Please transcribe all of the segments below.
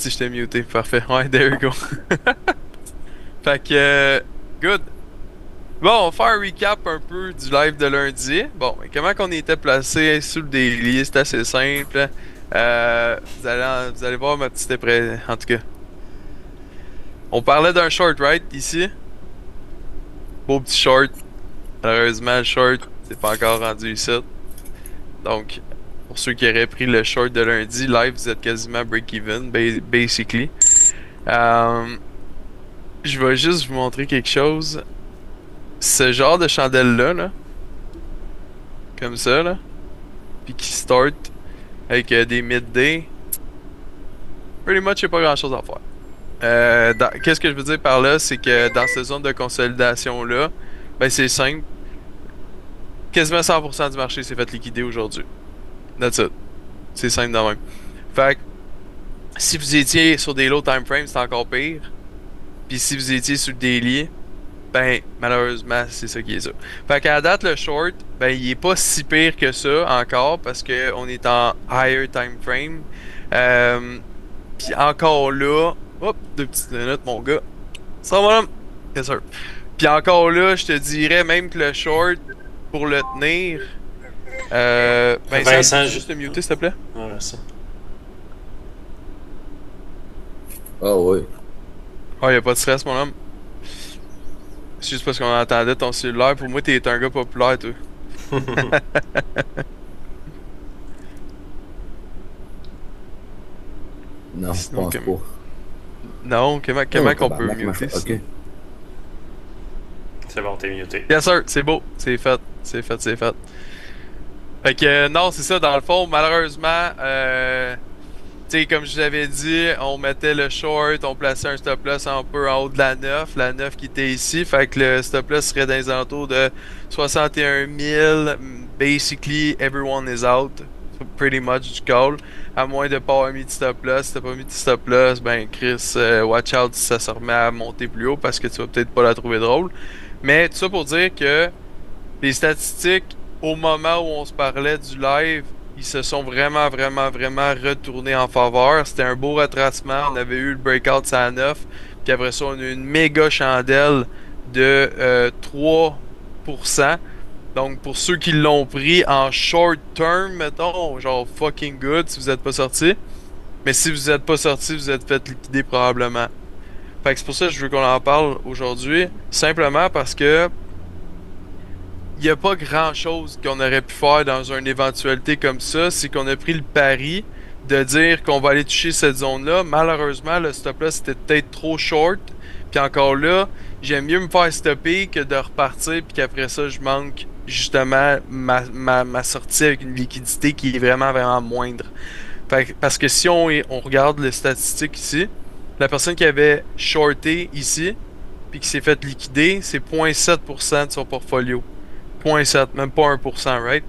si je t'ai muté. Parfait. Ouais, there you go. Fait que, good. Bon, on va faire un recap un peu du live de lundi. Bon, comment qu'on était placé sur le daily, c'est assez simple. Vous allez voir ma petite impression. En tout cas, on parlait d'un short, right, ici. Beau petit short. Malheureusement, le short, c'est pas encore rendu ici. Donc, pour ceux qui auraient pris le short de lundi, live, vous êtes quasiment break-even, basically. Euh, je vais juste vous montrer quelque chose. Ce genre de chandelle-là, là, comme ça, là, puis qui start avec des midday, pretty much, il n'y a pas grand-chose à faire. Qu'est-ce que je veux dire par là, c'est que dans cette zone de consolidation-là, ben c'est simple. Quasiment 100% du marché s'est fait liquider aujourd'hui. That's it. C'est simple de même. Fait que, si vous étiez sur des low time frames, c'est encore pire. Puis si vous étiez sur le daily, ben malheureusement, c'est ça qui est ça. Fait qu'à la date, le short, ben il est pas si pire que ça encore parce que on est en higher time frame. Puis encore là, hop, 2 petites minutes, mon gars. Ça va, madame? Yes, sir. Puis encore là, je te dirais même que le short, pour le tenir, Vincent, Vincent, peux-tu juste te muter, s'il te plaît? Ouais, ça. Ah ouais. Oh, y a pas de stress, mon homme. C'est juste parce qu'on entendait ton cellulaire. Pour moi, t'es un gars populaire, toi. Non, je Sinon, pense pas. Non, comment Oh, qu'on peut tabarnak, muter ok. sinon? C'est bon, t'es muté. Yes, sir, c'est beau. C'est fait. C'est fait, c'est fait. Fait que, non, c'est ça, dans le fond, malheureusement, tu sais, comme je vous avais dit, on mettait le short, on plaçait un stop loss un peu en haut de la 9 qui était ici, fait que le stop loss serait dans les alentours de 61 000, basically, everyone is out, pretty much du call, à moins de pas avoir mis de stop loss. Si t'as pas mis de stop loss, ben Chris, watch out si ça se remet à monter plus haut, parce que tu vas peut-être pas la trouver drôle. Mais tout ça pour dire que les statistiques, au moment où on se parlait du live, ils se sont vraiment, vraiment, vraiment retournés en faveur. C'était un beau retracement. On avait eu le breakout à 9. Puis après ça, on a eu une méga chandelle de 3%. Donc, pour ceux qui l'ont pris en short term, mettons, genre fucking good si vous n'êtes pas sorti. Mais si vous n'êtes pas sorti, vous êtes fait liquider probablement. Fait que c'est pour ça que je veux qu'on en parle aujourd'hui. Simplement parce que il n'y a pas grand-chose qu'on aurait pu faire dans une éventualité comme ça. C'est qu'on a pris le pari de dire qu'on va aller toucher cette zone-là. Malheureusement, le stop-là, c'était peut-être trop short. Puis encore là, j'aime mieux me faire stopper que de repartir puis qu'après ça, je manque justement ma sortie avec une liquidité qui est vraiment, vraiment moindre. Parce que si on regarde les statistiques ici, la personne qui avait shorté ici puis qui s'est fait liquider, c'est 0,7% de son portfolio. 0,7, même pas 1%, right?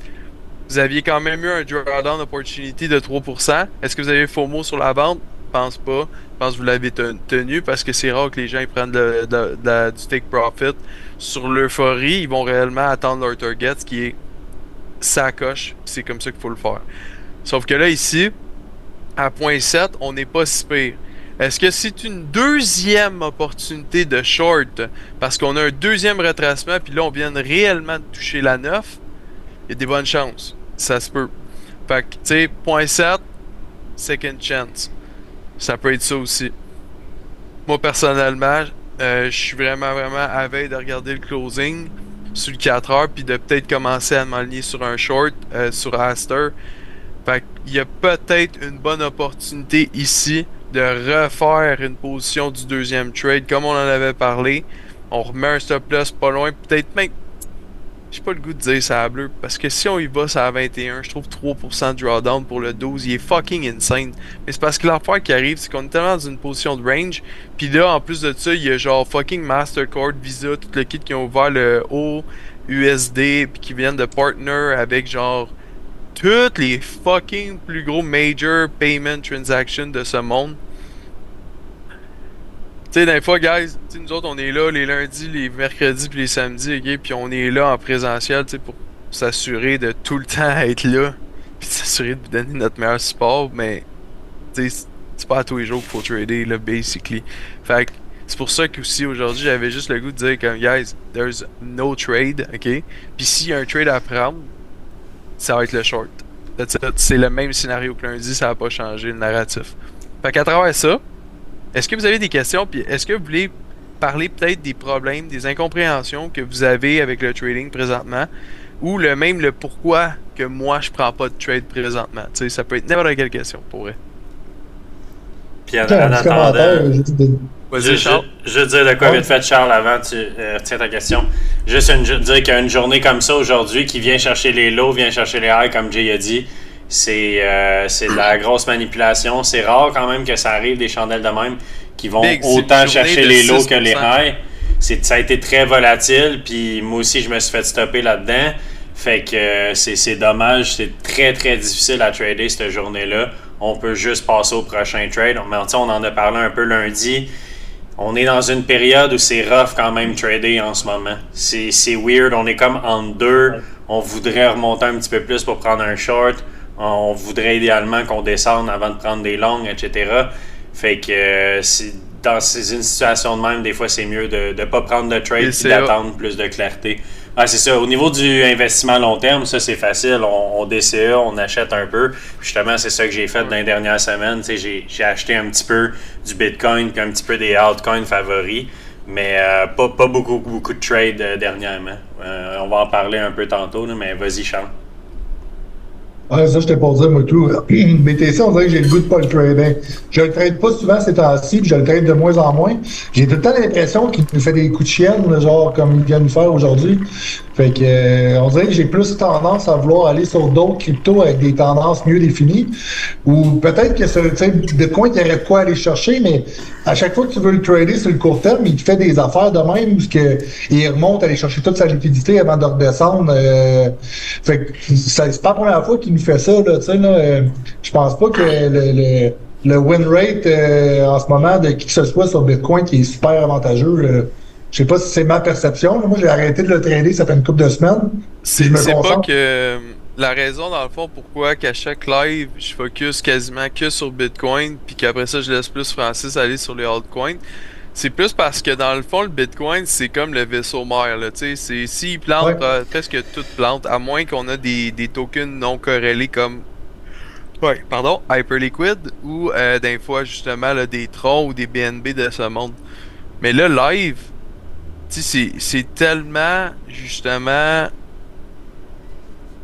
Vous aviez quand même eu un drawdown opportunity de 3%. Est-ce que vous avez FOMO sur la vente? Je pense pas. Je pense que vous l'avez tenu parce que c'est rare que les gens ils prennent du take profit sur l'euphorie. Ils vont réellement attendre leur target, ce qui est sa coche. C'est comme ça qu'il faut le faire. Sauf que là, ici, à 0,7, on n'est pas si pire. Est-ce que c'est une deuxième opportunité de short parce qu'on a un deuxième retracement puis là on vient réellement de toucher la 9? Il y a des bonnes chances. Ça se peut. Fait que, tu sais, 0,7, second chance. Ça peut être ça aussi. Moi personnellement, je suis vraiment vraiment à veille de regarder le closing sur le 4 heures puis de peut-être commencer à m'aligner sur un short sur Aster. Fait qu'il y a peut-être une bonne opportunité ici de refaire une position du deuxième trade comme on en avait parlé. On remet un stop loss pas loin, peut-être même. J'ai pas le goût de dire ça à bleu parce que si on y va ça à 21, je trouve 3% de drawdown pour le 12, il est fucking insane. Mais c'est parce que l'affaire qui arrive, c'est qu'on est tellement dans une position de range, puis là en plus de ça, il y a genre fucking Mastercard, Visa, tout le kit qui ont ouvert le haut USD puis qui viennent de partner avec genre toutes les fucking plus gros major payment transactions de ce monde. Tu sais, des fois, guys, nous autres, on est là les lundis, les mercredis puis les samedis, ok? Puis on est là en présentiel, tu sais, pour s'assurer de tout le temps être là. Puis s'assurer de vous donner notre meilleur support, mais, tu sais, C'est pas à tous les jours qu'il faut trader, là, basically. Fait que c'est pour ça qu'aussi aujourd'hui, j'avais juste le goût de dire comme, guys, there's no trade, ok? Puis s'il y a un trade à prendre, ça va être le short. That's it. C'est le même scénario que lundi, ça va pas changer le narratif. Fait qu'à travers ça, est-ce que vous avez des questions? Puis est-ce que vous voulez parler peut-être des problèmes, des incompréhensions que vous avez avec le trading présentement? Ou même le pourquoi que moi je prends pas de trade présentement? Tu sais, ça peut être n'importe quelle question, pour vrai. Puis en attendant, Vas-y, Charles. Je veux dire de quoi vite fait, Charles, avant tu tiens ta question. Juste dire qu'il y a une journée comme ça aujourd'hui qui vient chercher les lows, vient chercher les highs, comme Jay a dit. C'est de la grosse manipulation. C'est rare quand même que ça arrive des chandelles de même qui vont autant chercher les lows que les highs. Ça a été très volatile, puis moi aussi je me suis fait stopper là-dedans. Fait que c'est dommage, c'est très très difficile à trader cette journée-là. On peut juste passer au prochain trade. Mais on en a parlé un peu lundi. On est dans une période où c'est rough quand même trader en ce moment. C'est weird, on est comme en deux. On voudrait remonter un petit peu plus pour prendre un short. On voudrait idéalement qu'on descende avant de prendre des longues, etc. Fait que dans une situation de même, des fois c'est mieux de ne pas prendre de trade et d'attendre plus de clarté. Ah, c'est ça. Au niveau du investissement à long terme, ça c'est facile. On DCA, on achète un peu. Justement, c'est ça que j'ai fait dans les dernières semaines. J'ai acheté un petit peu du Bitcoin puis un petit peu des altcoins favoris. Mais pas beaucoup de trade dernièrement. On va en parler un peu tantôt, là, mais vas-y, Charles. Ouais, ça, je t'ai pas dire, moi, tout. BTC, on dirait que j'ai le goût de pas le trader. Je le trade pas souvent ces temps-ci, puis je le trade de moins en moins. J'ai tout le temps l'impression qu'il me fait des coups de chienne, genre comme il vient de faire aujourd'hui. Fait que, on dirait que j'ai plus tendance à vouloir aller sur d'autres cryptos avec des tendances mieux définies. Ou peut-être que ce Bitcoin, il y aurait de quoi aller chercher, mais à chaque fois que tu veux le trader sur le court terme, il te fait des affaires de même où il remonte à aller chercher toute sa liquidité avant de redescendre. Fait que c'est pas la première fois qu'il nous fait ça, là, tu sais, là. Je pense pas que le win rate en ce moment de qui que ce soit sur Bitcoin qui est super avantageux. Je sais pas si c'est ma perception. Là. Moi, j'ai arrêté de le trader, ça fait une couple de semaines. C'est pas que la raison, dans le fond, pourquoi qu'à chaque live, je focus quasiment que sur Bitcoin, puis qu'après ça, je laisse plus Francis aller sur les altcoins. C'est plus parce que, dans le fond, le Bitcoin, c'est comme le vaisseau mère, là, tu sais. S'il plante, presque tout plante, à moins qu'on a des tokens non corrélés comme... Hyperliquid, ou des fois, justement, là, des Tron ou des BNB de ce monde. Mais là, live... Tu sais, c'est tellement, justement,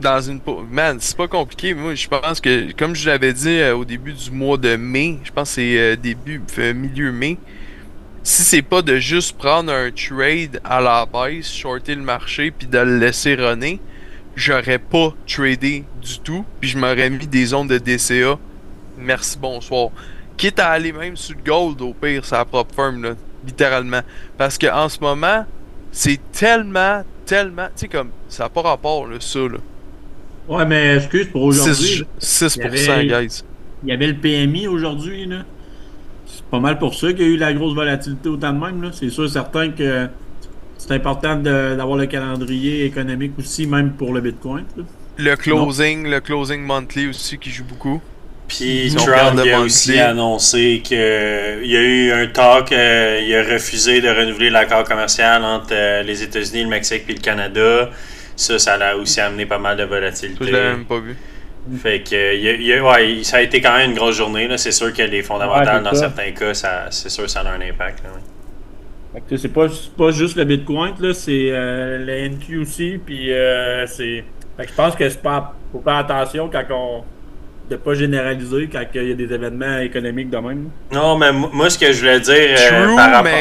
dans une... Man, c'est pas compliqué. Moi, je pense que, comme je l'avais dit au début du mois de mai, je pense que c'est milieu mai, si c'est pas de juste prendre un trade à la baisse, shorter le marché, puis de le laisser runner, j'aurais pas tradé du tout, puis je m'aurais mis des zones de DCA. Merci, bonsoir. Quitte à aller même sur le gold, au pire, c'est la propre firme, là. Littéralement. Parce que en ce moment, c'est tellement, tu sais, comme, ça n'a pas rapport, là, ça, là. Ouais, mais excuse, pour aujourd'hui... 6%, guys. Il y avait le PMI aujourd'hui, là. C'est pas mal pour ça qu'il y a eu la grosse volatilité autant de même, là. C'est sûr, certain que c'est important d'avoir le calendrier économique aussi, même pour le Bitcoin, là. Le closing monthly aussi qui joue beaucoup. Puis Trump a aussi annoncé qu'il y a eu un talk, il a refusé de renouveler l'accord commercial entre les États-Unis, le Mexique et le Canada. Ça l'a aussi amené pas mal de volatilité. Je l'ai même pas vu. Fait que ça a été quand même une grosse journée. Là. C'est sûr que les fondamentales, dans certains cas, c'est sûr que ça a un impact. Là, oui. C'est pas juste le Bitcoin, là, c'est le NQ aussi. Puis c'est. Fait que je pense que faut faire attention quand de pas généraliser quand il y a des événements économiques de même. Non, mais moi, ce que je voulais dire par rapport...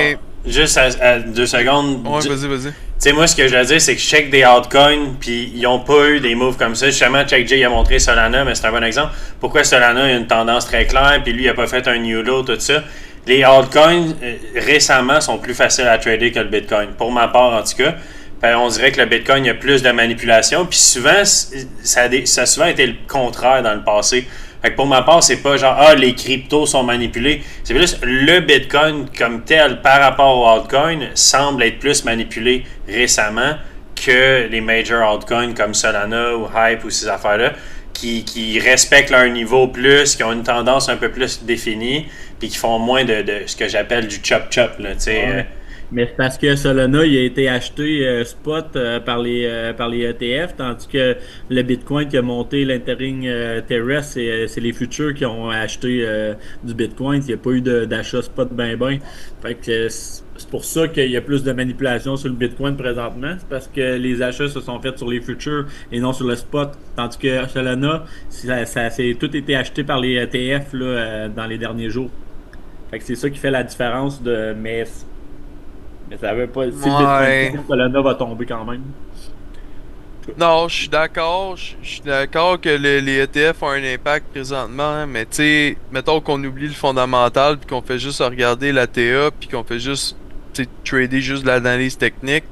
Juste à 2 secondes... Ouais, vas-y. Tu sais, moi, ce que je voulais dire, c'est que je check des altcoins, puis ils n'ont pas eu des moves comme ça. Justement, Check J a montré Solana, mais c'est un bon exemple. Pourquoi Solana a une tendance très claire, puis lui, il n'a pas fait un new low, tout ça. Les altcoins, récemment, sont plus faciles à trader que le Bitcoin. Pour ma part, en tout cas. On dirait que le Bitcoin, il y a plus de manipulation. Puis souvent, ça a souvent été le contraire dans le passé. Fait que pour ma part, c'est pas genre les cryptos sont manipulés. C'est plus le Bitcoin comme tel par rapport au altcoin semble être plus manipulé récemment que les major altcoins comme Solana ou Hype ou ces affaires-là. qui respectent leur niveau plus, qui ont une tendance un peu plus définie, puis qui font moins de ce que j'appelle du chop-chop, là, tu sais. Mais c'est parce que Solana, il a été acheté spot par les ETF, tandis que le Bitcoin qui a monté l'Entering Terrestre, c'est les futurs qui ont acheté du Bitcoin. Il n'y a pas eu d'achat spot ben. Fait que c'est pour ça qu'il y a plus de manipulation sur le Bitcoin présentement. C'est parce que les achats se sont faits sur les futurs et non sur le spot. Tandis que Solana, ça c'est tout été acheté par les ETF là, dans les derniers jours. Fait que c'est ça qui fait la différence de. Mais ça veut pas. Si le Bitcoin Solana va tomber quand même. Non, je suis d'accord. Je suis d'accord que les ETF ont un impact présentement, hein, mais tu sais, mettons qu'on oublie le fondamental puis qu'on fait juste regarder la TA puis qu'on fait juste trader juste de l'analyse technique.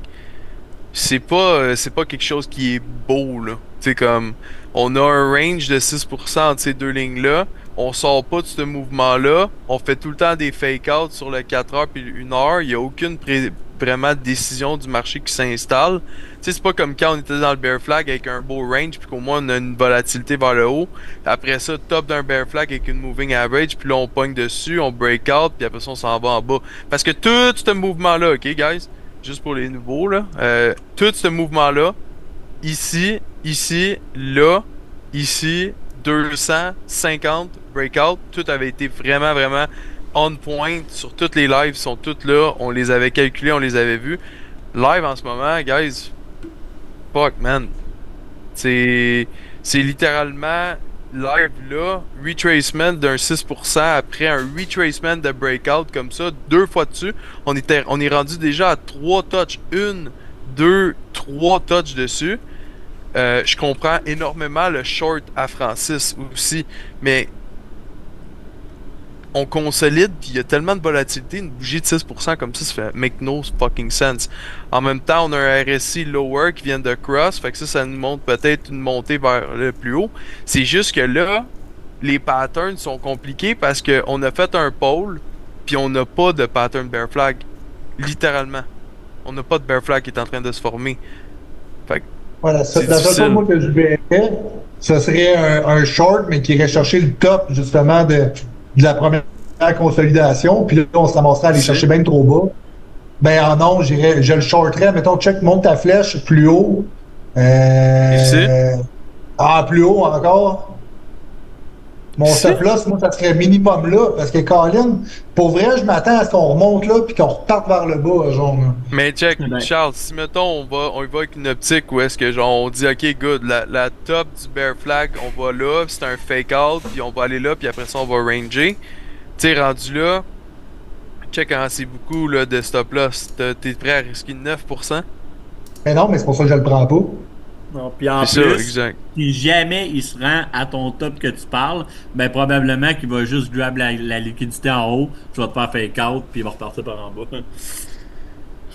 C'est pas quelque chose qui est beau là. Tu sais comme on a un range de 6% entre ces deux lignes-là. On sort pas de ce mouvement-là. On fait tout le temps des fake-outs sur le 4 heures puis le 1 heure. Il n'y a aucune vraiment décision du marché qui s'installe. Tu sais, c'est pas comme quand on était dans le bear flag avec un beau range puis qu'au moins on a une volatilité vers le haut. Après ça, top d'un bear flag avec une moving average puis là on pogne dessus, on break out puis après ça on s'en va en bas. Parce que tout ce mouvement-là, ok guys, juste pour les nouveaux là, tout ce mouvement-là, ici, là, ici, 250 breakout, tout avait été vraiment on point sur toutes les lives, sont toutes là, on les avait calculés, on les avait vus. Live en ce moment, guys, fuck man, c'est littéralement live là, retracement d'un 6% après un retracement de breakout comme ça, 2 fois dessus, on est rendu déjà à 3 touches, 1, 2, 3 touches dessus. Je comprends énormément le short à Francis aussi, mais on consolide puis il y a tellement de volatilité, une bougie de 6% comme ça fait make no fucking sense. En même temps, on a un RSI lower qui vient de cross, fait que ça nous montre peut-être une montée vers le plus haut. C'est juste que là, les patterns sont compliqués parce que on a fait un pole puis on n'a pas de pattern bear flag. Littéralement. On n'a pas de bear flag qui est en train de se former. Fait que voilà, la seule chose moi que je verrais, ce serait un short, mais qui irait chercher le top, justement, de la première consolidation. Puis là, on se ramasserait à aller chercher bien trop bas. Ben, non, je le shorterais. Mettons, check, monte ta flèche plus haut. Ici? Plus haut encore. Mon stop loss, moi, ça serait minimum là. Parce que Colin, pour vrai, je m'attends à ce qu'on remonte là puis qu'on reparte vers le bas, genre. Mais check, Charles, si mettons on y va avec une optique où est-ce que genre on dit ok good, la top du bear flag, on va là, c'est un fake out, puis on va aller là, puis après ça on va ranger. Tu sais, rendu là, check hein, c'est beaucoup là, de stop loss. T'es prêt à risquer 9%? Mais non, mais c'est pour ça que je le prends pas. Non, puis en c'est plus, ça, exact. Si jamais il se rend à ton top que tu parles, ben probablement qu'il va juste grab la liquidité en haut, tu vas te faire fake out, puis il va repartir par en bas.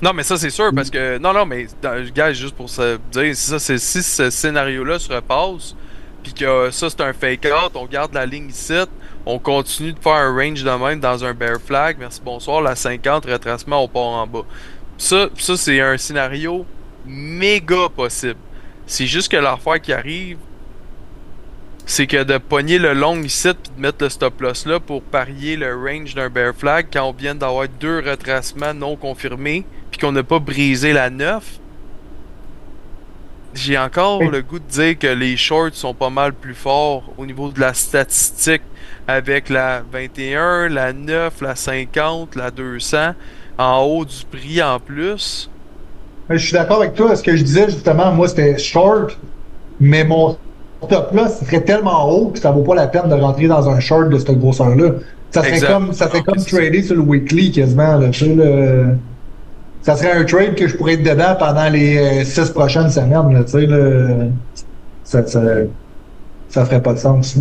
Non, mais ça c'est sûr parce que non, mais gars, juste pour se dire, si ce scénario-là se repasse, puis que ça c'est un fake out, on garde la ligne ici, on continue de faire un range de même dans un bear flag. Merci bonsoir, la 50 retracement, on part en bas. Ça c'est un scénario méga possible. C'est juste que l'affaire qui arrive, c'est que de pogner le long ici puis de mettre le stop loss là pour parier le range d'un bear flag quand on vient d'avoir 2 retracements non confirmés puis qu'on n'a pas brisé la 9. J'ai encore le goût de dire que les shorts sont pas mal plus forts au niveau de la statistique avec la 21, la 9, la 50, la 200 en haut du prix en plus. Je suis d'accord avec toi. Ce que je disais justement, moi, c'était short, mais mon top là, ce serait tellement haut que ça vaut pas la peine de rentrer dans un short de cette grosseur-là. Ça serait comme trader sur le weekly quasiment. Là, tu sais, ça serait un trade que je pourrais être dedans pendant les 6 prochaines semaines. Là, tu sais, là, ça ferait pas de sens.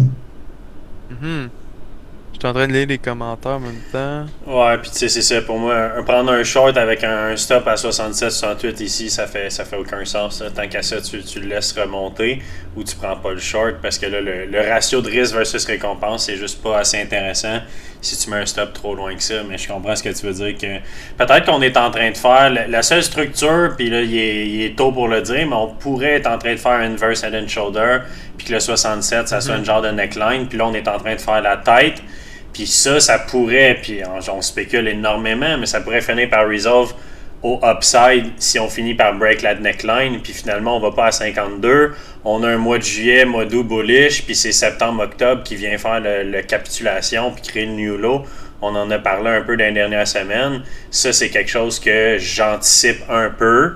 Je suis en train de lire les commentaires en même temps. Ouais, puis tu sais, c'est ça. Pour moi, prendre un short avec un stop à 67-68 ici, ça fait aucun sens. Là. Tant qu'à ça, tu le laisses remonter ou tu prends pas le short parce que là, le ratio de risque versus récompense, c'est juste pas assez intéressant. si tu mets un stop trop loin que ça, mais je comprends ce que tu veux dire. Que peut-être qu'on est en train de faire la seule structure, puis là, il est tôt pour le dire, mais on pourrait être en train de faire un inverse head and shoulder, puis que le 67, ça soit un genre de neckline, puis là, on est en train de faire la tête, puis ça pourrait, puis on spécule énormément, mais ça pourrait finir par resolve au upside si on finit par break la neckline, puis finalement on va pas à 52. On a un mois de juillet, mois d'août bullish, puis c'est septembre-octobre qui vient faire le capitulation puis créer le new low. On en a parlé un peu dans les dernières semaines. Ça, c'est quelque chose que j'anticipe un peu.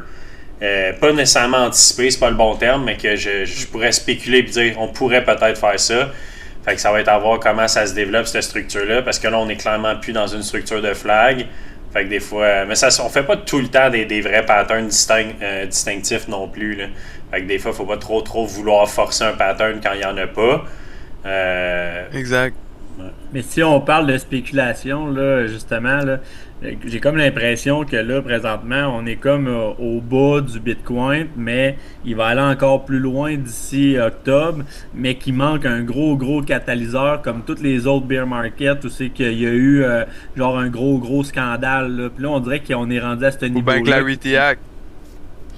Pas nécessairement anticiper, c'est pas le bon terme, mais que je pourrais spéculer et dire on pourrait peut-être faire ça. Fait que ça va être à voir comment ça se développe cette structure-là, parce que là, on est clairement plus dans une structure de flag. Fait que des fois, mais ça, on fait pas tout le temps des vrais patterns distinctifs non plus, là. Fait que des fois, faut pas trop vouloir forcer un pattern quand il y en a pas. Exact. Mais si on parle de spéculation, là, justement, là, j'ai comme l'impression que là, présentement, on est comme au bas du Bitcoin, mais il va aller encore plus loin d'ici octobre, mais qu'il manque un gros catalyseur comme tous les autres bear markets où c'est qu'il y a eu genre un gros scandale. Là. Puis là, on dirait qu'on est rendu à ce niveau-là. Ou ben Clarity Act.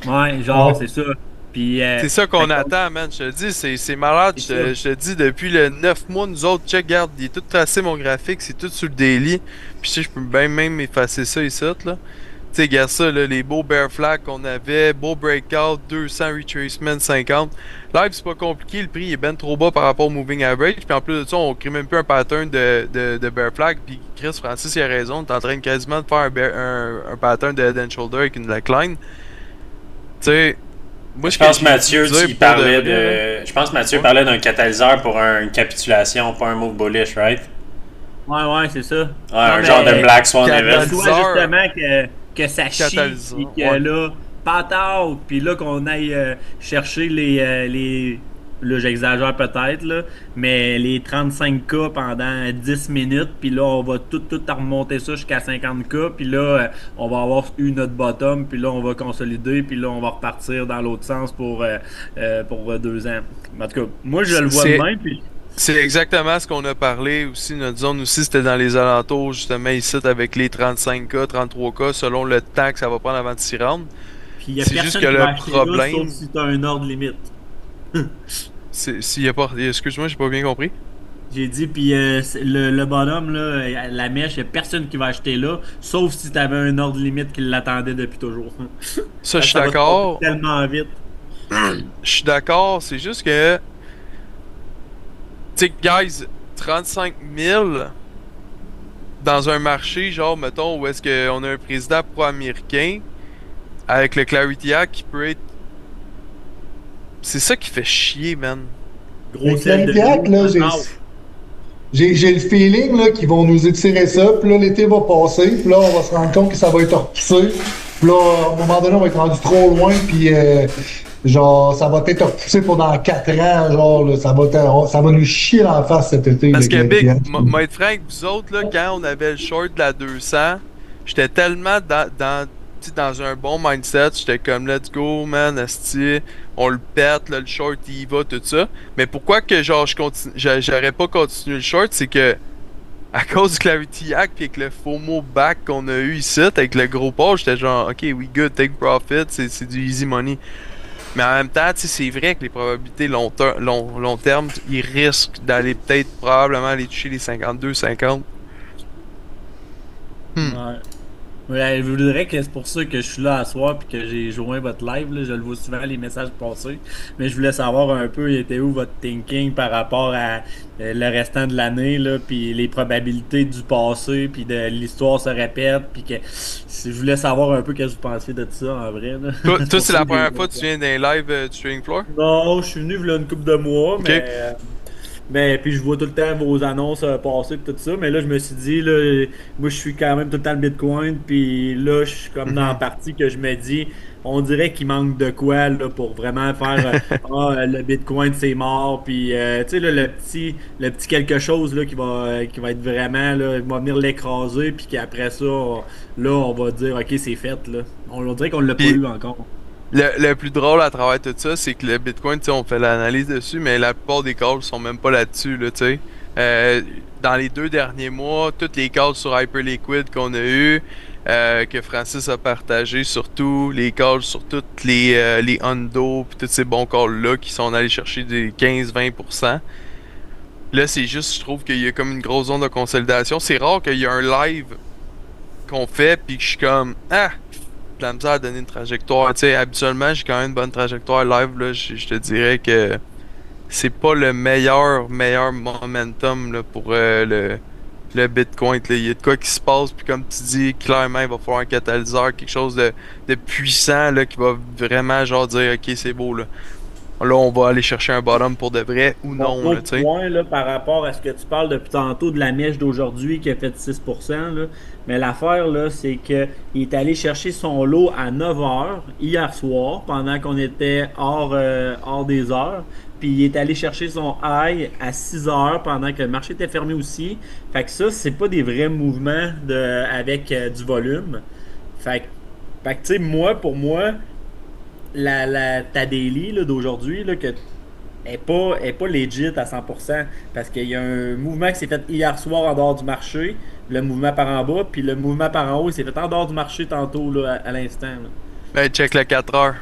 Ouais, genre, c'est ça. Puis, c'est ça qu'on attend, man. Je te dis, c'est malade. Je te dis, depuis le 9 mois, nous autres, check, regarde, il est tout tracé mon graphique, c'est tout sur le daily. Puis tu sais, je peux bien même effacer ça ici, là. Tu sais, regarde ça, là, les beaux bear flags qu'on avait, beau breakout, 200 retracement, 50. Live, c'est pas compliqué, le prix il est ben trop bas par rapport au moving average. Puis en plus de ça, on crée même plus un pattern de bear flag. Puis Chris Francis, il a raison, t'es en train quasiment de faire un pattern de head and shoulder avec une neckline. Tu sais. Moi, je pense Mathieu, parlait d'un catalyseur pour une capitulation, pas un move bullish, right? Ouais, c'est ça. Ouais, un genre de Black Swan event. Soit justement que ça chie, et que là, patate, puis là qu'on aille chercher les là j'exagère peut-être, là, mais les 35K pendant 10 minutes, puis là on va tout remonter ça jusqu'à 50K, puis là on va avoir eu notre bottom, puis là on va consolider, puis là on va repartir dans l'autre sens pour 2 ans. En tout cas, moi je le vois de même, puis... C'est exactement ce qu'on a parlé aussi. Notre zone aussi, c'était dans les alentours, justement, ici, avec les 35K, 33K, selon le temps que ça va prendre avant de s'y rendre. Puis il y a personne qui va acheter là, sauf si tu as un ordre limite. S'il y a pas... Excuse-moi, j'ai pas bien compris. J'ai dit, puis le bonhomme, là, la mèche, il n'y a personne qui va acheter là, sauf si tu avais un ordre limite qui l'attendait depuis toujours. Ça, je suis d'accord. Tellement vite. Je suis d'accord, c'est juste que... Tu sais, guys, 35 000 dans un marché, genre, mettons, où est-ce qu'on a un président pro-américain avec le Clarity Act qui peut être... C'est ça qui fait chier, man. Le Clarity Act, là, j'ai le feeling là, qu'ils vont nous étirer ça, puis là, l'été va passer, puis là, on va se rendre compte que ça va être repoussé. Puis là, à un moment donné, on va être rendu trop loin, puis genre, ça va être repoussé pendant 4 ans, genre, là, ça va nous chier dans la face cet été. Parce que, Big, moi être franc, vous autres, là, quand on avait le short de la 200, j'étais tellement dans un bon mindset, j'étais comme, let's go, man, asti, on le pète, là, le short, il y va, tout ça. Mais pourquoi que, genre, j'aurais pas continué le short, c'est que, à cause du Clarity Act pis avec le FOMO back qu'on a eu ici, avec le gros page, j'étais genre, ok, we good, take profit, c'est du easy money. Mais en même temps, c'est vrai que les probabilités long terme, ils risquent d'aller peut-être probablement aller toucher les 52-50. Ouais, je vous dirais que c'est pour ça que je suis là à soir puis que j'ai joint votre live. Là. Je le vois souvent les messages passer. Mais je voulais savoir un peu, était où votre thinking par rapport à le restant de l'année, là, puis les probabilités du passé, puis de l'histoire se répète, puis que je voulais savoir un peu qu'est-ce que vous pensiez de ça en vrai. Là. Toi, c'est la première fois que tu viens d'un live du Trading Floor? Non, je suis venu il y a une couple de mois, okay. Mais puis je vois tout le temps vos annonces passer et tout ça, mais là je me suis dit, là, moi je suis quand même tout le temps le Bitcoin, puis là je suis comme dans la partie que je me dis, on dirait qu'il manque de quoi là, pour vraiment faire le Bitcoin c'est mort, puis tu sais là, le petit quelque chose là, qui va être vraiment, là, va venir l'écraser, puis qu'après ça, là on va dire ok c'est fait, là. On dirait qu'on l'a pas eu encore. Le plus drôle à travers tout ça, c'est que le Bitcoin, tu sais, on fait l'analyse dessus, mais la plupart des calls sont même pas là-dessus, là, tu sais. Dans les 2 derniers mois, toutes les calls sur Hyperliquid qu'on a eu, que Francis a partagé, surtout les calls sur toutes les Hundo, puis tous ces bons calls-là qui sont allés chercher des 15-20%. Là, c'est juste, je trouve qu'il y a comme une grosse zone de consolidation. C'est rare qu'il y ait un live qu'on fait, puis que je suis comme, de la misère à donner une trajectoire. Tu sais, habituellement, j'ai quand même une bonne trajectoire live, là. Je te dirais que c'est pas le meilleur momentum là, pour le Bitcoin. Là. Il y a de quoi qui se passe, puis comme tu dis, clairement, il va falloir un catalyseur, quelque chose de puissant là, qui va vraiment genre dire ok, c'est beau là. Là, on va aller chercher un bottom pour de vrai ou non. Autre point là, par rapport à ce que tu parles depuis tantôt de la mèche d'aujourd'hui qui a fait 6%, là, mais l'affaire, là, c'est qu'il est allé chercher son lot à 9h hier soir pendant qu'on était hors des heures. Puis il est allé chercher son high à 6h pendant que le marché était fermé aussi. Fait que ça, c'est pas des vrais mouvements avec du volume. Fait que tu sais, pour moi, ta daily là, d'aujourd'hui là, que est pas legit à 100% parce qu'il y a un mouvement qui s'est fait hier soir en dehors du marché, le mouvement par en bas, puis le mouvement par en haut il s'est fait en dehors du marché tantôt là, à l'instant. Là. Ben, check le 4 heures.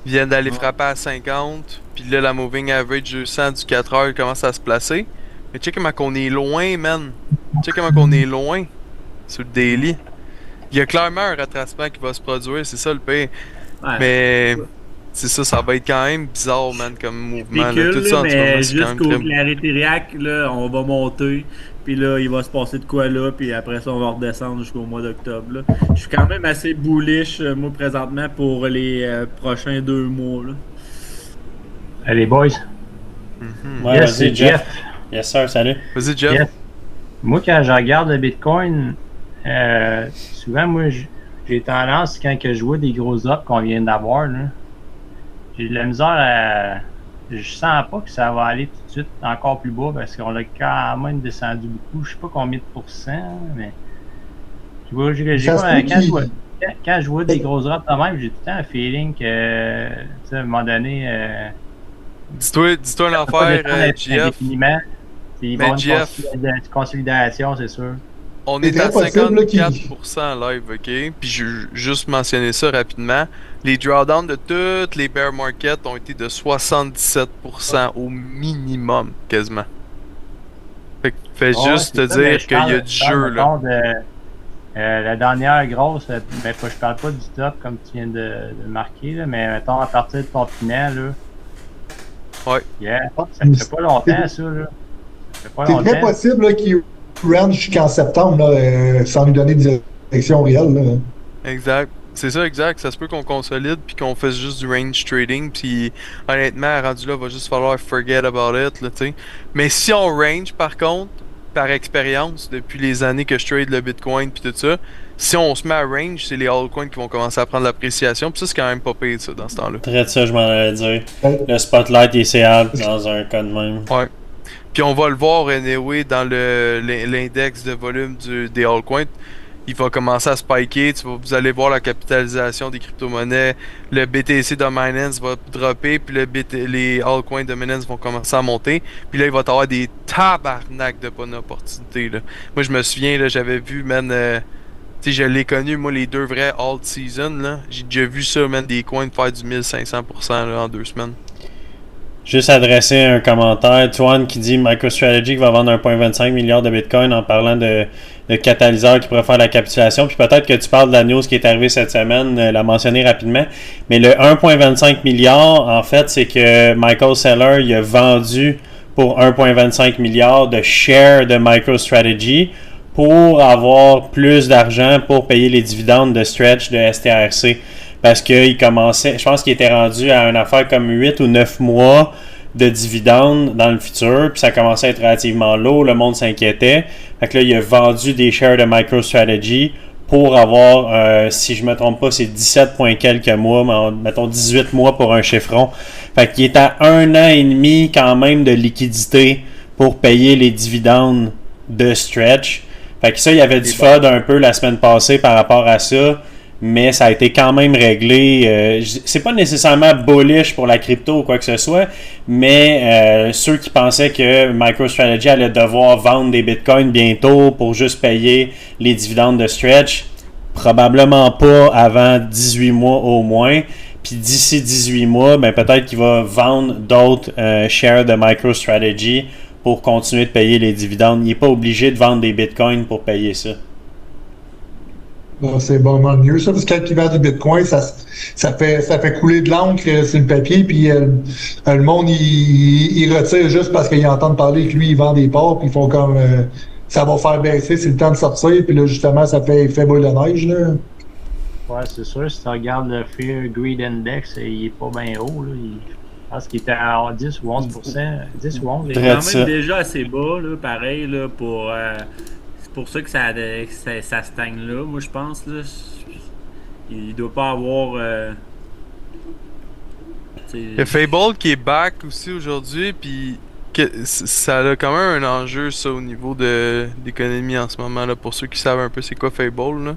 Ils viennent d'aller frapper à 50, puis là la moving average 200 du 4 heures commence à se placer. Mais check comment qu'on est loin, man. Check comment qu'on est loin sur le daily. Il y a clairement un retracement qui va se produire, c'est ça le pire. Ouais. Mais c'est ça va être quand même bizarre, man, comme mouvement. Là. Tout ça, mais jusqu'au très... clarité réac, là, on va monter. Puis là, il va se passer de quoi là, puis après ça, on va redescendre jusqu'au mois d'octobre. Là. Je suis quand même assez bullish, moi, présentement, pour les prochains 2 mois. Là. Allez, boys. Ouais, yes, vas-y, Jeff. Yes, sir, salut. Vas-y, Jeff. Yes. Moi, quand je regarde le Bitcoin, souvent, moi, j'ai tendance, quand je vois des gros ups qu'on vient d'avoir, là, j'ai de la misère à... Je sens pas que ça va aller tout de suite encore plus bas parce qu'on a quand même descendu beaucoup. Je sais pas combien de pourcents, mais quand je vois des grosses drops de même, j'ai tout le temps un feeling que, tu sais, à un moment donné... Dis-toi l'affaire, Jeff. Il va y avoir une consolidation, c'est sûr. On est à 54% live, ok? Puis je vais juste mentionner ça rapidement. Les drawdowns de toutes les bear markets ont été de 77% au minimum, quasiment. Fait juste te dire qu'il y a du jeu, là. La dernière grosse, ben, je parle pas du top comme tu viens de marquer, là, mais mettons à partir de ton pinel, là. Ouais. Yeah. Ça fait pas longtemps, ça, là. C'est très possible qu'il range jusqu'en septembre là, sans lui donner de direction réelle. Là. Exact. C'est ça, exact. Ça se peut qu'on consolide puis qu'on fasse juste du range trading. Puis honnêtement, rendu là, va juste falloir forget about it. Là, t'sais. Mais si on range, par contre, par expérience, depuis les années que je trade le Bitcoin puis tout ça, si on se met à range, c'est les altcoins qui vont commencer à prendre l'appréciation. Puis ça, c'est quand même pas pire, ça, dans ce temps-là. Très de ça, je m'en allais dire. Le spotlight est séable dans un cas de même. Ouais. Puis on va le voir anyway dans l'index de volume des altcoins. Il va commencer à spiker. Vous allez voir la capitalisation des crypto-monnaies. Le BTC Dominance va dropper. Puis les altcoins Dominance vont commencer à monter. Puis là, il va y avoir des tabarnak de bonnes opportunités. Là. Moi, je me souviens, là, j'avais vu, man... tu sais, je l'ai connu, moi, les 2 vrais alt season. Là. J'ai déjà vu ça, man, des coins faire du 1500% là, en 2 semaines. Juste adresser un commentaire. Tuan qui dit MicroStrategy va vendre 1,25 milliard de Bitcoin en parlant de catalyseurs qui pourraient faire la capitulation. Puis peut-être que tu parles de la news qui est arrivée cette semaine, la mentionner rapidement. Mais le 1,25 milliard, en fait, c'est que Michael Saylor il a vendu pour 1,25 milliard de shares de MicroStrategy pour avoir plus d'argent pour payer les dividendes de Stretch de STRC. Parce qu'il commençait, je pense qu'il était rendu à une affaire comme 8 ou 9 mois de dividendes dans le futur, puis ça commençait à être relativement lourd, le monde s'inquiétait. Fait que là, il a vendu des shares de MicroStrategy pour avoir, si je me trompe pas, c'est 17 points quelques mois, mettons 18 mois pour un chiffron. Fait qu'il est à 1 an et demi quand même de liquidité pour payer les dividendes de Stretch. Fait que ça, il y avait du FUD un peu la semaine passée par rapport à ça. mais ça a été quand même réglé. C'est pas nécessairement bullish pour la crypto ou quoi que ce soit, mais ceux qui pensaient que MicroStrategy allait devoir vendre des bitcoins bientôt pour juste payer les dividendes de Stretch, probablement pas avant 18 mois au moins. Puis d'ici 18 mois, ben peut-être qu'il va vendre d'autres shares de MicroStrategy pour continuer de payer les dividendes. Il n'est pas obligé de vendre des bitcoins pour payer ça. Bon, c'est vraiment mieux ça, parce que quand il vend du bitcoin, ça fait couler de l'encre sur le papier, puis le monde, il retire juste parce qu'ils entendent parler que lui, il vend des parts, puis ils font comme... ça va faire baisser, c'est le temps de sortir, puis là, justement, ça fait boule de neige, là. Ouais, c'est sûr, si tu regardes le Fear Greed Index, il est pas bien haut, là. Je pense qu'il était à 10 ou 11%. 10 ou 11. Il est quand même déjà assez bas, là, pareil, là, pour... c'est pour ça que ça stagne là, moi je pense. Là, il doit pas avoir. Il y a Fable qui est back aussi aujourd'hui, puis ça a quand même un enjeu ça au niveau de l'économie en ce moment là. Pour ceux qui savent un peu c'est quoi Fable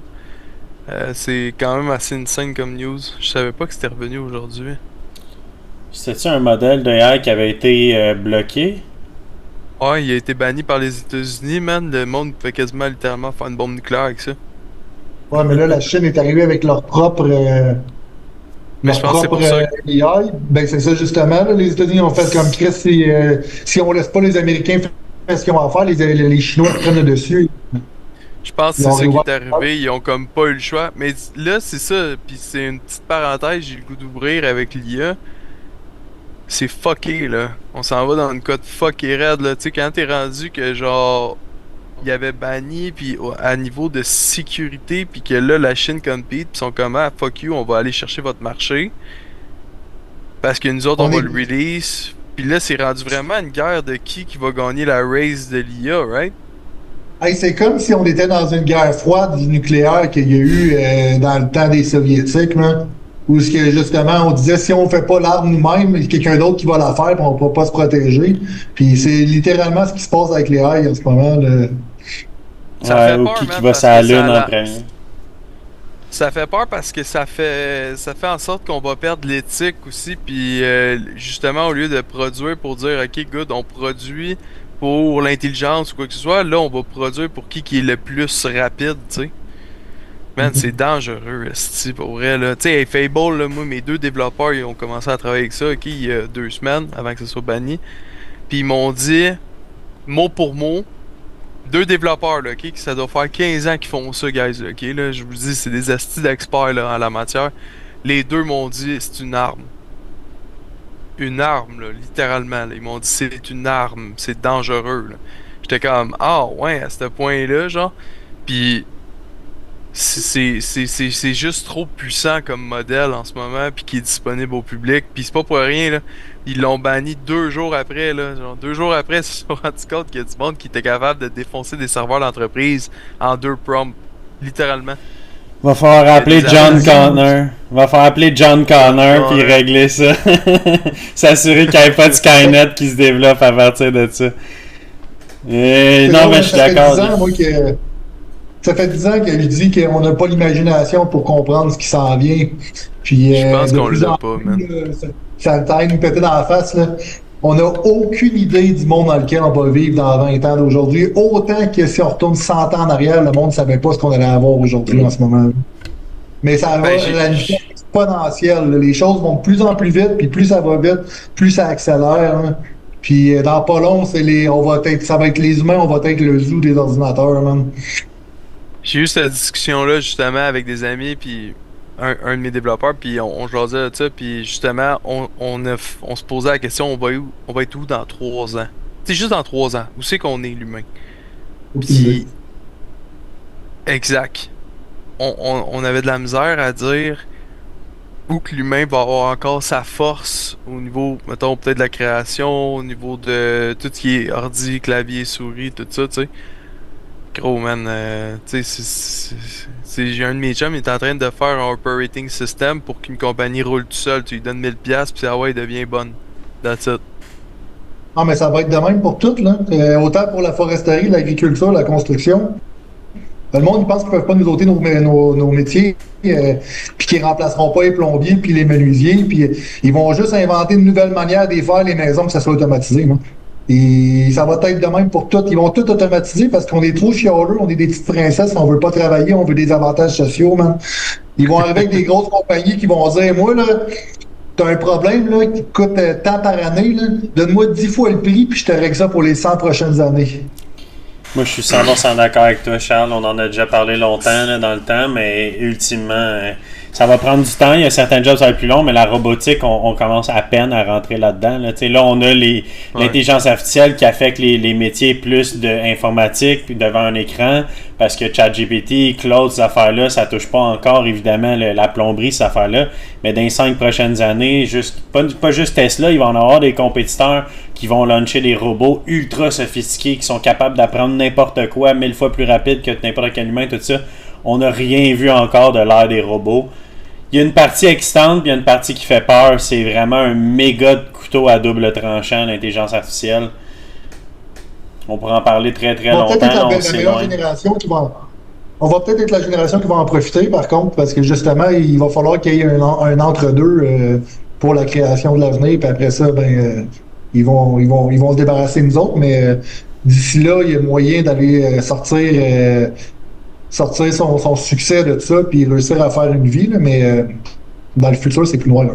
là, c'est quand même assez insane comme news. Je savais pas que c'était revenu aujourd'hui. C'était-tu un modèle de AI qui avait été bloqué? Ouais, il a été banni par les États-Unis, man. Le monde pouvait quasiment littéralement faire une bombe nucléaire avec ça. Ouais, mais là, la Chine est arrivée avec leur propre. Mais je pense que c'est pour ça. AI. Ben, c'est ça, justement. Là, les États-Unis ont fait comme Chris, si on laisse pas les Américains faire ce qu'ils vont faire, les Chinois prennent le dessus. Je pense que c'est ça qui est arrivé. Ils ont comme pas eu le choix. Mais là, c'est ça. Puis c'est une petite parenthèse, j'ai le goût d'ouvrir avec l'IA. C'est fucké là, on s'en va dans une cote fucké raide là, tu sais quand t'es rendu que genre il y avait banni puis à niveau de sécurité puis que là la Chine compete pis sont comme ah fuck you on va aller chercher votre marché parce que nous autres on va le release puis là c'est rendu vraiment une guerre de qui va gagner la race de l'IA, right? Hey, c'est comme si on était dans une guerre froide du nucléaire qu'il y a eu dans le temps des Soviétiques là. Où ce que justement on disait si on fait pas l'arme nous-mêmes, il y a quelqu'un d'autre qui va la faire, puis on peut pas se protéger. Puis c'est littéralement ce qui se passe avec les AI en ce moment. Là. Ça fait peur, qui va sur la lune après. Ça fait peur parce que ça fait en sorte qu'on va perdre l'éthique aussi. Puis justement au lieu de produire pour dire ok good on produit pour l'intelligence ou quoi que ce soit, là on va produire pour qui est le plus rapide, tu sais. Man, c'est dangereux, esti, pour vrai, là. Tu sais, Fable, là, moi, mes deux développeurs, ils ont commencé à travailler avec ça, ok, il y a 2 semaines, avant que ça soit banni. Puis ils m'ont dit, mot pour mot, 2 développeurs, là, ok, que ça doit faire 15 ans qu'ils font ça, guys, là, ok, là, je vous dis, c'est des estis d'experts, là, en la matière. Les deux m'ont dit, c'est une arme. Une arme, là, littéralement, là. Ils m'ont dit, c'est une arme, c'est dangereux, là. J'étais comme, ah, ouais, à ce point-là, genre. Puis... c'est juste trop puissant comme modèle en ce moment puis qui est disponible au public puis c'est pas pour rien là ils l'ont banni 2 jours après là genre 2 jours après ils se sont rendu compte qu'il y a du monde qui était capable de défoncer des serveurs d'entreprise en 2 prompts littéralement. Va falloir appeler John Connor. Va falloir appeler John Connor puis régler ça. S'assurer qu'il n'y ait pas de Skynet qui se développe à partir de ça. Et non mais je suis d'accord. Ça fait 10 ans que je dis qu'on n'a pas l'imagination pour comprendre ce qui s'en vient. Puis, je pense qu'on l'a pas, man. Ça le taille nous péter dans la face, là. On n'a aucune idée du monde dans lequel on va vivre dans 20 ans d'aujourd'hui. Autant que si on retourne 100 ans en arrière, le monde ne savait pas ce qu'on allait avoir aujourd'hui en ce moment. Mais ça va à une vitesse exponentielle. Là. Les choses vont de plus en plus vite, puis plus ça va vite, plus ça accélère. Hein. Puis dans pas long, ça va être les humains, on va être le zoo des ordinateurs, man. J'ai eu cette discussion-là justement avec des amis, puis un de mes développeurs, puis on jasait de ça, puis justement, on se posait la question, on va être où dans 3 ans? C'est juste dans 3 ans, où c'est qu'on est l'humain? Puis, exact. On avait de la misère à dire où que l'humain va avoir encore sa force au niveau, mettons, peut-être de la création, au niveau de tout ce qui est ordi, clavier, souris, tout ça, tu sais. Gros man, tu sais, j'ai un de mes chums, il est en train de faire un operating system pour qu'une compagnie roule tout seul. Tu lui donnes 1000$ puis ah ouais, elle devient bonne. That's it. Ah, mais ça va être de même pour tout, là. Autant pour la foresterie, l'agriculture, la construction. Le monde, ils pensent qu'ils peuvent pas nous ôter nos métiers, puis qu'ils remplaceront pas les plombiers puis les menuisiers, puis ils vont juste inventer une nouvelle manière de faire les maisons que ça soit automatisé. Moi. Et ça va être de même pour tout. Ils vont tout automatiser parce qu'on est trop chialeux, on est des petites princesses, on veut pas travailler, on veut des avantages sociaux, man. Ils vont arriver avec des grosses compagnies qui vont dire, moi, là, t'as un problème là, qui coûte tant par année, là, donne-moi 10 fois le prix, puis je te règle ça pour les 100 prochaines années. Moi, je suis 100% d'accord avec toi, Charles. On en a déjà parlé longtemps là, dans le temps, mais ultimement, ça va prendre du temps. Il y a certains jobs qui vont être plus longs, mais la robotique, on commence à peine à rentrer là-dedans. Là, là on a l'intelligence artificielle qui affecte les métiers plus d'informatique puis devant un écran, parce que ChatGPT, Claude, ces affaires-là, ça touche pas encore, évidemment, la plomberie, ces affaires-là. Mais dans les 5 prochaines années, pas juste Tesla, il va en avoir des compétiteurs qui vont lancer des robots ultra sophistiqués qui sont capables d'apprendre n'importe quoi 1000 fois plus rapide que n'importe quel humain, tout ça. On n'a rien vu encore de l'ère des robots. Il y a une partie excitante, puis il y a une partie qui fait peur. C'est vraiment un méga couteau à double tranchant, l'intelligence artificielle. On pourra en parler très très longtemps. On va peut-être être la génération qui va en profiter, par contre, parce que justement, il va falloir qu'il y ait un entre-deux pour la création de l'avenir, puis après ça, ils vont se débarrasser de nous autres, mais d'ici là, il y a moyen d'aller sortir son succès de ça, puis réussir à faire une vie, là, mais dans le futur, c'est plus noir.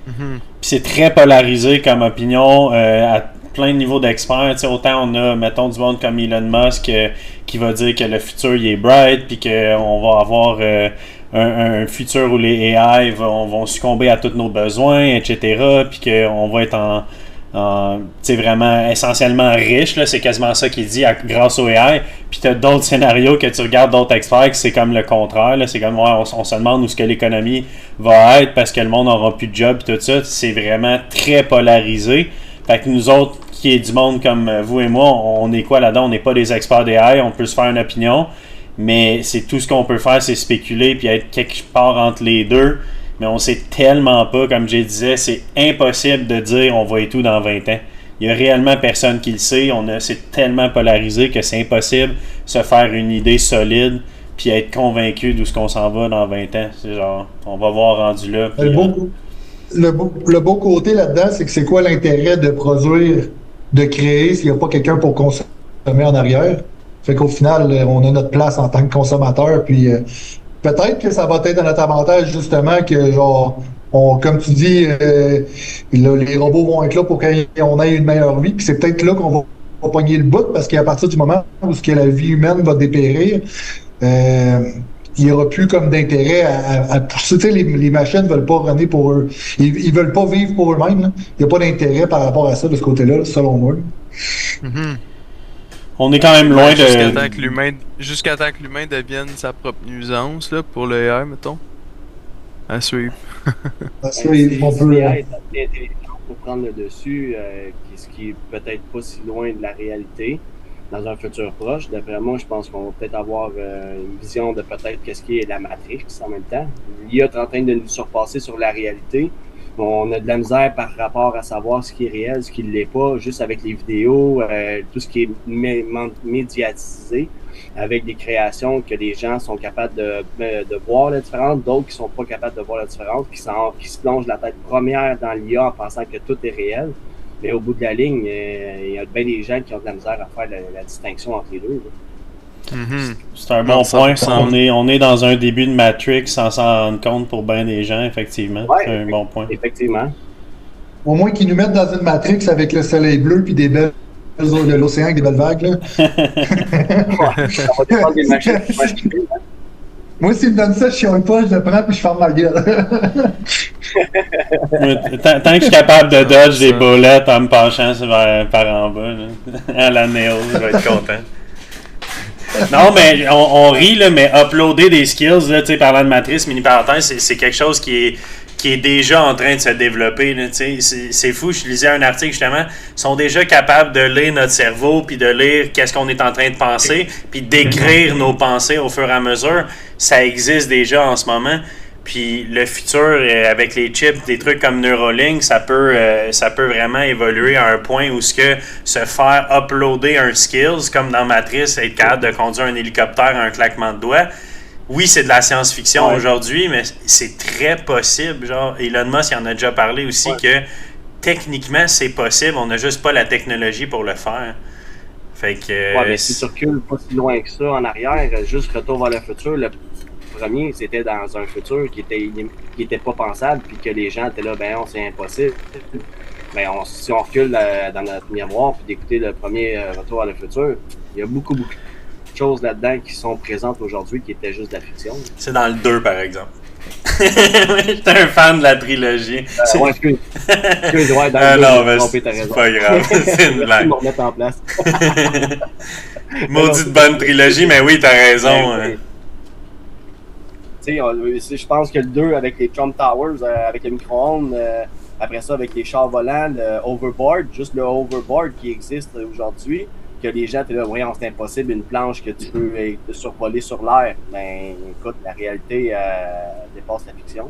Puis c'est très polarisé comme opinion à plein de niveaux d'experts. Autant on a, mettons, du monde comme Elon Musk qui va dire que le futur il est bright, puis qu'on va avoir un futur où les AI vont succomber à tous nos besoins, etc., puis qu'on va être vraiment essentiellement riche, là, c'est quasiment ça qu'il dit grâce au AI. Puis t'as d'autres scénarios que tu regardes d'autres experts que c'est comme le contraire, là, c'est comme on se demande où ce que l'économie va être parce que le monde n'aura plus de job et tout ça. C'est vraiment très polarisé. Fait que nous autres qui est du monde comme vous et moi, on est quoi là-dedans? On n'est pas des experts d'AI, on peut se faire une opinion, mais c'est tout ce qu'on peut faire, c'est spéculer puis être quelque part entre les deux. Mais on sait tellement pas, comme je disais, c'est impossible de dire on va et tout dans 20 ans. Il y a réellement personne qui le sait. C'est tellement polarisé que c'est impossible de se faire une idée solide puis être convaincu d'où ce qu'on s'en va dans 20 ans. C'est genre, on va voir rendu là. Puis, le beau côté là-dedans, c'est que c'est quoi l'intérêt de produire, de créer s'il n'y a pas quelqu'un pour consommer en arrière? Fait qu'au final, on a notre place en tant que consommateur, puis peut-être que ça va être à notre avantage, justement, que, genre, comme tu dis, les robots vont être là pour qu'on ait une meilleure vie, puis c'est peut-être là qu'on va pogner le bout, parce qu'à partir du moment où la vie humaine va dépérir, il n'y aura plus comme d'intérêt à pousser. Tu sais, les machines ne veulent pas runner pour eux. Ils veulent pas vivre pour eux-mêmes. Il n'y a pas d'intérêt par rapport à ça, de ce côté-là, selon moi. Mm-hmm. On est quand même loin jusqu'à temps que l'humain devienne sa propre nuisance là, pour le AI, mettons. À suivre. On peut être assez intelligent pour prendre le dessus, ce qui est peut-être pas si loin de la réalité dans un futur proche. D'après moi, je pense qu'on va peut-être avoir une vision de peut-être qu'est-ce qui est la Matrix en même temps. L'IA est en train de nous surpasser sur la réalité. On a de la misère par rapport à savoir ce qui est réel, ce qui ne l'est pas, juste avec les vidéos, tout ce qui est médiatisé, avec des créations que les gens sont capables de voir la différence, d'autres qui sont pas capables de voir la différence, qui se plongent la tête première dans l'IA en pensant que tout est réel. Mais au bout de la ligne, il y a bien des gens qui ont de la misère à faire la distinction entre les deux. Mm-hmm. C'est un bon point. On est dans un début de Matrix sans s'en rendre compte pour bien des gens, effectivement. Ouais, c'est un bon point. Effectivement. Au moins qu'ils nous mettent dans une Matrix avec le soleil bleu puis des belles de l'océan avec des belles vagues. Là. Ça va dépendre des machines. Moi, s'ils me donnent ça, je chiale pas, je le prends puis je ferme ma gueule. Tant que je suis capable de dodge des boulettes en me penchant par en bas, là, à la Néo, je vais être content. Non, mais on rit, là, mais uploader des skills, là, parlant de matrice, mini parenthèse, c'est quelque chose qui est déjà en train de se développer. Là, c'est fou, je lisais un article justement, ils sont déjà capables de lire notre cerveau, puis de lire qu'est-ce qu'on est en train de penser, puis d'écrire nos pensées au fur et à mesure. Ça existe déjà en ce moment. Puis le futur, avec les chips, des trucs comme Neuralink, ça peut vraiment évoluer à un point où se faire uploader un skills, comme dans Matrice, être capable de conduire un hélicoptère à un claquement de doigts. Oui, c'est de la science-fiction aujourd'hui, mais c'est très possible. Genre, Elon Musk en a déjà parlé aussi que techniquement, c'est possible. On n'a juste pas la technologie pour le faire. Fait que... mais si tu recules pas si loin que ça en arrière, juste Retour vers le futur, le premier, c'était dans un futur qui était pas pensable, puis que les gens étaient là, c'est impossible. Si on recule dans notre mémoire, puis d'écouter le premier Retour vers le futur, il y a beaucoup de choses là-dedans qui sont présentes aujourd'hui qui étaient juste de la fiction. C'est dans le 2, par exemple. J'étais un fan de la trilogie. Excuse, dans c'est pas grave, c'est une blague. On remettre en place. Maudite bonne trilogie, mais oui, t'as raison. Je pense que le 2 avec les Trump Towers, avec le micro-ondes, après ça avec les chars volants, le overboard, juste le overboard qui existe aujourd'hui, que les gens étaient là, voyons, c'est impossible, une planche que tu peux survoler sur l'air. Écoute, la réalité dépasse la fiction.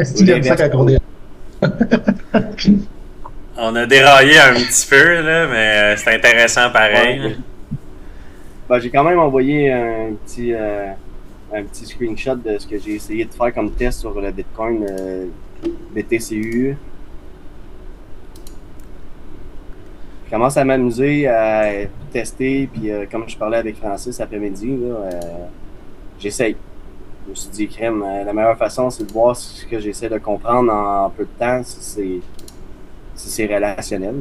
C'est comme ça qu'on est. On a déraillé un petit peu, là, mais c'est intéressant pareil. J'ai quand même envoyé un petit screenshot de ce que j'ai essayé de faire comme test sur le Bitcoin BTCU. Je commence à m'amuser à tester, puis comme je parlais avec Francis après-midi, j'essaye. Je me suis dit, crème, la meilleure façon, c'est de voir ce que j'essaie de comprendre en peu de temps, si c'est relationnel.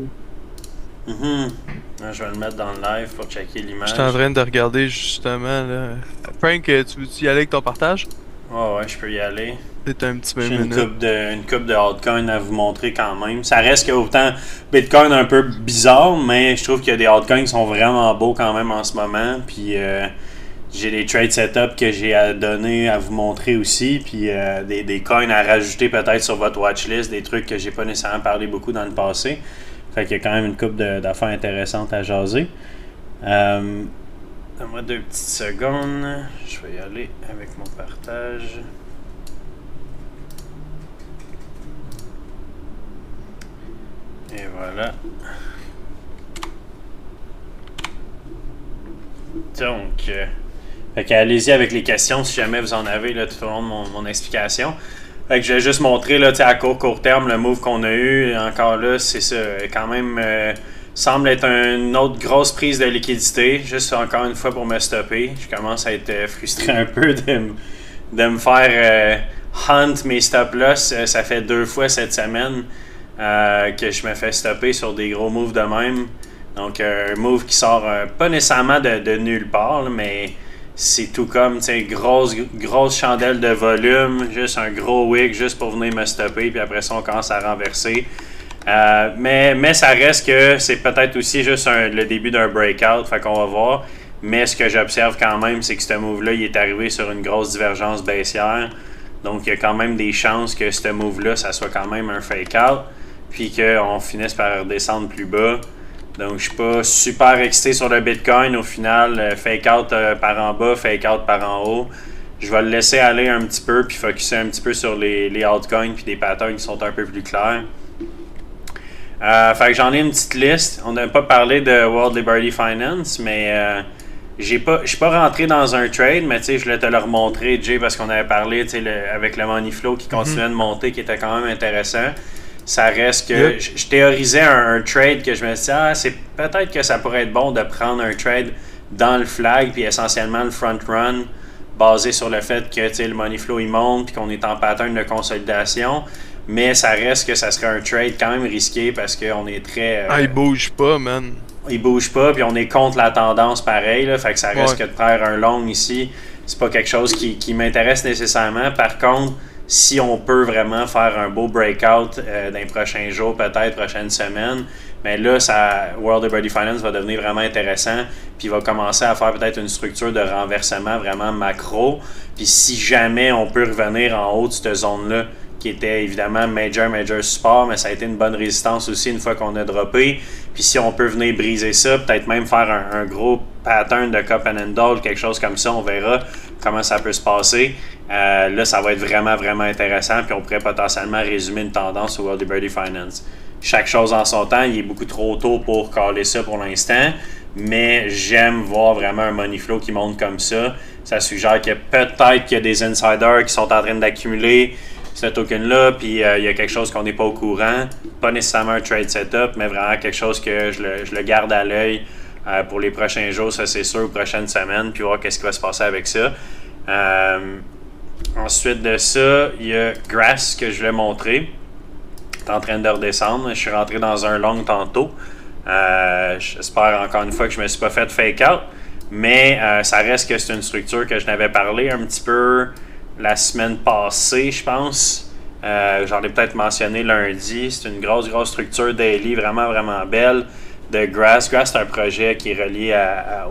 Je vais le mettre dans le live pour checker l'image. Je suis en train de regarder justement là. Frank, tu veux-tu y aller avec ton partage? Ouais, je peux y aller. C'est un petit peu J'ai une coupe de altcoins à vous montrer quand même. Ça reste que autant Bitcoin un peu bizarre, mais je trouve qu'il y a des altcoins qui sont vraiment beaux quand même en ce moment. Puis j'ai des trade setups que j'ai à donner à vous montrer aussi. Puis des coins à rajouter peut-être sur votre watchlist, des trucs que j'ai pas nécessairement parlé beaucoup dans le passé. Fait qu'il y a quand même une couple d'affaires intéressantes à jaser. Donne-moi 2 petites secondes. Je vais y aller avec mon partage. Et voilà. Donc, allez-y avec les questions si jamais vous en avez là, tout au long de mon explication. Fait que je vais juste montrer là, à court terme le move qu'on a eu. Encore là, c'est ça. Quand même, semble être une autre grosse prise de liquidité. Juste encore une fois pour me stopper. Je commence à être frustré un peu de me faire hunt mes stop-loss. Ça fait 2 fois cette semaine que je me fais stopper sur des gros moves de même. Donc, un move qui sort pas nécessairement de nulle part, là, mais c'est tout comme, tu sais, grosse chandelle de volume, juste un gros wick juste pour venir me stopper, puis après ça, on commence à renverser. Mais ça reste que c'est peut-être aussi juste le début d'un breakout, fait qu'on va voir. Mais ce que j'observe quand même, c'est que ce move-là, il est arrivé sur une grosse divergence baissière. Donc, il y a quand même des chances que ce move-là, ça soit quand même un fake-out, puis qu'on finisse par redescendre plus bas. Donc, je suis pas super excité sur le Bitcoin. Au final, fake-out par en bas, fake-out par en haut. Je vais le laisser aller un petit peu, puis focusser un petit peu sur les altcoins, puis des patterns qui sont un peu plus clairs. Fait que j'en ai une petite liste. On n'a pas parlé de World Liberty Finance, mais je suis pas rentré dans un trade, mais tu sais, je voulais te le remontrer, Jay, parce qu'on avait parlé avec le money flow qui continuait de monter, qui était quand même intéressant. Ça reste que je théorisais un trade que je me suis dit, c'est peut-être que ça pourrait être bon de prendre un trade dans le flag, puis essentiellement le front run, basé sur le fait que le money flow il monte, puis qu'on est en pattern de consolidation. Mais ça reste que ça serait un trade quand même risqué parce qu'on est très... il bouge pas, man. Il bouge pas, puis on est contre la tendance pareil, là, fait que ça reste que de faire un long ici, c'est pas quelque chose qui m'intéresse nécessairement. Par contre, si on peut vraiment faire un beau breakout dans les prochains jours, peut-être prochaines semaines, mais là, World Liberty Finance va devenir vraiment intéressant, puis il va commencer à faire peut-être une structure de renversement vraiment macro. Puis si jamais on peut revenir en haut de cette zone-là, qui était évidemment major support, mais ça a été une bonne résistance aussi une fois qu'on a droppé. Puis si on peut venir briser ça, peut-être même faire un gros pattern de cup and handle, quelque chose comme ça, on verra comment ça peut se passer. Là, ça va être vraiment, vraiment intéressant, puis on pourrait potentiellement résumer une tendance au World Liberty Finance. Chaque chose en son temps, il est beaucoup trop tôt pour caler ça pour l'instant, mais j'aime voir vraiment un money flow qui monte comme ça. Ça suggère que peut-être qu'il y a des insiders qui sont en train d'accumuler ce token-là, puis il y a quelque chose qu'on n'est pas au courant. Pas nécessairement un trade setup, mais vraiment quelque chose que je le garde à l'œil pour les prochains jours, ça c'est sûr, aux prochaines semaines, puis voir qu'est-ce qui va se passer avec ça. Ensuite de ça, il y a Grass que je voulais montrer. C'est en train de redescendre. Je suis rentré dans un long tantôt. J'espère encore une fois que je ne me suis pas fait fake out. Mais ça reste que c'est une structure que je n'avais parlé un petit peu la semaine passée, je pense. J'en ai peut-être mentionné lundi. C'est une grosse structure daily, vraiment, vraiment belle de Grass. Grass, c'est un projet qui est relié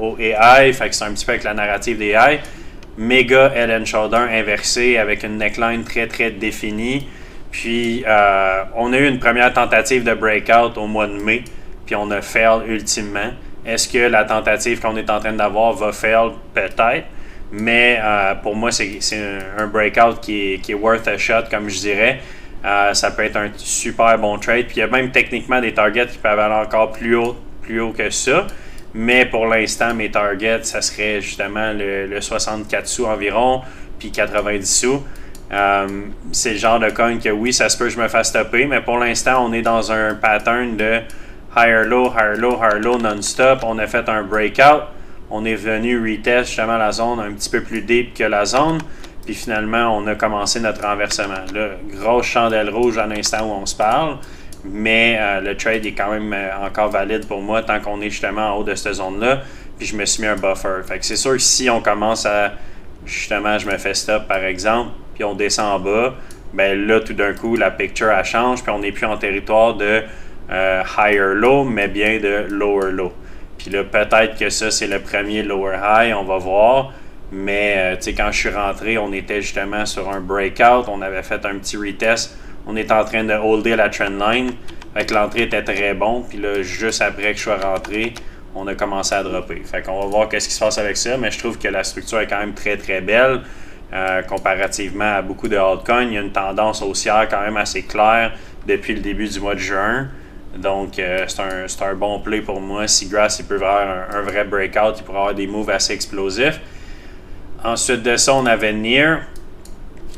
au AI, fait que c'est un petit peu avec la narrative des AI. Méga head and shoulder inversé avec une neckline très, très définie. Puis, on a eu une première tentative de breakout au mois de mai, puis on a fail ultimement. Est-ce que la tentative qu'on est en train d'avoir va fail? Peut-être. Mais pour moi, c'est un breakout qui est worth a shot, comme je dirais. Ça peut être un super bon trade. Puis il y a même techniquement des targets qui peuvent aller encore plus haut que ça. Mais pour l'instant, mes targets, ça serait justement le 64 sous environ, puis 90 sous. C'est le genre de coin que oui, ça se peut que je me fasse stopper, mais pour l'instant, on est dans un pattern de higher low non-stop. On a fait un breakout. On est venu retest justement la zone un petit peu plus deep que la zone. Puis finalement, on a commencé notre renversement. Là, grosse chandelle rouge à l'instant où on se parle. Mais le trade est quand même encore valide pour moi tant qu'on est justement en haut de cette zone-là. Puis je me suis mis un buffer. Fait que c'est sûr que si on commence à, justement, je me fais stop par exemple, puis on descend en bas, ben là, tout d'un coup, la picture, elle change. Puis on n'est plus en territoire de higher low, mais bien de lower low. Puis là, peut-être que ça, c'est le premier lower high, on va voir. Mais, tu sais, quand je suis rentré, on était justement sur un breakout. On avait fait un petit retest. On était en train de holder la trendline. Fait que l'entrée était très bon. Puis là, juste après que je sois rentré, on a commencé à dropper. Fait qu'on va voir qu'est-ce qui se passe avec ça. Mais je trouve que la structure est quand même très, très belle. Comparativement à beaucoup de altcoins, il y a une tendance haussière quand même assez claire depuis le début du mois de juin. Donc, c'est un bon play pour moi. Si Grass il peut avoir un vrai breakout, il pourrait avoir des moves assez explosifs. Ensuite de ça, on avait Near.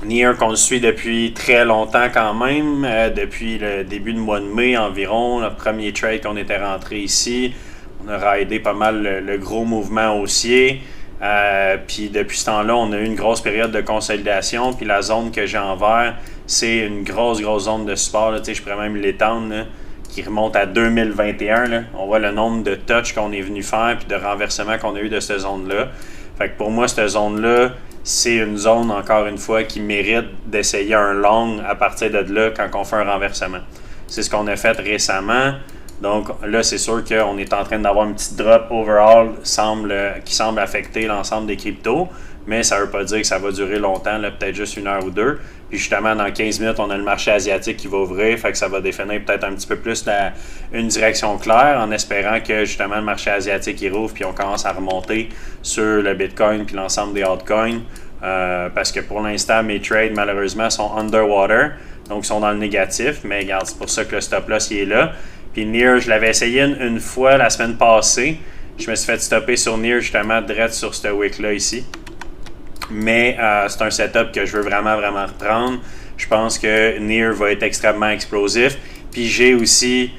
Near qu'on suit depuis très longtemps quand même, depuis le début du mois de mai environ, le premier trade qu'on était rentré ici. On a raidé pas mal le gros mouvement haussier. Puis depuis ce temps-là, on a eu une grosse période de consolidation. Puis la zone que j'ai en vert, c'est une grosse zone de support. Là, je pourrais même l'étendre, là, qui remonte à 2021. Là. On voit le nombre de touches qu'on est venu faire puis de renversements qu'on a eu de cette zone-là. Fait que pour moi, cette zone-là, c'est une zone, encore une fois, qui mérite d'essayer un long à partir de là quand on fait un renversement. C'est ce qu'on a fait récemment. Donc là, c'est sûr qu'on est en train d'avoir une petite drop overall qui semble affecter l'ensemble des cryptos, mais ça ne veut pas dire que ça va durer longtemps, là, peut-être juste 1 heure ou 2. Puis justement, dans 15 minutes, on a le marché asiatique qui va ouvrir, fait que ça va définir peut-être un petit peu plus une direction claire, en espérant que justement le marché asiatique il rouvre, puis on commence à remonter sur le Bitcoin puis l'ensemble des altcoins. Parce que pour l'instant, mes trades, malheureusement, sont underwater, donc sont dans le négatif, mais regarde, c'est pour ça que le stop loss il est là. Puis Near, je l'avais essayé une fois la semaine passée. Je me suis fait stopper sur Near justement direct sur ce wick-là ici. Mais c'est un setup que je veux vraiment reprendre. Je pense que Near va être extrêmement explosif. Puis j'ai aussi,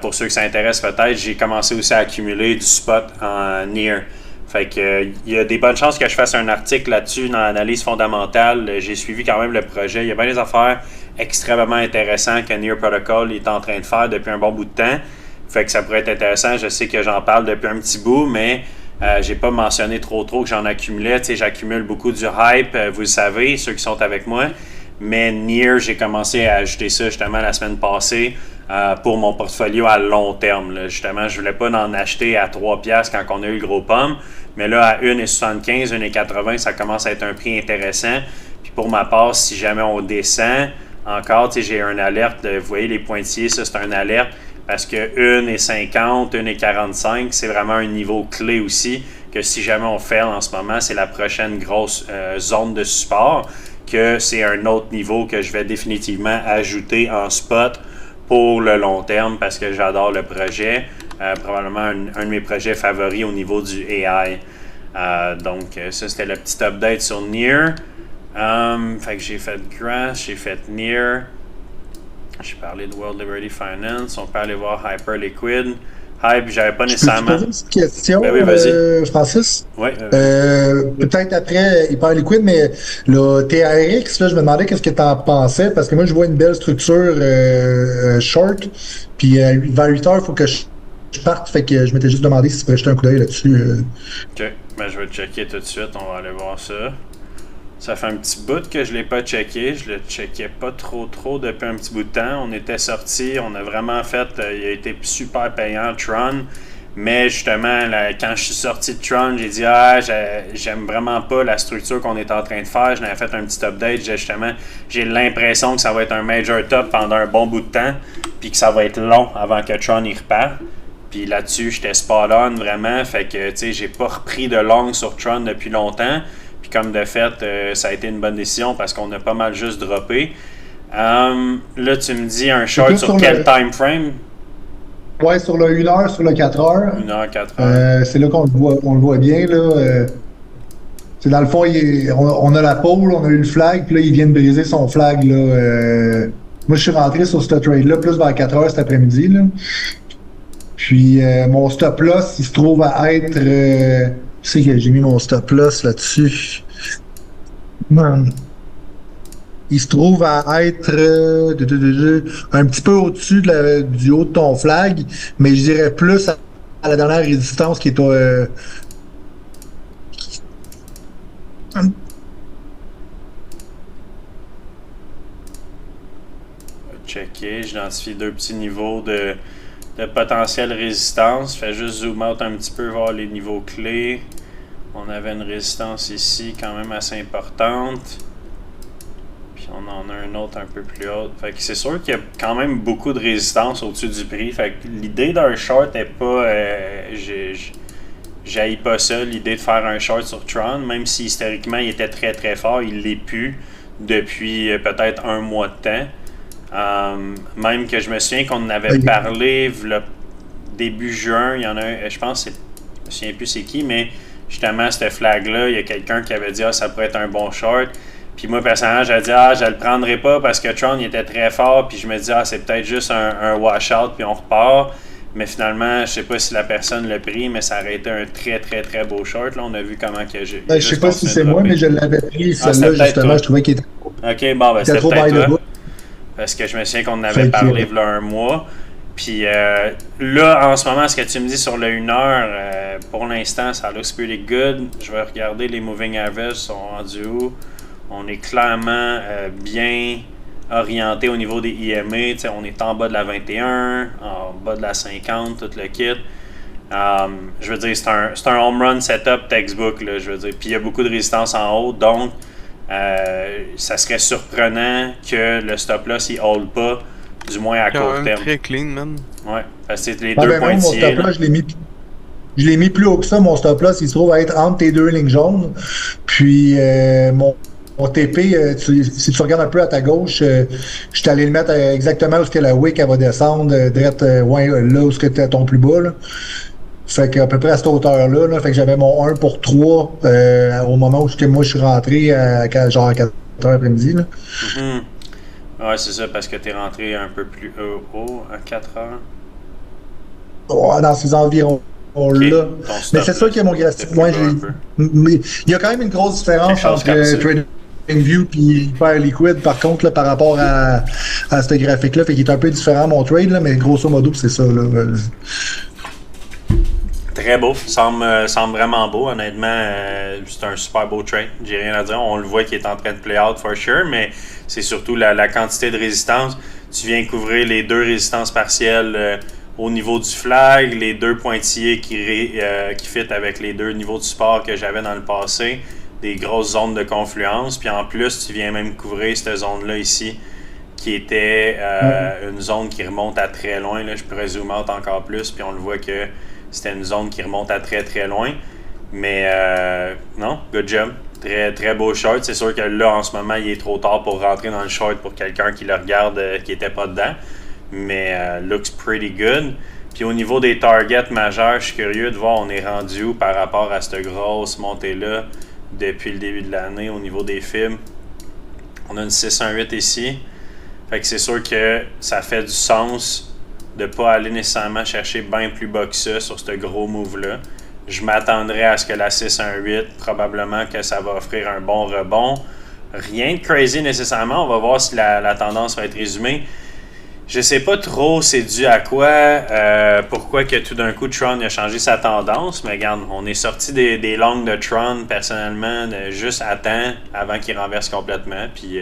pour ceux que ça intéresse peut-être, j'ai commencé aussi à accumuler du spot en Near. Fait que il y a des bonnes chances que je fasse un article là-dessus dans l'analyse fondamentale. J'ai suivi quand même le projet. Il y a bien des affaires extrêmement intéressantes que Near Protocol est en train de faire depuis un bon bout de temps. Fait que ça pourrait être intéressant. Je sais que j'en parle depuis un petit bout, mais j'ai pas mentionné trop que j'en accumulais. Tu sais, j'accumule beaucoup du hype, vous le savez, ceux qui sont avec moi. Mais Near, j'ai commencé à ajouter ça justement la semaine passée pour mon portfolio à long terme. Là. Justement, je voulais pas en acheter à 3$ quand on a eu le gros pomme. Mais là, à 1,75, 1,80, ça commence à être un prix intéressant. Puis pour ma part, si jamais on descend, encore, tu sais, j'ai un alerte, vous voyez les pointillés, ça c'est un alerte parce que 1 est 50, 1 est 45, c'est vraiment un niveau clé aussi, que si jamais on fail en ce moment, c'est la prochaine grosse zone de support, que c'est un autre niveau que je vais définitivement ajouter en spot pour le long terme parce que j'adore le projet, probablement un de mes projets favoris au niveau du AI. Donc ça c'était le petit update sur Near. Fait que j'ai fait Grass, j'ai fait Near. J'ai parlé de World Liberty Finance. On peut aller voir Hyperliquid. Hype, j'avais pas nécessairement. Je peux te poser une petite question, Ben oui, vas-y. Francis? Oui. Peut-être après Hyperliquid, mais le TRX, là, je me demandais qu'est-ce que tu en pensais, parce que moi, je vois une belle structure short, puis vers 8 heures, il faut que je parte, fait que je m'étais juste demandé si tu pourrais jeter un coup d'œil là-dessus. Ok, ben je vais checker tout de suite, on va aller voir ça. Ça fait un petit bout que je ne l'ai pas checké. Je le checkais pas trop depuis un petit bout de temps. On était sortis, on a vraiment fait, il a été super payant, Tron. Mais justement, là, quand je suis sorti de Tron, j'ai dit j'aime vraiment pas la structure qu'on est en train de faire. Je n'avais fait un petit update. J'ai l'impression que ça va être un major top pendant un bon bout de temps, puis que ça va être long avant que Tron y repart. Puis là-dessus, j'étais spot on vraiment. Fait que tu sais, j'ai pas repris de long sur Tron depuis longtemps. Puis comme de fait, ça a été une bonne décision parce qu'on a pas mal juste droppé. Là, tu me dis un short sur quel time frame? Ouais, sur le 1 heure, sur le 4 heures. 1 heure, 4 heures. C'est là qu'on le voit bien, là. C'est dans le fond, on a la pole, on a eu le flag, puis là, il vient de briser son flag, là. Moi, je suis rentré sur ce trade-là plus vers 4 heures cet après-midi, là. Puis, mon stop-loss, il se trouve à être... tu sais que j'ai mis mon stop-loss là-dessus. Il se trouve à être un petit peu au-dessus du haut de ton flag, mais je dirais plus à la dernière résistance qui est au... Checker, j'identifie 2 petits niveaux de potentielle résistance. Fais juste zoom out un petit peu, voir les niveaux clés. On avait une résistance ici quand même assez importante. Puis on en a un autre un peu plus haut. Fait que c'est sûr qu'il y a quand même beaucoup de résistance au-dessus du prix. Fait que l'idée d'un short n'est pas... j'haïs pas ça, l'idée de faire un short sur Tron, même si historiquement il était très très fort, il l'est plus depuis peut-être un mois de temps. Même que je me souviens qu'on en avait parlé début juin, il y en a un, je pense, je me souviens plus c'est qui, mais justement, cette flag-là, il y a quelqu'un qui avait dit ça pourrait être un bon short. Puis moi, personnellement, j'ai dit je le prendrai pas parce que Tron il était très fort, puis je me dis c'est peut-être juste un wash-out, puis on repart. Mais finalement, je sais pas si la personne l'a pris, mais ça aurait été un très très très beau short. Là, on a vu comment que j'ai. Je sais pas si c'est moi, mais je l'avais pris, celle-là, justement, toi. Je trouvais qu'il était. Ok, bon, ben c'était peut-être toi. Parce que je me souviens qu'on en avait parlé il y a un mois. Puis là, en ce moment, ce que tu me dis sur le 1 heure, pour l'instant, ça looks pretty good. Je vais regarder les moving averages sont rendus où. On est clairement bien orienté au niveau des IMA. T'sais, on est en bas de la 21, en bas de la 50, tout le kit. Je veux dire, c'est un home run setup textbook. Là, je veux dire. Puis il y a beaucoup de résistance en haut, donc ça serait surprenant que le stop-loss il hold pas, du moins à court terme. Très clean, man. Ouais, parce que c'est les deux pointillés. Mon stop-loss, je l'ai mis plus haut que ça. Mon stop-loss, il se trouve à être entre tes deux lignes jaunes. Puis mon TP, si tu regardes un peu à ta gauche, je suis allé le mettre exactement où est-ce que la wick elle va descendre, direct là où est-ce que tu es à ton plus bas. Là. Fait qu'à peu près à cette hauteur-là, là, fait que j'avais mon 1 pour 3 au moment où moi je suis rentré genre à 4 heures après-midi. Là. Ouais, c'est ça, parce que tu es rentré un peu plus haut à 4 heures. Ouais, dans ces environs. Okay. Là. Mais c'est sûr que mon graphique, il y a quand même une grosse différence entre TradingView et Hyperliquid par contre là, par rapport à ce graphique-là. Fait qu'il est un peu différent mon trade, là, mais grosso modo, c'est ça. Là. Très beau, semble vraiment beau, honnêtement, c'est un super beau trade, j'ai rien à dire, on le voit qu'il est en train de play out for sure, mais c'est surtout la quantité de résistance. Tu viens couvrir les 2 résistances partielles au niveau du flag, les 2 pointillés qui fit avec les 2 niveaux de support que j'avais dans le passé, des grosses zones de confluence, puis en plus tu viens même couvrir cette zone-là ici qui était une zone qui remonte à très loin. Là, je pourrais zoom out encore plus, puis on le voit que c'était une zone qui remonte à très très loin. Mais non, good job. Très très beau short. C'est sûr que là, en ce moment, il est trop tard pour rentrer dans le short pour quelqu'un qui le regarde qui était pas dedans. Mais looks pretty good. Puis au niveau des targets majeurs, je suis curieux de voir on est rendu où par rapport à cette grosse montée-là depuis le début de l'année au niveau des fibs. On a une 618 ici. Fait que c'est sûr que ça fait du sens de pas aller nécessairement chercher bien plus bas que ça sur ce gros move-là. Je m'attendrais à ce que la 618, probablement que ça va offrir un bon rebond. Rien de crazy nécessairement. On va voir si la tendance va être résumée. Je sais pas trop c'est dû à quoi, pourquoi que tout d'un coup Tron a changé sa tendance, mais regarde, on est sorti des longues de Tron personnellement juste à temps avant qu'il renverse complètement, puis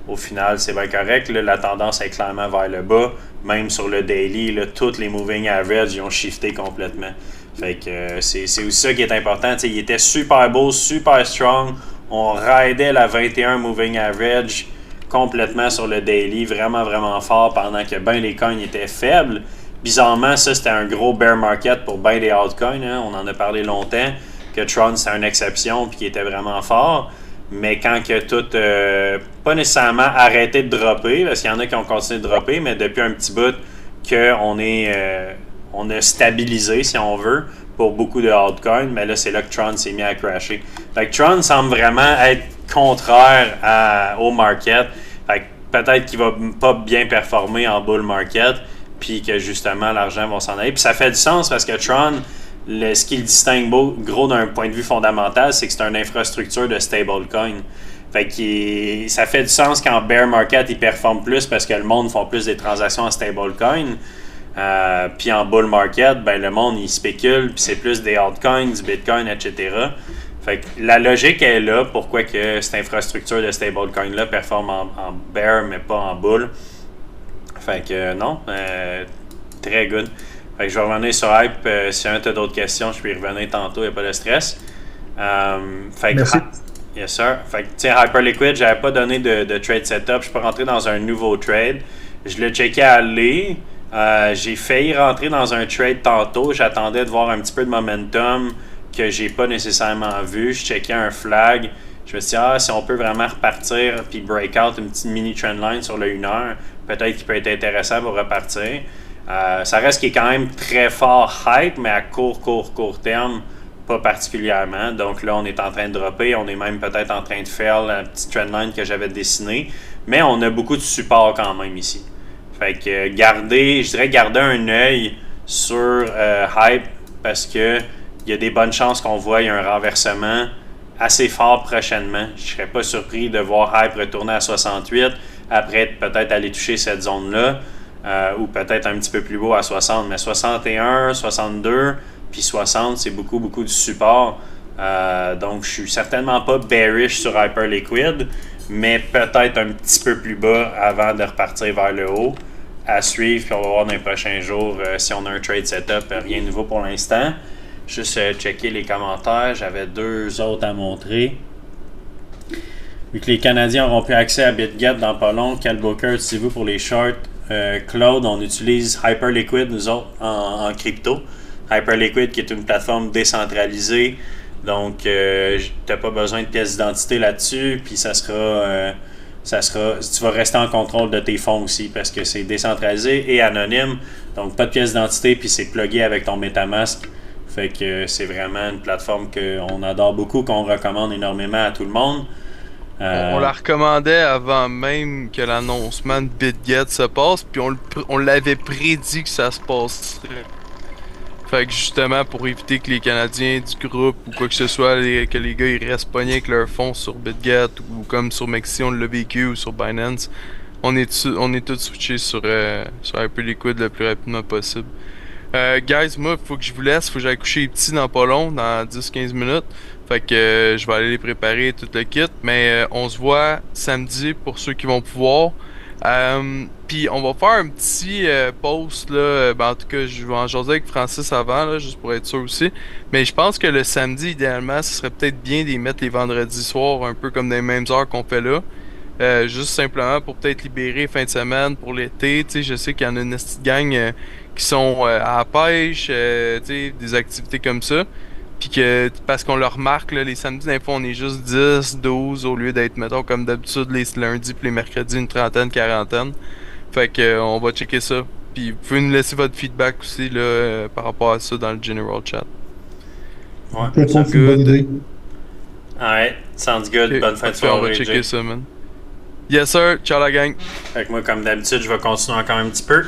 au final c'est bien correct, là, la tendance est clairement vers le bas, même sur le daily, là, toutes les moving average ils ont shifté complètement. Fait que c'est aussi ça qui est important, t'sais, il était super beau, super strong, on raidait la 21 moving average complètement sur le daily, vraiment vraiment fort pendant que ben les coins étaient faibles. Bizarrement, ça c'était un gros bear market pour ben des altcoins, hein. On en a parlé longtemps, que Tron c'est une exception puis qui était vraiment fort. Mais quand que tout, pas nécessairement arrêté de dropper, parce qu'il y en a qui ont continué de dropper, mais depuis un petit bout on a stabilisé, si on veut, pour beaucoup de altcoins, mais là, c'est là que Tron s'est mis à crasher. Fait que Tron semble vraiment être contraire au market. Fait que peut-être qu'il va pas bien performer en bull market, puis que justement, l'argent va s'en aller. Puis ça fait du sens parce que Tron, ce qui le distingue gros d'un point de vue fondamental, c'est que c'est une infrastructure de stablecoin. Fait que ça fait du sens qu'en bear market, il performe plus parce que le monde font plus des transactions en stablecoin. Puis en bull market, ben le monde il spécule, puis c'est plus des altcoins, du bitcoin, etc. Fait que la logique est là, pourquoi que cette infrastructure de stablecoin-là performe en bear mais pas en bull. Fait que non, très good. Fait que je vais revenir sur Hype. Si tu as d'autres questions, je peux y revenir tantôt, il n'y a pas de stress. Fait que, merci. Yes sir. Fait que tiens, Hyperliquid, j'avais pas donné de trade setup. Je suis pas rentré dans un nouveau trade. Je l'ai checké à aller. J'ai failli rentrer dans un trade tantôt. J'attendais de voir un petit peu de momentum que j'ai pas nécessairement vu. Je checkais un flag. Je me suis dit, si on peut vraiment repartir puis break out une petite mini trendline sur le 1 heure, peut-être qu'il peut être intéressant pour repartir. Ça reste qui est quand même très fort hype, mais à court terme, pas particulièrement. Donc là, on est en train de dropper. On est même peut-être en train de faire la petite trendline que j'avais dessinée. Mais on a beaucoup de support quand même ici. Fait que je dirais garder un œil sur Hype parce que il y a des bonnes chances qu'on voie un renversement assez fort prochainement. Je serais pas surpris de voir Hype retourner à 68, après peut-être aller toucher cette zone-là, ou peut-être un petit peu plus haut à 60. Mais 61, 62, puis 60, c'est beaucoup de support. Donc je suis certainement pas bearish sur Hyperliquid, mais peut-être un petit peu plus bas avant de repartir vers le haut. À suivre, puis on va voir dans les prochains jours si on a un trade setup. Rien de nouveau pour l'instant. Juste checker les commentaires. J'avais 2 autres à montrer. Vu que les Canadiens auront plus accès à BitGet dans pas long, quel broker utilisez-vous pour les shorts? Claude, on utilise Hyperliquid, nous autres, en crypto. Hyperliquid qui est une plateforme décentralisée. Donc, tu n'as pas besoin de pièce d'identité là-dessus. Puis ça sera, tu vas rester en contrôle de tes fonds aussi parce que c'est décentralisé et anonyme. Donc, pas de pièce d'identité, puis c'est plugué avec ton MetaMask. Fait que c'est vraiment une plateforme qu'on adore beaucoup, qu'on recommande énormément à tout le monde. On la recommandait avant même que l'annoncement de BitGet se passe, puis on l'avait prédit que ça se passerait. Fait que justement, pour éviter que les Canadiens du groupe ou quoi que ce soit, que les gars ils restent pognés avec leurs fonds sur BitGet ou comme sur Mexi, on l'a vécu, ou sur Binance, on est tous switchés sur Hyperliquid le plus rapidement possible. Guys, moi, faut que je vous laisse, faut que j'aille coucher les petits dans pas long, dans 10-15 minutes. Fait que je vais aller les préparer, tout le kit. Mais on se voit samedi pour ceux qui vont pouvoir. Puis on va faire un petit post là, en tout cas je vais en jaser avec Francis avant là, juste pour être sûr aussi. Mais je pense que le samedi idéalement ce serait peut-être bien d'y mettre les vendredis soirs un peu comme dans les mêmes heures qu'on fait là. juste simplement pour peut-être libérer fin de semaine pour l'été. Tu sais, je sais qu'il y en a une petite gang qui sont à la pêche, tu sais, des activités comme ça. Puis que, parce qu'on le remarque, là, les samedis, des fois, on est juste 10, 12 au lieu d'être, mettons, comme d'habitude, les lundis puis les mercredis, une trentaine, quarantaine. Fait que, on va checker ça. Puis vous pouvez nous laisser votre feedback aussi, là, par rapport à ça dans le general chat. Ouais. Peut-être c'est une bonne idée. Alright, sounds good. Ok, Bonne fin de parfait, on va soirée, checker Jay. ça, man. Yes, sir. Ciao, la gang. Fait que moi, comme d'habitude, je vais continuer encore un petit peu.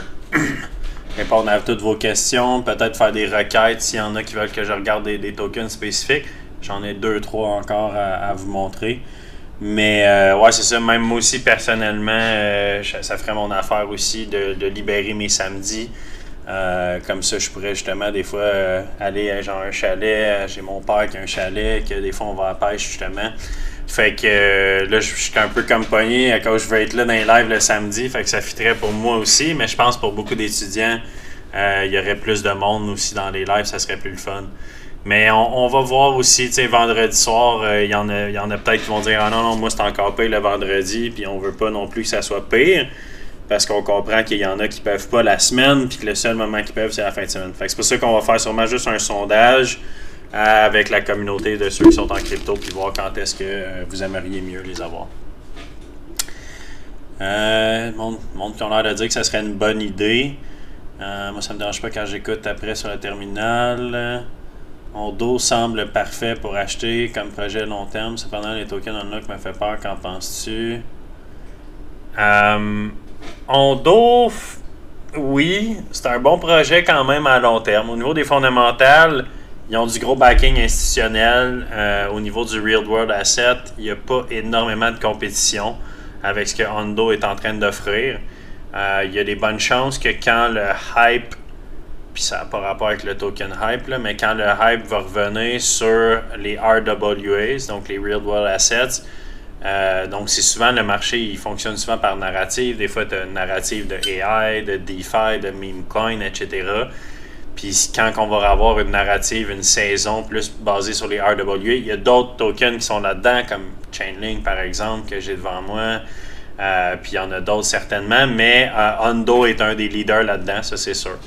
Répondre à toutes vos questions, peut-être faire des requêtes s'il y en a qui veulent que je regarde des tokens spécifiques. J'en ai 2-3 encore à vous montrer. Mais ouais, c'est ça. Même moi aussi, personnellement, ça ferait mon affaire aussi de libérer mes samedis. Comme ça, je pourrais justement des fois aller à genre un chalet. J'ai mon père qui a un chalet, que des fois on va à la pêche justement. Fait que là, je suis un peu comme pogné à cause je veux être là dans les lives le samedi. Fait que ça fitterait pour moi aussi. Mais je pense pour beaucoup d'étudiants, il y aurait plus de monde aussi dans les lives, ça serait plus le fun. Mais on va voir aussi, tu sais, vendredi soir, il y en a peut-être qui vont dire « Ah non, moi c'est encore pire le vendredi, puis on veut pas non plus que ça soit pire. » Parce qu'on comprend qu'il y en a qui peuvent pas la semaine, puis que le seul moment qu'ils peuvent, c'est la fin de semaine. Fait que c'est pour ça qu'on va faire sûrement juste un sondage avec la communauté de ceux qui sont en crypto, puis voir quand est-ce que vous aimeriez mieux les avoir. Monde qui ont l'air de dire que ça serait une bonne idée. Moi, ça me dérange pas quand j'écoute après sur le terminal. Ondo semble parfait pour acheter comme projet long terme. Cependant, les tokens unlock me fait peur. Qu'en penses-tu? Ondo, oui, c'est un bon projet quand même à long terme. Au niveau des fondamentales, ils ont du gros backing institutionnel. Au niveau du Real World Asset, il n'y a pas énormément de compétition avec ce que Ondo est en train d'offrir. Il y a des bonnes chances que quand le hype, puis ça n'a pas rapport avec le token hype, là, mais quand le hype va revenir sur les RWAs, donc les Real World Assets, donc c'est souvent le marché, il fonctionne souvent par narrative. Des fois, tu as une narrative de AI, de DeFi, de meme coin, etc. Puis quand on va avoir une narrative, une saison plus basée sur les RWA, il y a d'autres tokens qui sont là-dedans, comme Chainlink par exemple, que j'ai devant moi. Puis il y en a d'autres certainement, mais Ondo est un des leaders là-dedans, ça c'est sûr.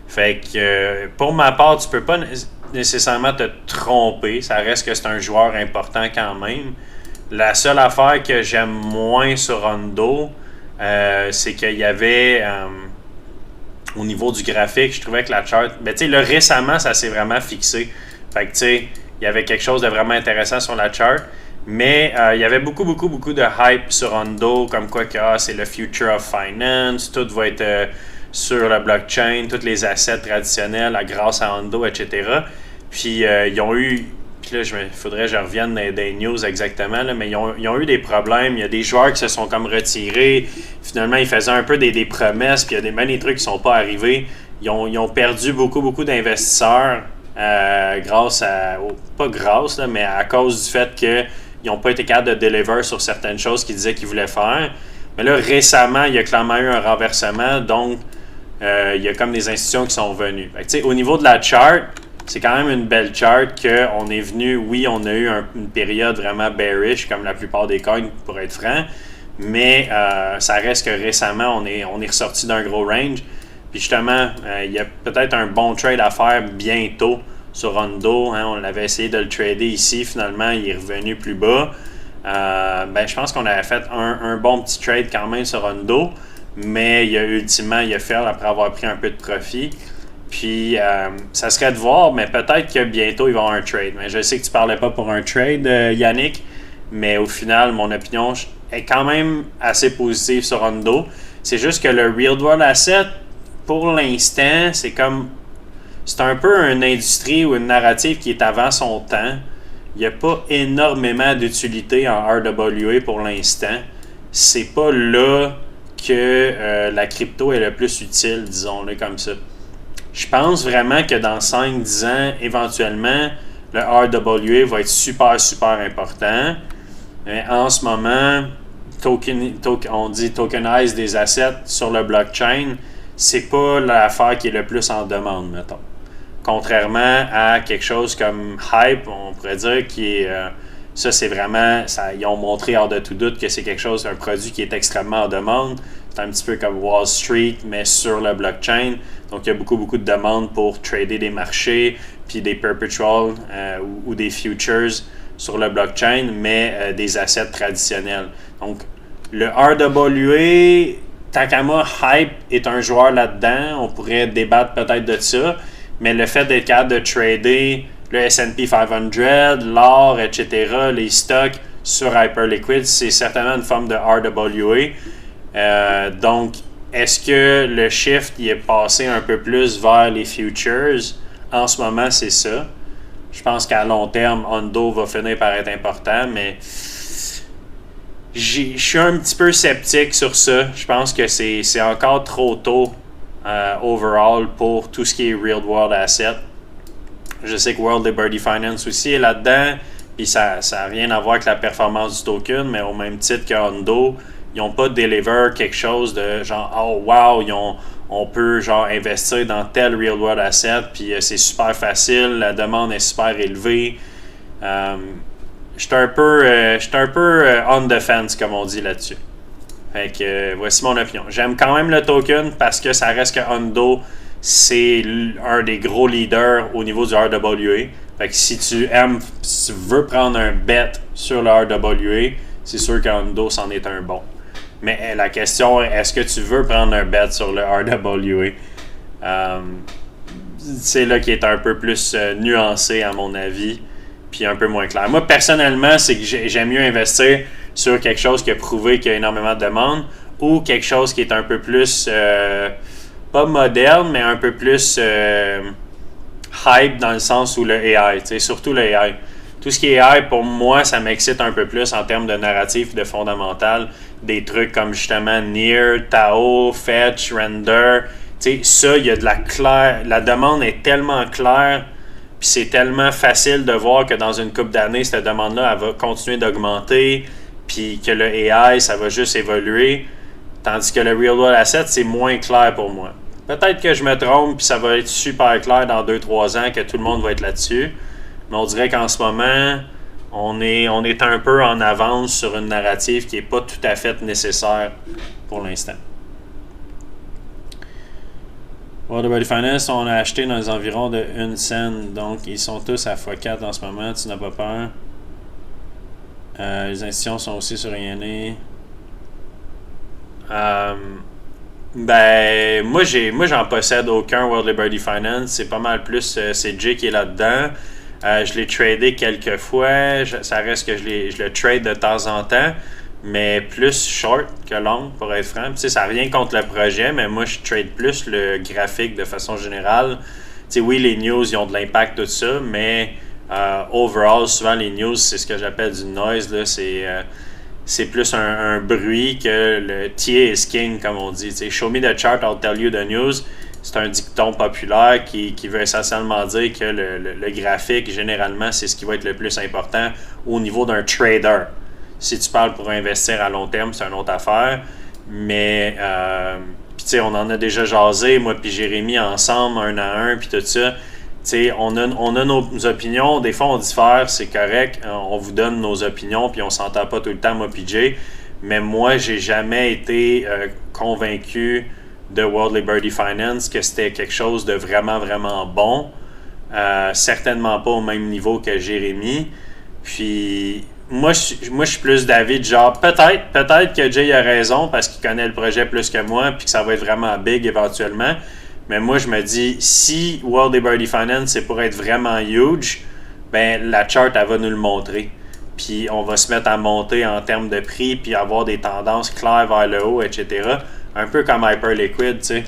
Fait que pour ma part, tu peux pas nécessairement te tromper, ça reste que c'est un joueur important quand même. La seule affaire que j'aime moins sur Ondo, c'est qu'il y avait au niveau du graphique, je trouvais que la chart, ben tu sais, là récemment ça s'est vraiment fixé. Fait que tu sais, il y avait quelque chose de vraiment intéressant sur la chart. Mais il y avait beaucoup de hype sur Ondo, comme quoi que c'est le future of finance, tout va être sur la blockchain, tous les assets traditionnels grâce à Ondo, etc. Puis ils ont eu, puis là, il faudrait que je revienne dans des news exactement, là, mais ils ont eu des problèmes. Il y a des joueurs qui se sont comme retirés. Finalement, ils faisaient un peu des promesses, puis il y a même des trucs qui ne sont pas arrivés. Ils ont perdu beaucoup d'investisseurs grâce à, pas grâce, là, mais à cause du fait que ils n'ont pas été capables de deliver sur certaines choses qu'ils disaient qu'ils voulaient faire. Mais là, récemment, il y a clairement eu un renversement, donc il y a comme des institutions qui sont venues. Fait que, au niveau de la chart, c'est quand même une belle chart qu'on est venu, oui, on a eu une période vraiment bearish, comme la plupart des coins, pour être franc, mais ça reste que récemment, on est ressorti d'un gros range. Puis justement, il y a peut-être un bon trade à faire bientôt sur Ondo, hein, on l'avait essayé de le trader ici, finalement il est revenu plus bas. Je pense qu'on avait fait un bon petit trade quand même sur Ondo, mais ultimement il a fait après avoir pris un peu de profit. Puis ça serait de voir, mais peut-être que bientôt il va y avoir un trade. Mais je sais que tu parlais pas pour un trade, Yannick, mais au final mon opinion est quand même assez positive sur Ondo. C'est juste que le Real World Asset, pour l'instant, c'est un peu une industrie ou une narrative qui est avant son temps. Il n'y a pas énormément d'utilité en RWA pour l'instant. C'est pas là que la crypto est le plus utile, disons-le comme ça. Je pense vraiment que dans 5-10 ans, éventuellement, le RWA va être super important. Mais en ce moment, on dit tokenize des assets sur le blockchain, c'est pas l'affaire qui est le plus en demande, mettons. Contrairement à quelque chose comme Hype, on pourrait dire, qui Ça, c'est vraiment, ils ont montré hors de tout doute que c'est quelque chose, un produit qui est extrêmement en demande. C'est un petit peu comme Wall Street, mais sur le blockchain. Donc, il y a beaucoup, beaucoup de demandes pour trader des marchés, puis des perpetuals ou des futures sur le blockchain, mais des assets traditionnels. Donc, le RWA, Takama Hype est un joueur là-dedans. On pourrait débattre peut-être de ça, mais le fait d'être capable de trader le S&P 500, l'or, etc., les stocks sur Hyperliquid, c'est certainement une forme de RWA. Donc, est-ce que le shift il est passé un peu plus vers les futures? En ce moment, c'est ça. Je pense qu'à long terme, Hondo va finir par être important, mais je suis un petit peu sceptique sur ça. Je pense que c'est encore trop tôt overall pour tout ce qui est Real World Asset. Je sais que World Liberty Finance aussi est là-dedans, puis ça n'a rien à voir avec la performance du token, mais au même titre que Hondo, ils n'ont pas deliver quelque chose de genre « Oh wow, on peut genre investir dans tel Real World Asset, puis c'est super facile, la demande est super élevée. » J'étais un peu on the fence, comme on dit là-dessus. Fait que voici mon opinion. J'aime quand même le token parce que ça reste que Hondo, c'est un des gros leaders au niveau du RWA. Fait que si tu veux prendre un bet sur le RWA, c'est sûr que Hondo c'en est un bon. Mais la question est, est-ce que tu veux prendre un bet sur le RWA? C'est là qui est un peu plus nuancé à mon avis, puis un peu moins clair. Moi, personnellement, c'est que j'aime mieux investir sur quelque chose qui a prouvé qu'il y a énormément de demande ou quelque chose qui est un peu plus, pas moderne, mais un peu plus hype dans le sens où le AI, surtout le AI. Tout ce qui est AI, pour moi, ça m'excite un peu plus en termes de narratif, de fondamental. Des trucs comme justement Near, Tao, Fetch, Render. Ça, il y a de la claire. La demande est tellement claire, puis c'est tellement facile de voir que dans une couple d'années, cette demande-là, elle va continuer d'augmenter, puis que le AI, ça va juste évoluer. Tandis que le Real World Asset, c'est moins clair pour moi. Peut-être que je me trompe, puis ça va être super clair dans 2-3 ans, que tout le monde va être là-dessus. Mais on dirait qu'en ce moment, on est un peu en avance sur une narrative qui n'est pas tout à fait nécessaire pour l'instant. World Liberty Finance, on a acheté dans les environs de 1 cent. Donc, ils sont tous à x4 en ce moment. Tu n'as pas peur. Les institutions sont aussi sur INA. Moi, j'en possède aucun World Liberty Finance. C'est pas mal plus, c'est Jay qui est là-dedans. Je l'ai tradé quelques fois. Ça reste que je le trade de temps en temps, mais plus short que long, pour être franc. Tu sais, ça n'a rien contre le projet, mais moi, je trade plus le graphique de façon générale. Tu sais, oui, les news, ils ont de l'impact, tout ça, mais overall, souvent, les news, c'est ce que j'appelle du noise. Là, c'est plus un bruit que le TA is king, comme on dit. Tu sais, show me the chart, I'll tell you the news. C'est un dicton populaire qui veut essentiellement dire que le graphique, généralement, c'est ce qui va être le plus important au niveau d'un trader. Si tu parles pour investir à long terme, c'est une autre affaire. Mais, tu sais, on en a déjà jasé, moi puis Jérémy, ensemble, 1 à 1, puis tout ça. Tu sais, on a nos opinions. Des fois, on diffère, c'est correct. On vous donne nos opinions, puis on s'entend pas tout le temps, moi puis Jay. Mais moi, j'ai jamais été convaincu de World Liberty Finance que c'était quelque chose de vraiment, vraiment bon. Certainement pas au même niveau que Jérémy. Puis, moi, je suis plus d'avis de genre, peut-être que Jay a raison parce qu'il connaît le projet plus que moi puis que ça va être vraiment big éventuellement. Mais moi, je me dis, si World Liberty Finance, c'est pour être vraiment huge, ben la chart, elle va nous le montrer. Puis, on va se mettre à monter en termes de prix puis avoir des tendances claires vers le haut, etc. Un peu comme Hyperliquid, tu sais.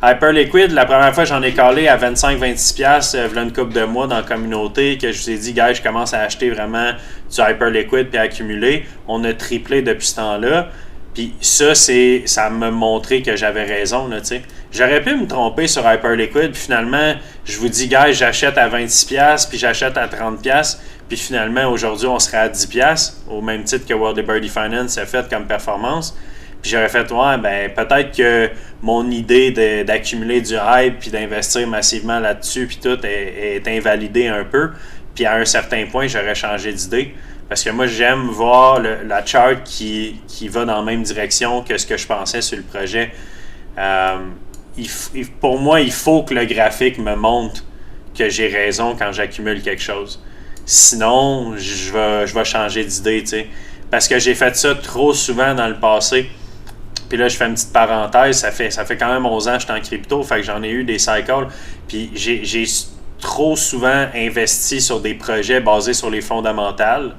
Hyperliquid, la première fois, j'en ai calé à 25-26$, il y a une couple de mois dans la communauté, que je vous ai dit, gars, je commence à acheter vraiment du Hyperliquid puis à accumuler. On a triplé depuis ce temps-là. Puis ça m'a montré que j'avais raison, là, tu sais. J'aurais pu me tromper sur Hyperliquid, puis finalement, je vous dis, gars, j'achète à 26$, puis j'achète à 30$, puis finalement, aujourd'hui, on serait à 10$, au même titre que World Liberty Finance a fait comme performance. Puis j'aurais fait, ouais, ben peut-être que mon idée d'accumuler du hype puis d'investir massivement là-dessus puis tout est invalidée un peu. puis à un certain point, j'aurais changé d'idée. Parce que moi, j'aime voir la chart qui va dans la même direction que ce que je pensais sur le projet. Pour moi, il faut que le graphique me montre que j'ai raison quand j'accumule quelque chose. Sinon, je vais changer d'idée, tu sais. Parce que j'ai fait ça trop souvent dans le passé. Puis là, je fais une petite parenthèse, ça fait quand même 11 ans que je suis en crypto, fait que j'en ai eu des cycles. Puis j'ai trop souvent investi sur des projets basés sur les fondamentales.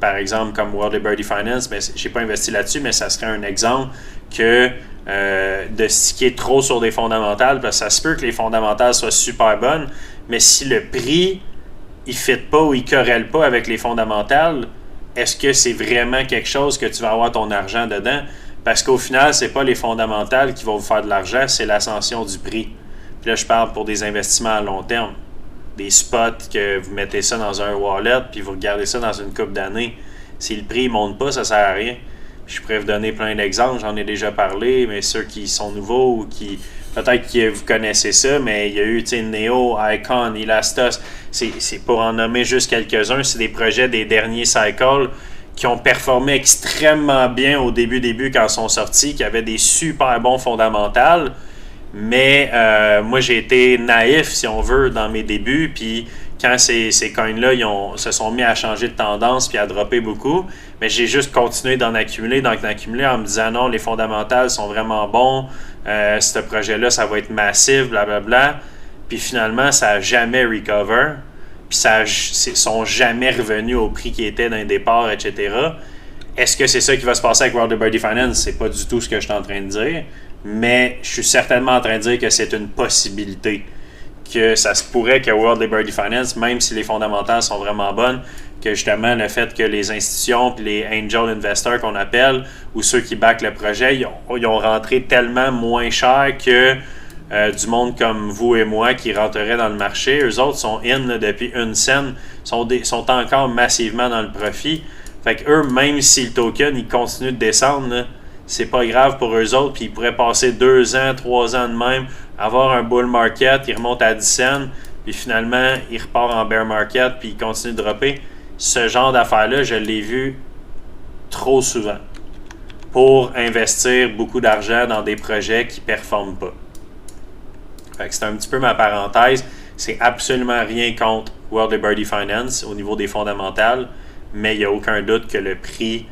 Par exemple, comme World Liberty Finance, mais j'ai pas investi là-dessus, mais ça serait un exemple que de sticker trop sur des fondamentales, parce que ça se peut que les fondamentales soient super bonnes, mais si le prix il fit pas ou il corrèle pas avec les fondamentales, est-ce que c'est vraiment quelque chose que tu vas avoir ton argent dedans? Parce qu'au final, c'est pas les fondamentales qui vont vous faire de l'argent, c'est l'ascension du prix. Puis là, je parle pour des investissements à long terme. Des spots que vous mettez ça dans un wallet, puis vous regardez ça dans une couple d'années. Si le prix ne monte pas, ça sert à rien. Je pourrais vous donner plein d'exemples, j'en ai déjà parlé, mais ceux qui sont nouveaux ou qui peut-être que vous connaissez ça, mais il y a eu Neo, Icon, Elastos, c'est pour en nommer juste quelques-uns, c'est des projets des derniers cycles qui ont performé extrêmement bien au début quand ils sont sortis, qui avaient des super bons fondamentaux, mais moi j'ai été naïf, si on veut, dans mes débuts, puis quand ces coins-là se sont mis à changer de tendance puis à dropper beaucoup, mais j'ai juste continué d'en accumuler en me disant non, les fondamentales sont vraiment bons, ce projet-là, ça va être massif, blablabla. Puis finalement, ça n'a jamais recover, puis sont jamais revenus au prix qui était d'un départ, etc. Est-ce que c'est ça qui va se passer avec World Liberty Finance? C'est pas du tout ce que je suis en train de dire, mais je suis certainement en train de dire que c'est une possibilité. Que ça se pourrait que World Liberty Finance, même si les fondamentales sont vraiment bonnes, que justement le fait que les institutions et les angel investors qu'on appelle, ou ceux qui backent le projet, ils ont rentré tellement moins cher que du monde comme vous et moi qui rentreraient dans le marché. Eux autres sont in là, depuis une scène, sont encore massivement dans le profit. Fait que eux, même si le token il continue de descendre, là, c'est pas grave pour eux autres, puis ils pourraient passer 2 ans, 3 ans de même, avoir un bull market, il remonte à 10 cents, puis finalement, il repart en bear market, puis il continue de dropper. Ce genre d'affaires-là, je l'ai vu trop souvent pour investir beaucoup d'argent dans des projets qui ne performent pas. Fait que c'est un petit peu ma parenthèse. C'est absolument rien contre World Liberty Finance au niveau des fondamentales, mais il n'y a aucun doute que le prix,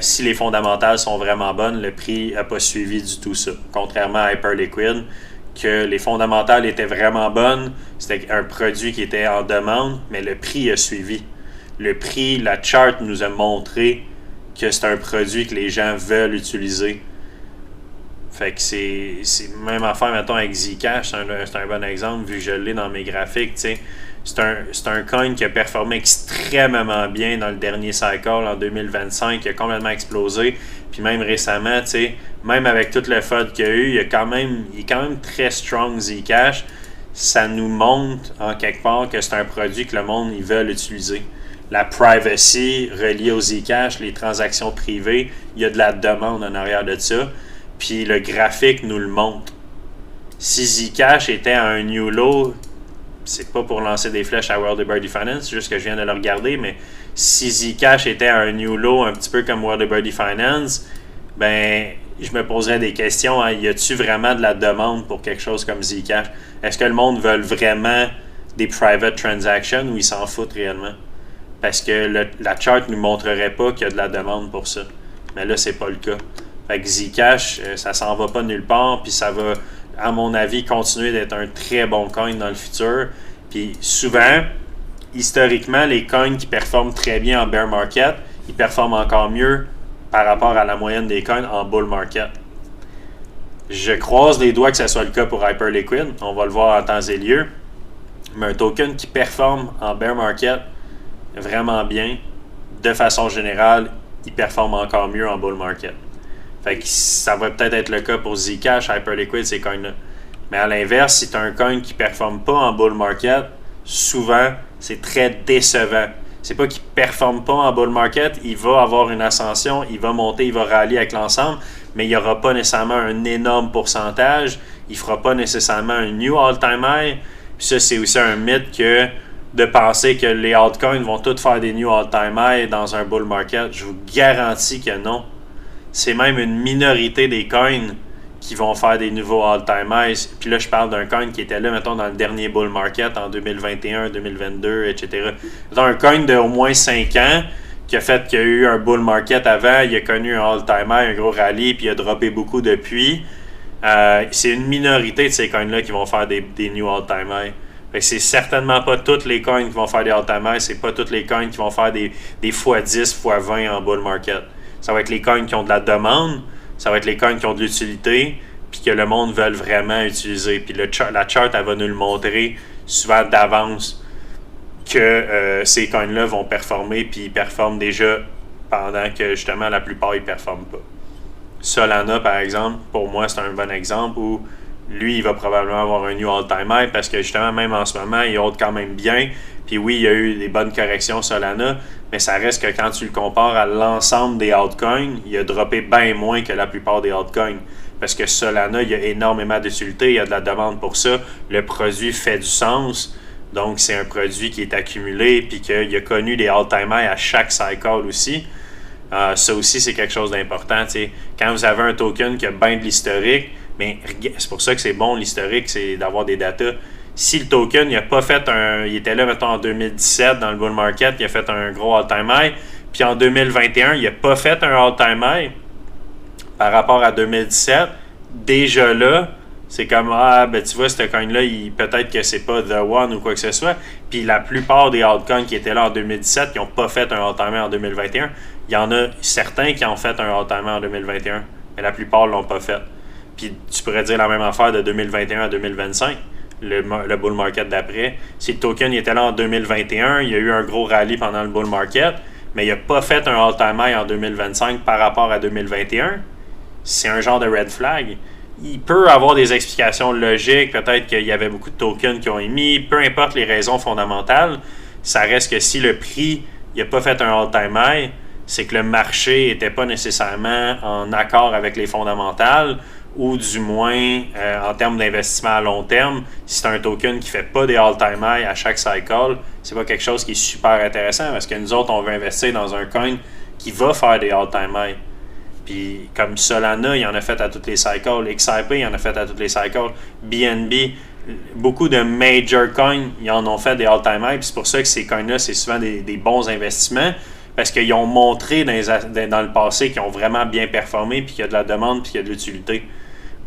si les fondamentales sont vraiment bonnes, le prix n'a pas suivi du tout ça. Contrairement à Hyperliquid, que les fondamentales étaient vraiment bonnes, c'était un produit qui était en demande, mais le prix a suivi. Le prix, la chart nous a montré que c'est un produit que les gens veulent utiliser. Fait que c'est même affaire, mettons, avec Zcash, c'est un bon exemple, vu que je l'ai dans mes graphiques, tu sais. C'est un coin qui a performé extrêmement bien dans le dernier cycle en 2025, qui a complètement explosé. Puis même récemment, tu sais, même avec tout le FUD qu'il y a eu, il est quand même très strong Zcash. Ça nous montre en quelque part que c'est un produit que le monde ils veulent utiliser. La privacy reliée au Zcash, les transactions privées, il y a de la demande en arrière de ça. Puis le graphique nous le montre. Si Zcash était à un new low, c'est pas pour lancer des flèches à World Liberty Finance, c'est juste que je viens de le regarder, mais si Zcash était à un new low, un petit peu comme World Liberty Finance, ben, je me poserais des questions. Hein, y a-tu vraiment de la demande pour quelque chose comme Zcash? Est-ce que le monde veut vraiment des private transactions ou ils s'en foutent réellement? Parce que la chart ne nous montrerait pas qu'il y a de la demande pour ça. Mais là, c'est pas le cas. Fait que Zcash, ça s'en va pas nulle part, puis ça va, à mon avis, continuer d'être un très bon coin dans le futur. Puis souvent, historiquement, les coins qui performent très bien en bear market, ils performent encore mieux par rapport à la moyenne des coins en bull market. Je croise les doigts que ce soit le cas pour Hyperliquid, on va le voir en temps et lieu. Mais un token qui performe en bear market vraiment bien, de façon générale, il performe encore mieux en bull market. Fait que ça va peut-être être le cas pour Zcash, Hyperliquid, ces coins-là. Mais à l'inverse, si tu as un coin qui ne performe pas en bull market, souvent, c'est très décevant. C'est pas qu'il ne performe pas en bull market, il va avoir une ascension, il va monter, il va rallier avec l'ensemble, mais il n'y aura pas nécessairement un énorme pourcentage, il ne fera pas nécessairement un new all-time high. Puis ça, c'est aussi un mythe que de penser que les altcoins vont tous faire des new all-time high dans un bull market. Je vous garantis que non. C'est même une minorité des coins qui vont faire des nouveaux all-time highs. Puis là, je parle d'un coin qui était là, mettons, dans le dernier bull market en 2021, 2022, etc. Mettons, un coin de au moins 5 ans qui a fait qu'il y a eu un bull market avant, il a connu un all-time high, un gros rallye, puis il a droppé beaucoup depuis. C'est une minorité de ces coins-là qui vont faire des new all-time high. Fait que c'est certainement pas toutes les coins qui vont faire des all-time high, c'est pas toutes les coins qui vont faire des x10, x20 en bull market. Ça va être les coins qui ont de la demande, ça va être les coins qui ont de l'utilité, puis que le monde veut vraiment utiliser. Puis la chart, elle va nous le montrer souvent d'avance que ces coins-là vont performer, puis ils performent déjà pendant que justement la plupart ils performent pas. Solana, par exemple, pour moi, c'est un bon exemple où lui, il va probablement avoir un new all-time high parce que justement, même en ce moment, il haute quand même bien. Puis oui, il y a eu des bonnes corrections Solana, mais ça reste que quand tu le compares à l'ensemble des altcoins, il a droppé bien moins que la plupart des altcoins. Parce que Solana, il y a énormément d'utilité, il y a de la demande pour ça. Le produit fait du sens. Donc, c'est un produit qui est accumulé puis qu'il a connu des all-time high à chaque cycle aussi. Ça aussi, c'est quelque chose d'important. T'sais. Quand vous avez un token qui a bien de l'historique, mais c'est pour ça que c'est bon l'historique, c'est d'avoir des datas. Si le token, il a pas fait il était là, mettons, en 2017 dans le bull market, il a fait un gros all-time high, puis en 2021, il a pas fait un all-time high par rapport à 2017, déjà là, c'est comme, ben tu vois, ce coin-là, peut-être que c'est pas The One ou quoi que ce soit. Puis la plupart des altcoins qui étaient là en 2017, qui n'ont pas fait un all-time high en 2021, il y en a certains qui ont fait un all-time high en 2021, mais la plupart ne l'ont pas fait. Puis tu pourrais dire la même affaire de 2021 à 2025, le bull market d'après. Si le token il était là en 2021, il y a eu un gros rallye pendant le bull market, mais il n'a pas fait un all-time high en 2025 par rapport à 2021. C'est un genre de red flag. Il peut avoir des explications logiques, peut-être qu'il y avait beaucoup de tokens qui ont émis, peu importe les raisons fondamentales, ça reste que si le prix n'a pas fait un all-time high, c'est que le marché n'était pas nécessairement en accord avec les fondamentales, ou du moins en termes d'investissement à long terme, si c'est un token qui ne fait pas des all-time high à chaque cycle, c'est pas quelque chose qui est super intéressant parce que nous autres, on veut investir dans un coin qui va faire des all-time high. Puis comme Solana, il en a fait à toutes les cycles. XRP, il en a fait à toutes les cycles. BNB, beaucoup de major coins, ils en ont fait des all-time high. Puis c'est pour ça que ces coins-là, c'est souvent des bons investissements parce qu'ils ont montré dans le passé qu'ils ont vraiment bien performé, puis qu'il y a de la demande, puis qu'il y a de l'utilité.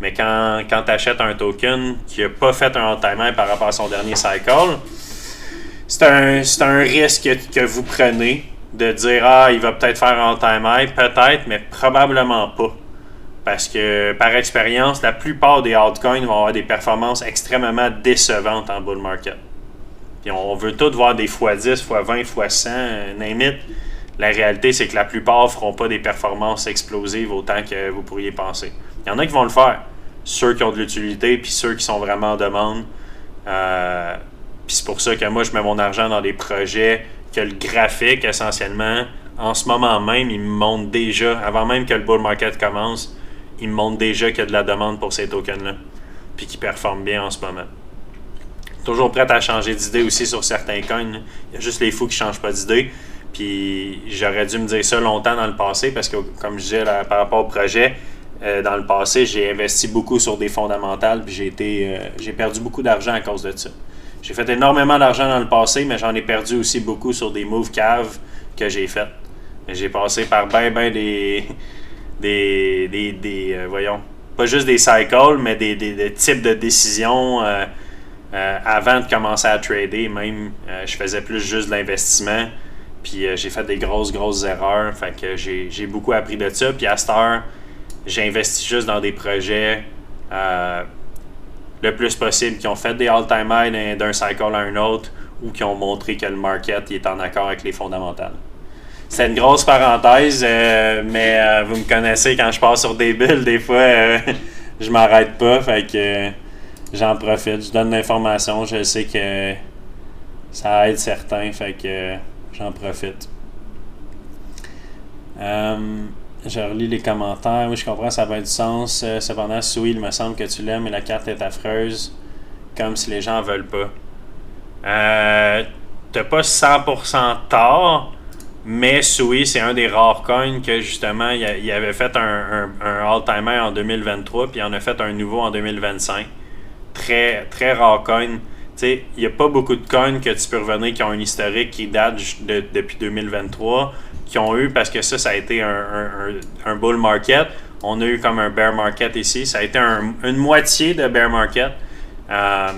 Mais quand tu achètes un token qui n'a pas fait un all-time high par rapport à son dernier cycle, c'est un risque que vous prenez de dire « il va peut-être faire un all-time high », peut-être, mais probablement pas. Parce que, par expérience, la plupart des altcoins vont avoir des performances extrêmement décevantes en bull market. Puis on veut tous voir des x10, x20, x100, name it. La réalité, c'est que la plupart ne feront pas des performances explosives autant que vous pourriez penser. Il y en a qui vont le faire. Ceux qui ont de l'utilité, puis ceux qui sont vraiment en demande. Puis c'est pour ça que moi, je mets mon argent dans des projets que le graphique, essentiellement, en ce moment même, il me montre déjà, avant même que le bull market commence, il me montre déjà qu'il y a de la demande pour ces tokens-là. Puis qui performent bien en ce moment. Toujours prêt à changer d'idée aussi sur certains coins. Il y a juste les fous qui ne changent pas d'idée. Puis j'aurais dû me dire ça longtemps dans le passé parce que, comme je disais là, par rapport au projet, dans le passé, j'ai investi beaucoup sur des fondamentales puis j'ai perdu beaucoup d'argent à cause de ça. J'ai fait énormément d'argent dans le passé, mais j'en ai perdu aussi beaucoup sur des moves caves que j'ai fait. J'ai passé par ben voyons, pas juste des cycles, mais des types de décisions avant de commencer à trader. Même, je faisais plus juste de l'investissement. Puis j'ai fait des grosses erreurs. Fait que j'ai beaucoup appris de ça. Puis à cette heure, j'investis juste dans des projets le plus possible qui ont fait des all-time high d'un cycle à un autre ou qui ont montré que le market est en accord avec les fondamentales. C'est une grosse parenthèse, mais vous me connaissez, quand je passe sur des bulles, des fois, je m'arrête pas. Fait que j'en profite. Je donne l'information. Je sais que ça aide certains. Fait que j'en profite. Je relis les commentaires. Oui, je comprends, ça va du sens. Cependant, Sui, il me semble que tu l'aimes et la carte est affreuse. Comme si les gens en veulent pas. t'as pas 100% tort, mais Sui, c'est un des rares coins que justement, il avait fait un all-timer en 2023, puis il en a fait un nouveau en 2025. Très, très rare coin. Il n'y a pas beaucoup de coins que tu peux revenir qui ont un historique qui date depuis 2023, qui ont eu, parce que ça a été un bull market. On a eu comme un bear market ici. Ça a été une moitié de bear market,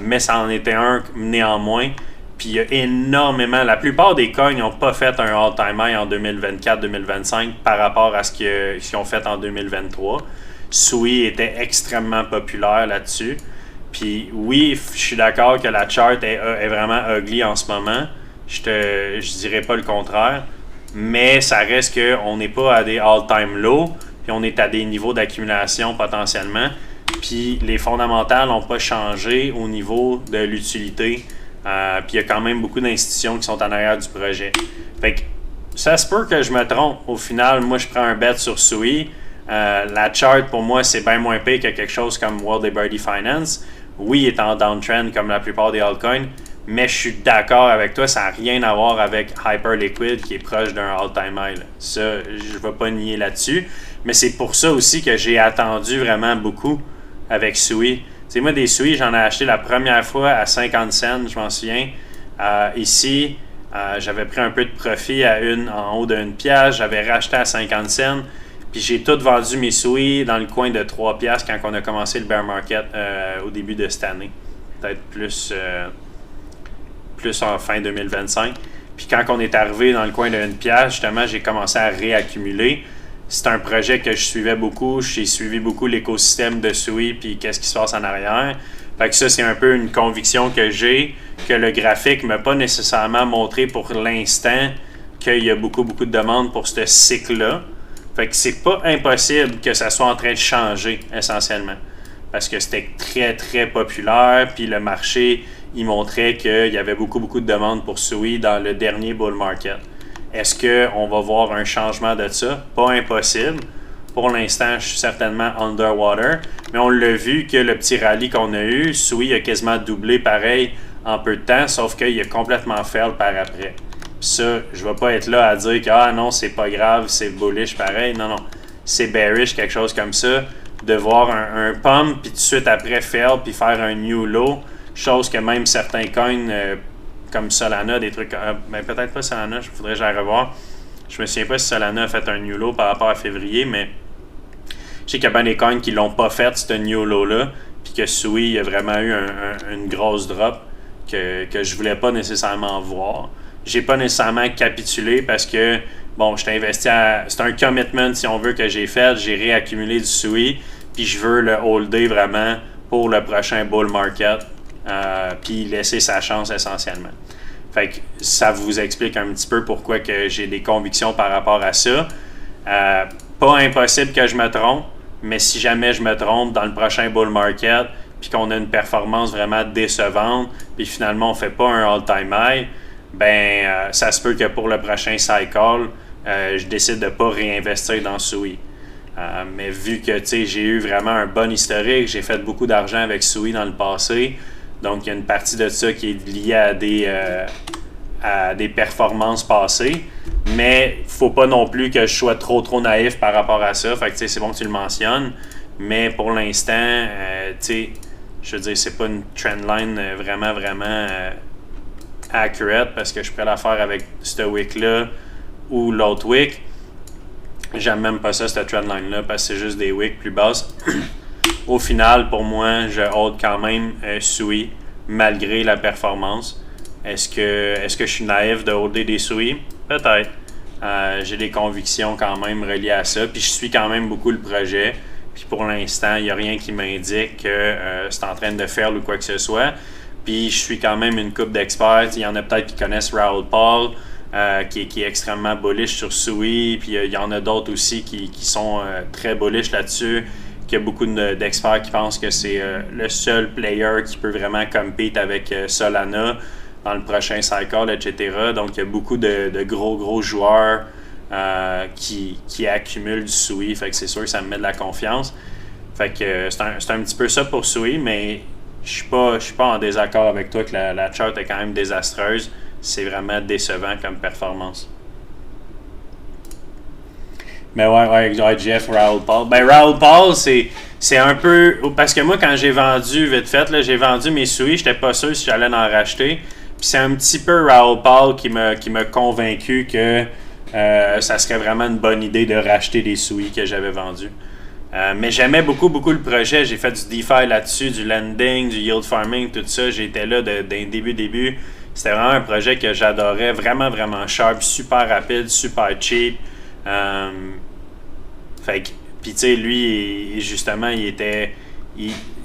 mais ça en était un néanmoins. Puis il y a énormément, la plupart des coins n'ont pas fait un all-time high en 2024-2025 par rapport à ce qu'ils ont fait en 2023. Sui était extrêmement populaire là-dessus. Puis oui, je suis d'accord que la chart est vraiment ugly en ce moment. Je dirais pas le contraire. Mais ça reste qu'on n'est pas à des all-time lows, puis on est à des niveaux d'accumulation potentiellement. Puis les fondamentales n'ont pas changé au niveau de l'utilité. Puis il y a quand même beaucoup d'institutions qui sont en arrière du projet. Fait que ça se peut que je me trompe. Au final, moi, je prends un bet sur Sui. La chart, pour moi, c'est bien moins pire que quelque chose comme World Liberty Finance. Oui, il est en downtrend comme la plupart des altcoins, mais je suis d'accord avec toi, ça n'a rien à voir avec Hyperliquid qui est proche d'un all-time high. Là. Ça, je ne vais pas nier là-dessus. Mais c'est pour ça aussi que j'ai attendu vraiment beaucoup avec Sui. C'est moi, des Sui, j'en ai acheté la première fois à 50 cents, je m'en souviens. Ici, j'avais pris un peu de profit en haut d'une pièce, j'avais racheté à 50 cents. Puis j'ai tout vendu mes Sui dans le coin de 3 piastres quand on a commencé le bear market au début de cette année. Peut-être plus en fin 2025. Puis quand on est arrivé dans le coin de 1 piastre, justement, j'ai commencé à réaccumuler. C'est un projet que je suivais beaucoup. J'ai suivi beaucoup l'écosystème de Sui puis qu'est-ce qui se passe en arrière. Fait que ça, c'est un peu une conviction que j'ai, que le graphique ne m'a pas nécessairement montré pour l'instant qu'il y a beaucoup de demandes pour ce cycle-là. Fait que c'est pas impossible que ça soit en train de changer, essentiellement. Parce que c'était très, très populaire, puis le marché, il montrait qu'il y avait beaucoup de demandes pour Sui dans le dernier bull market. Est-ce qu'on va voir un changement de ça? Pas impossible. Pour l'instant, je suis certainement underwater, mais on l'a vu que le petit rallye qu'on a eu, Sui a quasiment doublé pareil en peu de temps, sauf qu'il a complètement fail par après. Ça, je vais pas être là à dire que ah non, c'est pas grave, c'est bullish pareil. Non, c'est bearish, quelque chose comme ça. De voir un pump, puis tout de suite après fail, puis faire un new low. Chose que même certains coins comme Solana, des trucs. Ben peut-être pas Solana, je voudrais que j'aille revoir. Je me souviens pas si Solana a fait un new low par rapport à février, mais je sais qu'il y a bien des coins qui l'ont pas fait, ce new low-là, puis que Sui a vraiment eu une grosse drop que je voulais pas nécessairement voir. J'ai pas nécessairement capitulé parce que, bon, je t'ai investi c'est un commitment, si on veut, que j'ai fait. J'ai réaccumulé du Sui, puis je veux le holder vraiment pour le prochain bull market, puis laisser sa chance essentiellement. Fait que ça vous explique un petit peu pourquoi que j'ai des convictions par rapport à ça. Pas impossible que je me trompe, mais si jamais je me trompe dans le prochain bull market, puis qu'on a une performance vraiment décevante, puis finalement on fait pas un all-time high, ça se peut que pour le prochain cycle, je décide de ne pas réinvestir dans Sui. Mais vu que j'ai eu vraiment un bon historique, j'ai fait beaucoup d'argent avec Sui dans le passé, donc il y a une partie de ça qui est liée à des performances passées, mais il ne faut pas non plus que je sois trop naïf par rapport à ça. Fait que c'est bon que tu le mentionnes, mais pour l'instant, je veux dire, c'est pas une trendline vraiment accurate parce que je pourrais la faire avec ce wick-là ou l'autre wick. J'aime même pas ça, cette trendline-là, parce que c'est juste des wicks plus basses. Au final, pour moi, je hold quand même Sui malgré la performance. Est-ce que je suis naïf de holder des Sui? Peut-être. J'ai des convictions quand même reliées à ça, puis je suis quand même beaucoup le projet. Puis pour l'instant, il n'y a rien qui m'indique que c'est en train de faire ou quoi que ce soit. Puis je suis quand même une couple d'experts. Il y en a peut-être qui connaissent Raoul Pal, qui est extrêmement bullish sur Sui. Puis il y en a d'autres aussi qui sont très bullish là-dessus. Il y a beaucoup d'experts qui pensent que c'est le seul player qui peut vraiment compete avec Solana dans le prochain cycle, etc. Donc il y a beaucoup de gros joueurs qui accumulent du Sui. Fait que c'est sûr que ça me met de la confiance. Fait que c'est un petit peu ça pour Sui, mais je suis pas en désaccord avec toi que la chart est quand même désastreuse. c'est vraiment décevant comme performance. Mais ouais, Jeff, Raoul Paul. Ben, Raoul Paul, c'est un peu. Parce que moi, quand j'ai vendu, vite fait, là, j'ai vendu mes souris, j'étais pas sûr si j'allais en racheter. Puis c'est un petit peu Raoul Paul qui m'a convaincu que ça serait vraiment une bonne idée de racheter des souris que j'avais vendus. Mais j'aimais beaucoup le projet. J'ai fait du DeFi là-dessus, du lending, du yield farming, tout ça. J'étais là d'un début. C'était vraiment un projet que j'adorais. Vraiment, vraiment sharp, super rapide, super cheap. Fait que, puis tu sais, lui, justement,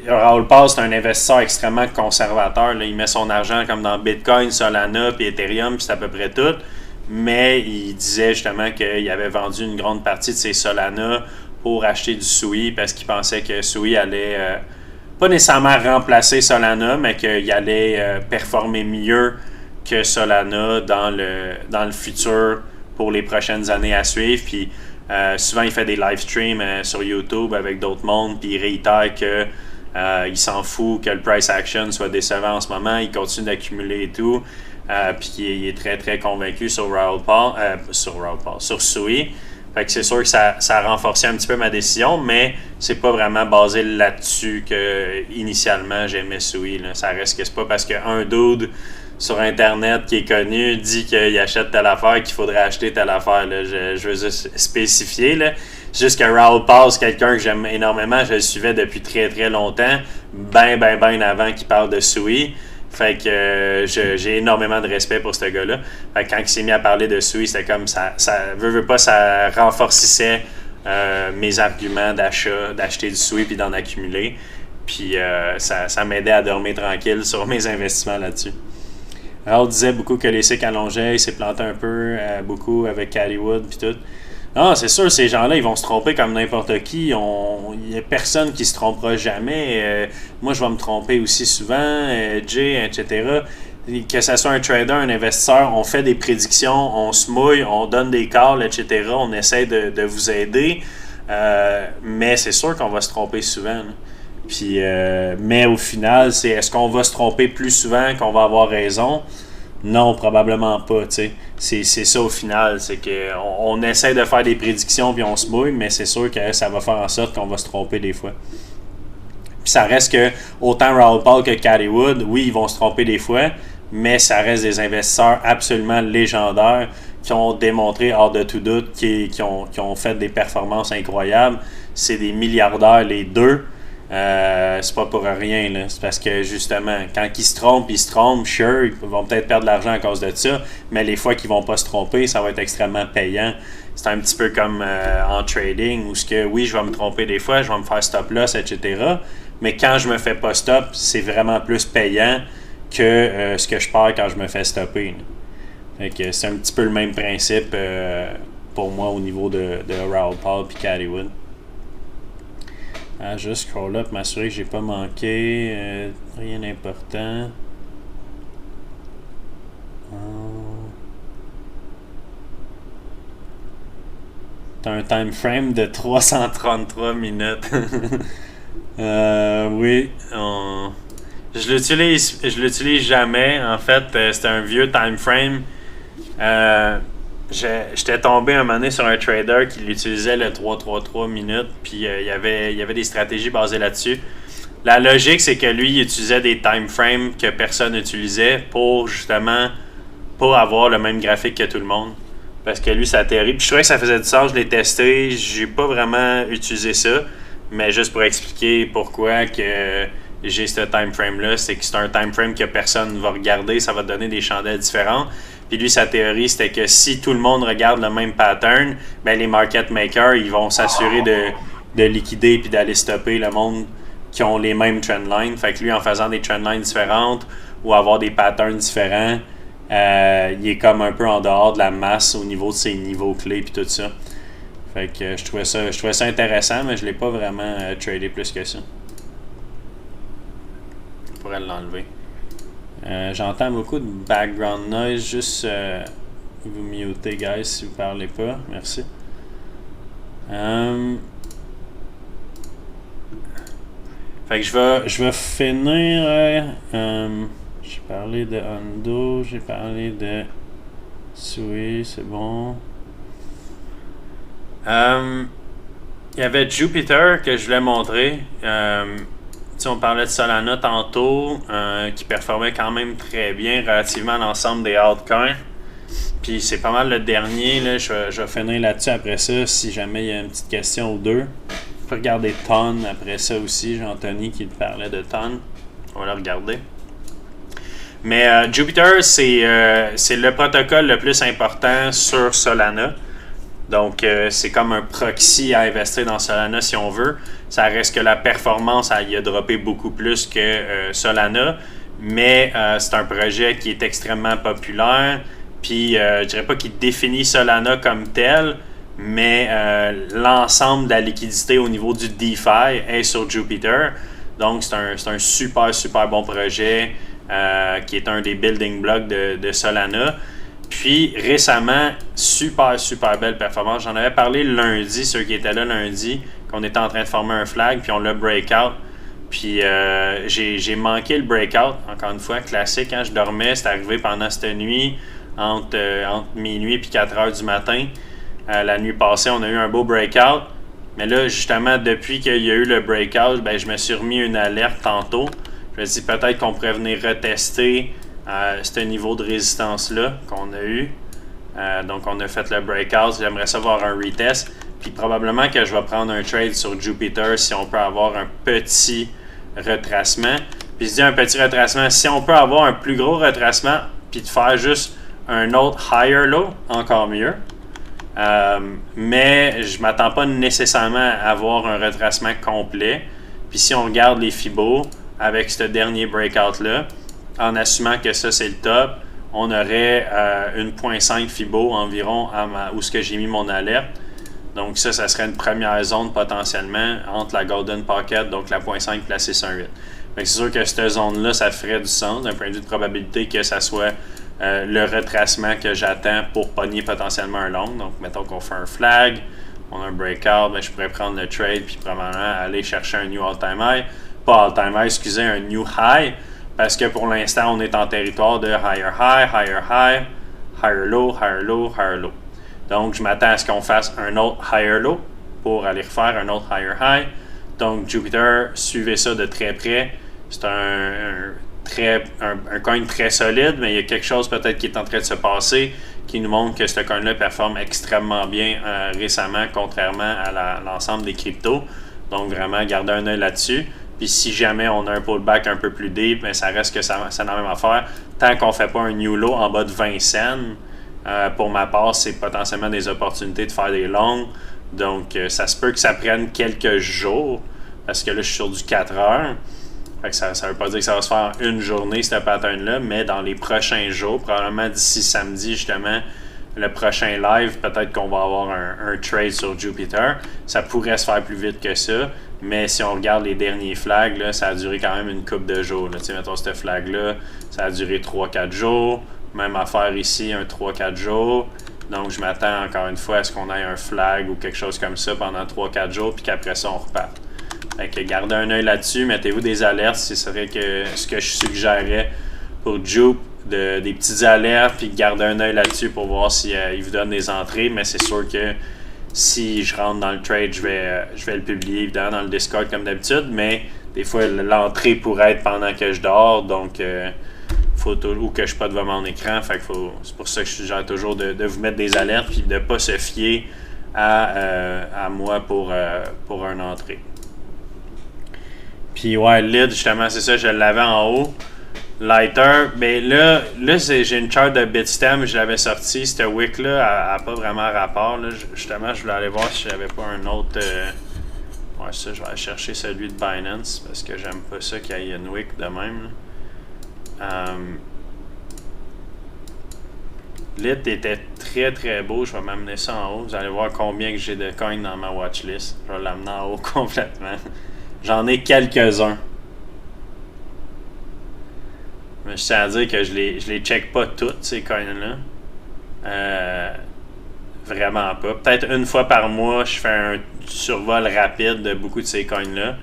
Raoul Paul, c'est un investisseur extrêmement conservateur. Là. Il met son argent comme dans Bitcoin, Solana, puis Ethereum, puis c'est à peu près tout. Mais il disait justement qu'il avait vendu une grande partie de ses Solana pour acheter du Sui parce qu'il pensait que Sui allait pas nécessairement remplacer Solana, mais qu'il allait performer mieux que Solana dans le futur pour les prochaines années à suivre. Puis souvent, il fait des live streams sur YouTube avec d'autres mondes, puis il réitère que il s'en fout que le price action soit décevant en ce moment. Il continue d'accumuler et tout. Puis il est très, très convaincu sur sur Sui. Fait que c'est sûr que ça a renforcé un petit peu ma décision, mais c'est pas vraiment basé là-dessus que initialement j'aimais Sui. Là. Ça reste que c'est pas parce qu'un dude sur Internet qui est connu dit qu'il achète telle affaire qu'il faudrait acheter telle affaire. Là. Je veux juste spécifier. Là. Juste que Raoul Paul, c'est quelqu'un que j'aime énormément. Je le suivais depuis très très longtemps. Ben avant qu'il parle de Sui. Fait que j'ai énormément de respect pour ce gars-là. Fait que quand il s'est mis à parler de Sui, c'était comme ça veut pas, ça renforcissait mes arguments d'acheter du Sui puis d'en accumuler. Puis ça m'aidait à dormir tranquille sur mes investissements là-dessus. Alors, on disait beaucoup que les cycles allongeaient, il s'est planté un peu, beaucoup avec Caddiewood puis tout. Non, c'est sûr, ces gens-là, ils vont se tromper comme n'importe qui. Il n'y a personne qui se trompera jamais. Moi, je vais me tromper aussi souvent, Jay, etc. Que ce soit un trader, un investisseur, on fait des prédictions, on se mouille, on donne des calls, etc. On essaie de vous aider. Mais c'est sûr qu'on va se tromper souvent. Là. Puis, mais au final, est-ce qu'on va se tromper plus souvent qu'on va avoir raison? Non, probablement pas, tu sais. C'est ça au final, c'est qu'on essaie de faire des prédictions puis on se mouille, mais c'est sûr que ça va faire en sorte qu'on va se tromper des fois. Puis ça reste que, autant Raoul Paul que Caddiewood, oui, ils vont se tromper des fois, mais ça reste des investisseurs absolument légendaires qui ont démontré, hors de tout doute, qui ont fait des performances incroyables. C'est des milliardaires, les deux. C'est pas pour rien, là. C'est parce que justement, quand ils se trompent, sure, ils vont peut-être perdre de l'argent à cause de ça, mais les fois qu'ils vont pas se tromper, ça va être extrêmement payant. C'est un petit peu comme en trading, où oui, je vais me tromper des fois, je vais me faire stop loss, etc. Mais quand je me fais pas stop, c'est vraiment plus payant que ce que je perds quand je me fais stopper. Là. Fait que c'est un petit peu le même principe pour moi au niveau de Raoul Paul et Caddiewood. Juste scroll up, m'assurer que j'ai pas manqué rien d'important. T'as un time frame de 333 minutes. Oui, je l'utilise jamais. En fait, c'est un vieux time frame. J'étais tombé un moment donné sur un trader qui l'utilisait le 3-3-3 minutes, puis il y avait des stratégies basées là-dessus. La logique, c'est que lui, il utilisait des time frames que personne n'utilisait pour justement pas avoir le même graphique que tout le monde. Parce que lui, ça terrible. Puis je trouvais que ça faisait du sens, je l'ai testé, j'ai pas vraiment utilisé ça, mais juste pour expliquer pourquoi que j'ai ce time frame-là, c'est que c'est un time frame que personne ne va regarder, ça va te donner des chandelles différentes. Puis lui, sa théorie, c'était que si tout le monde regarde le même pattern, ben les market makers, ils vont s'assurer de liquider puis d'aller stopper le monde qui ont les mêmes trendlines. Fait que lui, en faisant des trendlines différentes ou avoir des patterns différents, il est comme un peu en dehors de la masse au niveau de ses niveaux clés puis tout ça. Fait que je trouvais ça intéressant, mais je l'ai pas vraiment tradé plus que ça. Je pourrais l'enlever. J'entends beaucoup de background noise, juste vous mutez, guys, si vous parlez pas. Merci. Fait que je vais finir. J'ai parlé de Hondo, j'ai parlé de Sui, c'est bon. Il y avait Jupiter que je voulais montrer. On parlait de Solana tantôt, qui performait quand même très bien relativement à l'ensemble des altcoins. Puis c'est pas mal le dernier. Là, je vais finir là-dessus après ça si jamais il y a une petite question ou deux. On peut regarder Ton après ça aussi. Jean-Tony qui parlait de Ton. On va le regarder. Mais Jupiter, c'est le protocole le plus important sur Solana. Donc, c'est comme un proxy à investir dans Solana si on veut. Ça reste que la performance, il a droppé beaucoup plus que Solana. Mais c'est un projet qui est extrêmement populaire. Puis, je dirais pas qu'il définit Solana comme tel, mais l'ensemble de la liquidité au niveau du DeFi est sur Jupiter. Donc, c'est un super, super bon projet qui est un des building blocks de Solana. Puis récemment, super, super belle performance. J'en avais parlé lundi, ceux qui étaient là lundi, qu'on était en train de former un flag, puis on l'a breakout. Puis j'ai manqué le breakout, encore une fois, classique. Quand je dormais, c'est arrivé pendant cette nuit, entre minuit et 4 heures du matin. La nuit passée, on a eu un beau breakout. Mais là, justement, depuis qu'il y a eu le breakout, ben, je me suis remis une alerte tantôt. Je me suis dit peut-être qu'on pourrait venir retester ce niveau de résistance-là qu'on a eu. Donc, on a fait le breakout. J'aimerais savoir un retest. Puis, probablement que je vais prendre un trade sur Jupiter si on peut avoir un petit retracement. Puis, je dis un petit retracement. Si on peut avoir un plus gros retracement, puis de faire juste un autre higher low, encore mieux. Mais je ne m'attends pas nécessairement à avoir un retracement complet. Puis, si on regarde les Fibos avec ce dernier breakout-là, en assumant que ça c'est le top, on aurait une 0.5 Fibo environ où ce que j'ai mis mon alerte. Donc ça serait une première zone potentiellement entre la Golden Pocket, donc la 0.5 placée sur un 8. C'est sûr que cette zone-là, ça ferait du sens d'un point de vue de probabilité que ça soit le retracement que j'attends pour pogner potentiellement un long. Donc mettons qu'on fait un flag, on a un breakout, ben, je pourrais prendre le trade puis probablement aller chercher un new all-time high. Pas all-time high, excusez, un new high. Parce que pour l'instant, on est en territoire de higher high, higher high, higher low, higher low, higher low. Donc, je m'attends à ce qu'on fasse un autre higher low pour aller refaire un autre higher high. Donc, Jupiter, suivez ça de très près. C'est un coin très solide, mais il y a quelque chose peut-être qui est en train de se passer qui nous montre que ce coin-là performe extrêmement bien récemment, contrairement à l'ensemble des cryptos. Donc, vraiment, gardez un œil là-dessus. Puis si jamais on a un pullback un peu plus deep, mais ça reste que c'est la même affaire. Tant qu'on ne fait pas un new low en bas de 20 cents, pour ma part, c'est potentiellement des opportunités de faire des longs. Donc, ça se peut que ça prenne quelques jours, parce que là, je suis sur du 4 heures. Fait que ça ne veut pas dire que ça va se faire en une journée, ce pattern-là, mais dans les prochains jours, probablement d'ici samedi, justement, le prochain live, peut-être qu'on va avoir un trade sur Jupiter. Ça pourrait se faire plus vite que ça. Mais si on regarde les derniers flags, là, ça a duré quand même une couple de jours. Là. Mettons, ce flag-là, ça a duré 3-4 jours. Même affaire ici, un 3-4 jours. Donc, je m'attends encore une fois à ce qu'on ait un flag ou quelque chose comme ça pendant 3-4 jours, puis qu'après ça, on reparte. Fait que gardez un œil là-dessus, mettez-vous des alertes. Ce serait ce que je suggérerais pour Jupe, des petites alertes, puis garder un œil là-dessus pour voir s'il vous donne des entrées. Mais c'est sûr que si je rentre dans le trade, je vais le publier évidemment dans le Discord comme d'habitude, mais des fois l'entrée pourrait être pendant que je dors, donc ou que je suis pas devant mon écran, c'est pour ça que je suggère toujours de vous mettre des alertes puis de pas se fier à moi pour une entrée. Puis ouais, lead justement, c'est ça, je l'avais en haut. Lighter, ben là j'ai une chart de Bitstamp, je l'avais sorti, cette wick-là n'a pas vraiment rapport. Là. Justement, je voulais aller voir si j'avais pas un autre. Ouais, ça, je vais aller chercher celui de Binance parce que j'aime pas ça qu'il y ait une wick de même. Lit était très très beau, je vais m'amener ça en haut. Vous allez voir combien que j'ai de coins dans ma watchlist. Je vais l'amener en haut complètement. J'en ai quelques-uns. Mais je tiens à dire que je les check pas toutes, ces coins-là. Vraiment pas. Peut-être une fois par mois, je fais un survol rapide de beaucoup de ces coins-là.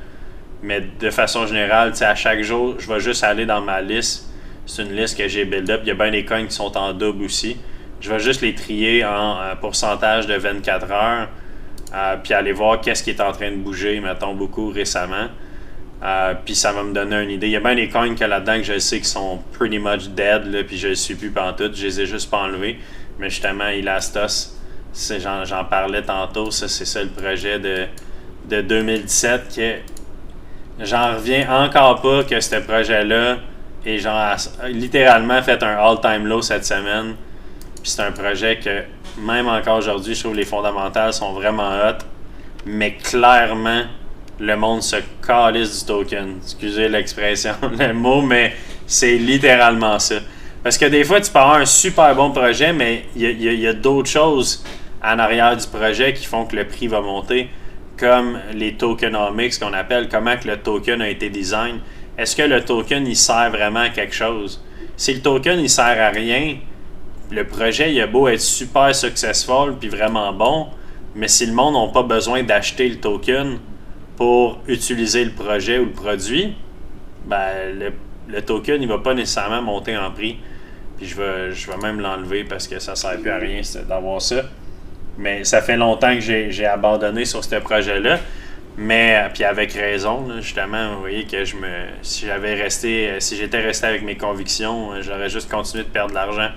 Mais de façon générale, à chaque jour, je vais juste aller dans ma liste C'est une liste que j'ai build-up. Il y a bien des coins qui sont en double aussi. Je vais juste les trier en pourcentage de 24 heures. Puis aller voir qu'est-ce qui est en train de bouger, mettons, beaucoup récemment. Puis ça va me donner une idée. Il y a bien des coins que là-dedans que je sais qui sont pretty much dead, là, puis je ne suis plus pantoute. Je les ai juste pas enlevés. Mais justement, Elastos, j'en parlais tantôt. Ça, c'est ça le projet de 2017. Que j'en reviens encore pas que ce projet-là est genre littéralement fait un all-time low cette semaine. Puis c'est un projet que même encore aujourd'hui, je trouve que les fondamentales sont vraiment hot. Mais clairement, le monde se calisse du token. Excusez l'expression, le mot, mais c'est littéralement ça. Parce que des fois, tu peux avoir un super bon projet, mais il y a d'autres choses en arrière du projet qui font que le prix va monter, comme les tokenomics qu'on appelle, comment que le token a été design. Est-ce que le token, il sert vraiment à quelque chose? Si le token, il sert à rien, le projet, il a beau être super successful puis vraiment bon, mais si le monde n'a pas besoin d'acheter le token pour utiliser le projet ou le produit, ben le token, il va pas nécessairement monter en prix. Puis je vais même l'enlever parce que ça sert plus à rien d'avoir ça. Mais ça fait longtemps que j'ai abandonné sur ce projet-là. Mais, puis avec raison, là, justement, vous voyez que si j'étais resté avec mes convictions, j'aurais juste continué de perdre de l'argent.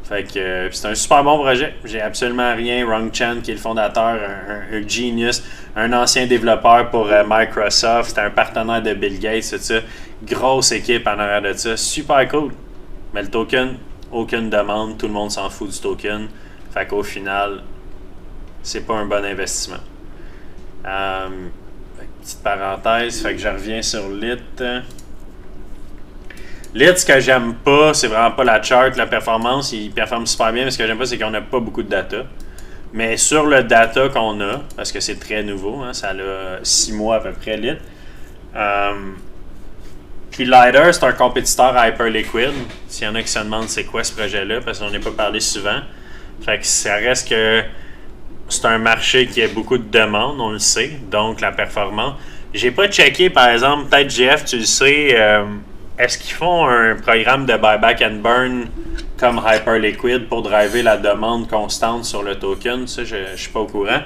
Fait que c'est un super bon projet. J'ai absolument rien. Rong Chan, qui est le fondateur, un genius, un ancien développeur pour Microsoft, c'était un partenaire de Bill Gates, tout ça. Grosse équipe en arrière de ça. Super cool. Mais le token, aucune demande, tout le monde s'en fout du token. Fait qu'au final, c'est pas un bon investissement. Petite parenthèse, fait que je reviens sur Lit. Lit, ce que j'aime pas, c'est vraiment pas la chart, la performance, il performe super bien, mais ce que j'aime pas, c'est qu'on n'a pas beaucoup de data. Mais sur le data qu'on a, parce que c'est très nouveau, hein, ça a 6 mois à peu près, Lit. Puis Lighter, c'est un compétiteur à Hyperliquid. S'il y en a qui se demandent c'est quoi ce projet-là, parce qu'on n'a pas parlé souvent. Fait que ça reste que c'est un marché qui a beaucoup de demandes, on le sait, donc la performance. J'ai pas checké, par exemple, peut-être Jeff, tu le sais, est-ce qu'ils font un programme de buyback and burn comme Hyperliquid pour driver la demande constante sur le token? Ça, je suis pas au courant.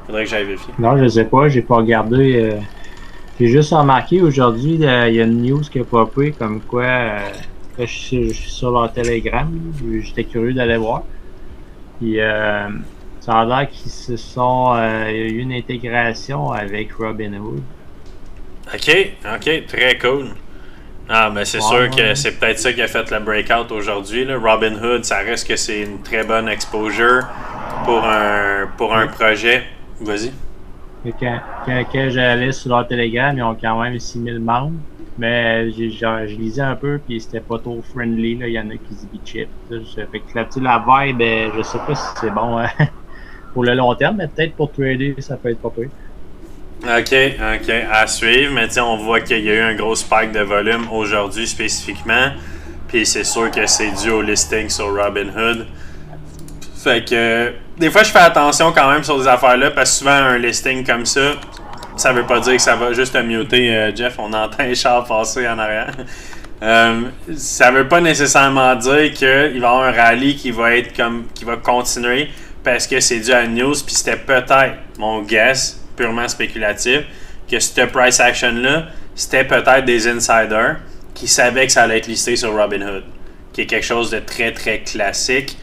Faudrait que j'aille vérifier. Non, je sais pas, j'ai pas regardé. J'ai juste remarqué aujourd'hui, il y a une news qui a popé comme quoi je suis sur leur Telegram. J'étais curieux d'aller voir. Puis ça a l'air qu'ils se sont. Il y a eu une intégration avec Robinhood. Ok, très cool. Ah, mais c'est sûr que c'est peut-être ça qui a fait le breakout aujourd'hui. Robinhood, ça reste que c'est une très bonne exposure pour un projet. Vas-y. Quand j'allais sur leur Telegram, ils ont quand même 6000 membres. Mais je lisais un peu, puis c'était pas trop friendly. Là. Il y en a qui se bitchaient. Fait que la vibe, je sais pas si c'est bon pour le long terme, mais peut-être pour trader, ça peut être pas pire. OK, à suivre, mais on voit qu'il y a eu un gros spike de volume aujourd'hui spécifiquement, puis c'est sûr que c'est dû au listing sur Robinhood. Fait que des fois je fais attention quand même sur des affaires-là, parce que souvent un listing comme ça veut pas dire que ça va juste te muter, Jeff, on entend les chars passer en arrière. Ça veut pas nécessairement dire qu'il va y avoir un rallye qui va continuer parce que c'est dû à une news, puis c'était peut-être mon guess purement spéculatif, que cette price action-là, c'était peut-être des insiders qui savaient que ça allait être listé sur Robinhood, qui est quelque chose de très très classique.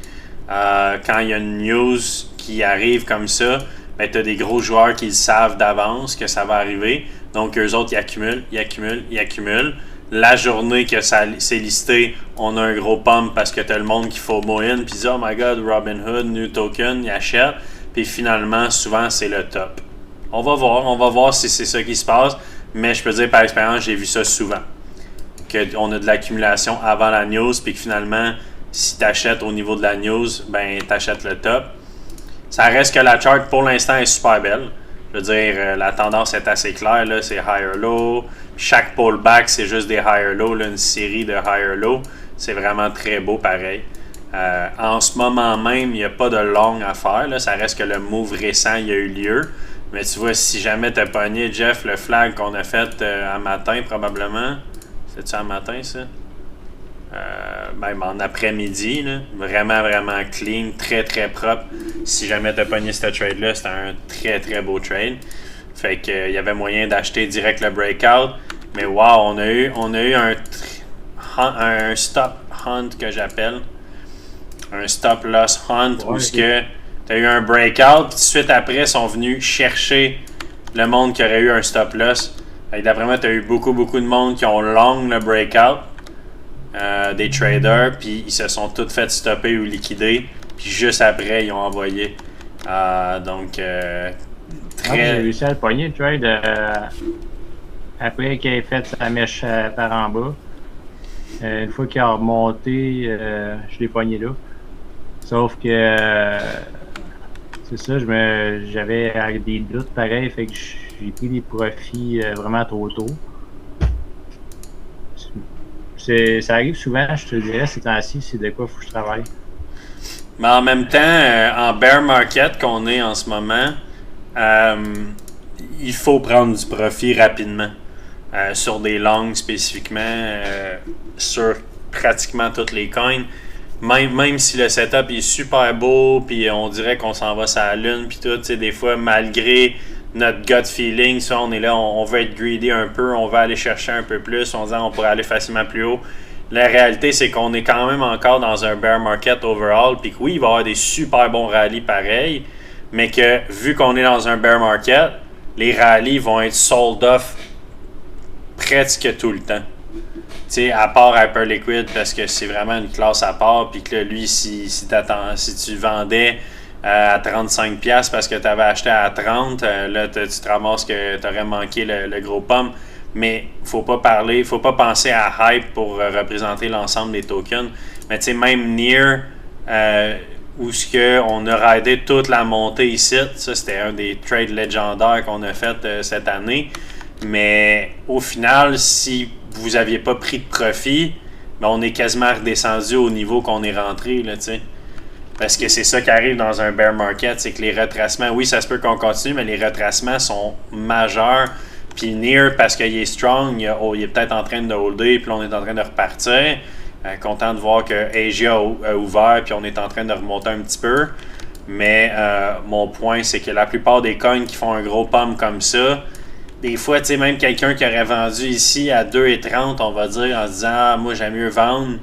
Quand il y a une news qui arrive comme ça, ben, tu as des gros joueurs qui savent d'avance que ça va arriver, donc eux autres, ils accumulent. La journée que c'est listé, on a un gros pump parce que tu as le monde qui FOMO in, puis dit « Oh my God, Robinhood, new token », ils achètent, puis finalement, souvent, c'est le top. On va voir si c'est ça qui se passe, mais je peux dire par expérience, j'ai vu ça souvent. Qu'on a de l'accumulation avant la news, puis que finalement, si tu achètes au niveau de la news, ben tu achètes le top. Ça reste que la chart pour l'instant est super belle. Je veux dire, la tendance est assez claire, là, c'est higher-low. Chaque pullback, c'est juste des higher-low, une série de higher-low. C'est vraiment très beau pareil. En ce moment même, il n'y a pas de long à faire. Là. Ça reste que le move récent il a eu lieu. Mais tu vois, si jamais tu as pogné, Jeff, le flag qu'on a fait un matin probablement. C'est-tu un matin, ça? même en après-midi, là. Vraiment, vraiment clean, très, très propre. Si jamais tu as pogné ce trade-là, c'était un très, très beau trade. Fait que il y avait moyen d'acheter direct le breakout. Mais wow, on a eu un stop hunt que j'appelle. Un stop loss hunt où tu as eu un breakout, puis tout de suite après, ils sont venus chercher le monde qui aurait eu un stop loss. D'après moi, tu as eu beaucoup de monde qui ont long le breakout, des traders, puis ils se sont tous fait stopper ou liquider, puis juste après, ils ont envoyé. Donc, très. J'ai réussi à le pogner, le trade, après qu'il ait fait sa mèche par en bas. Une fois qu'il a remonté, je l'ai pogné là. Sauf que c'est ça, j'avais des doutes pareils, fait que j'ai pris des profits vraiment trop tôt. Ça arrive souvent, je te dirais, ces temps-ci, c'est de quoi il faut que je travaille. Mais en même temps, en bear market qu'on est en ce moment, il faut prendre du profit rapidement. Sur des longues spécifiquement, sur pratiquement toutes les coins. Même si le setup est super beau, puis on dirait qu'on s'en va sur la lune, puis tout, tu sais, des fois, malgré notre gut feeling, ça, on est là, on veut être greedy un peu, on va aller chercher un peu plus, on se dit on pourrait aller facilement plus haut. La réalité, c'est qu'on est quand même encore dans un bear market overall, puis que oui, il va y avoir des super bons rallyes pareils, mais que vu qu'on est dans un bear market, les rallyes vont être sold off presque tout le temps. Tu sais, à part Hyperliquid, parce que c'est vraiment une classe à part, puis que là, lui, si tu vendais à 35$ parce que tu avais acheté à 30$, là, tu te ramasses que tu aurais manqué le gros pomme. Mais faut pas penser à hype pour représenter l'ensemble des tokens. Mais tu sais, même Near, où on a raidé toute la montée ici, ça c'était un des trades légendaires qu'on a fait cette année. Mais au final, si vous n'aviez pas pris de profit, ben on est quasiment redescendu au niveau qu'on est rentré, là, tu sais. Parce que c'est ça qui arrive dans un bear market, c'est que les retracements, oui, ça se peut qu'on continue, mais les retracements sont majeurs. Puis Near, parce qu'il est strong, il est peut-être en train de holder, puis là, on est en train de repartir. Content de voir que Asia a ouvert, puis on est en train de remonter un petit peu. Mais mon point, c'est que la plupart des coins qui font un gros pump comme ça, des fois, tu sais, même quelqu'un qui aurait vendu ici à 2,30$, on va dire, en se disant « Ah, moi, j'aime mieux vendre »,